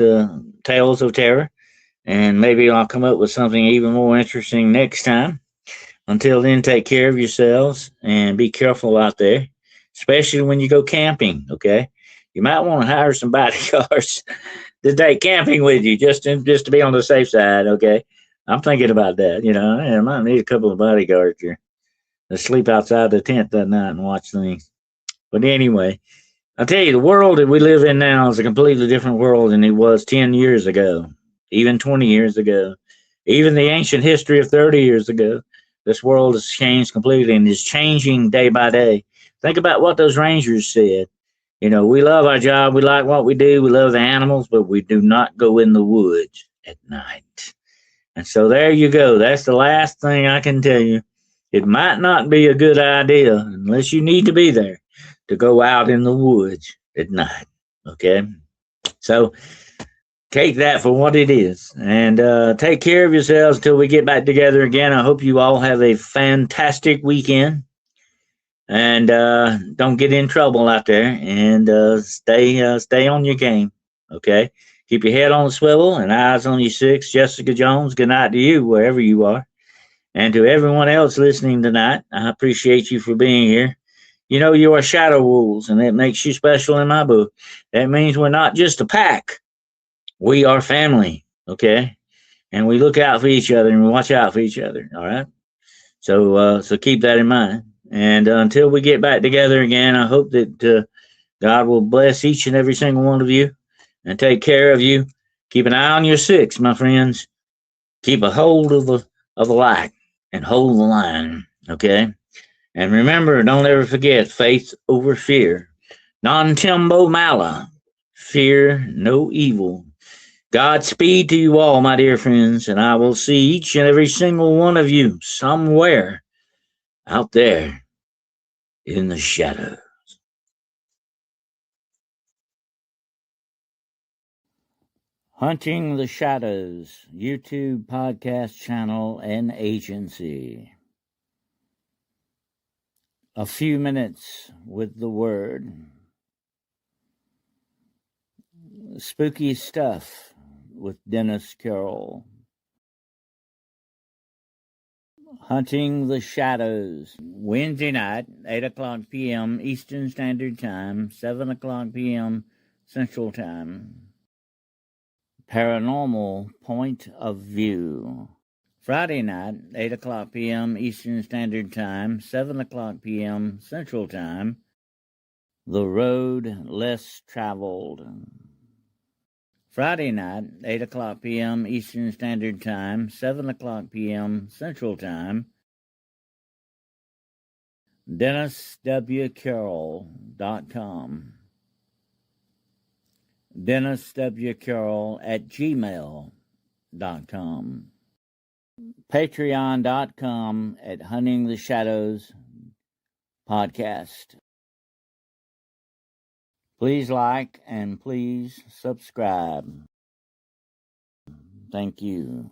tales of terror. And maybe I'll come up with something even more interesting next time. Until then, take care of yourselves and be careful out there, especially when you go camping. Okay, you might want to hire some bodyguards to take camping with you, just to be on the safe side. Okay, I'm thinking about that. I might need a couple of bodyguards here to sleep outside the tent that night and watch things. But anyway, I tell you, the world that we live in now is a completely different world than it was 10 years ago, even 20 years ago, even the ancient history of 30 years ago. This world has changed completely and is changing day by day. Think about what those rangers said. We love our job, we like what we do, we love the animals, but we do not go in the woods at night. And so there you go. That's the last thing I can tell you. It might not be a good idea unless you need to be there to go out in the woods at night. Okay? So take that for what it is and take care of yourselves until we get back together again. I hope you all have a fantastic weekend and don't get in trouble out there and stay on your game. Okay? Keep your head on the swivel and eyes on your six. Jessica Jones, good night to you wherever you are. And to everyone else listening tonight, I appreciate you for being here. You are shadow wolves, and that makes you special in my book. That means we're not just a pack. We are family, okay? And we look out for each other and we watch out for each other, all right? So keep that in mind. And until we get back together again, I hope that God will bless each and every single one of you and take care of you. Keep an eye on your six, my friends. Keep a hold of the light and hold the line, okay? And remember, don't ever forget faith over fear. Non tempo mala. Fear no evil. Godspeed to you all, my dear friends, and I will see each and every single one of you somewhere out there in the shadow. Hunting the Shadows YouTube podcast channel and agency. A few minutes with the word. Spooky Stuff with Dennis Carroll. Hunting the Shadows. Wednesday night, 8 o'clock p.m. Eastern Standard Time, 7 o'clock p.m. Central Time. Paranormal Point of View. Friday night, 8 o'clock p.m. Eastern Standard Time, 7 o'clock p.m. Central Time. The Road Less Traveled. Friday night, 8 o'clock p.m. Eastern Standard Time, 7 o'clock p.m. Central Time. DennisWCarroll.com. DennisWCarroll at gmail.com. Patreon.com at Hunting the Shadows Podcast. Please like and please subscribe. Thank you.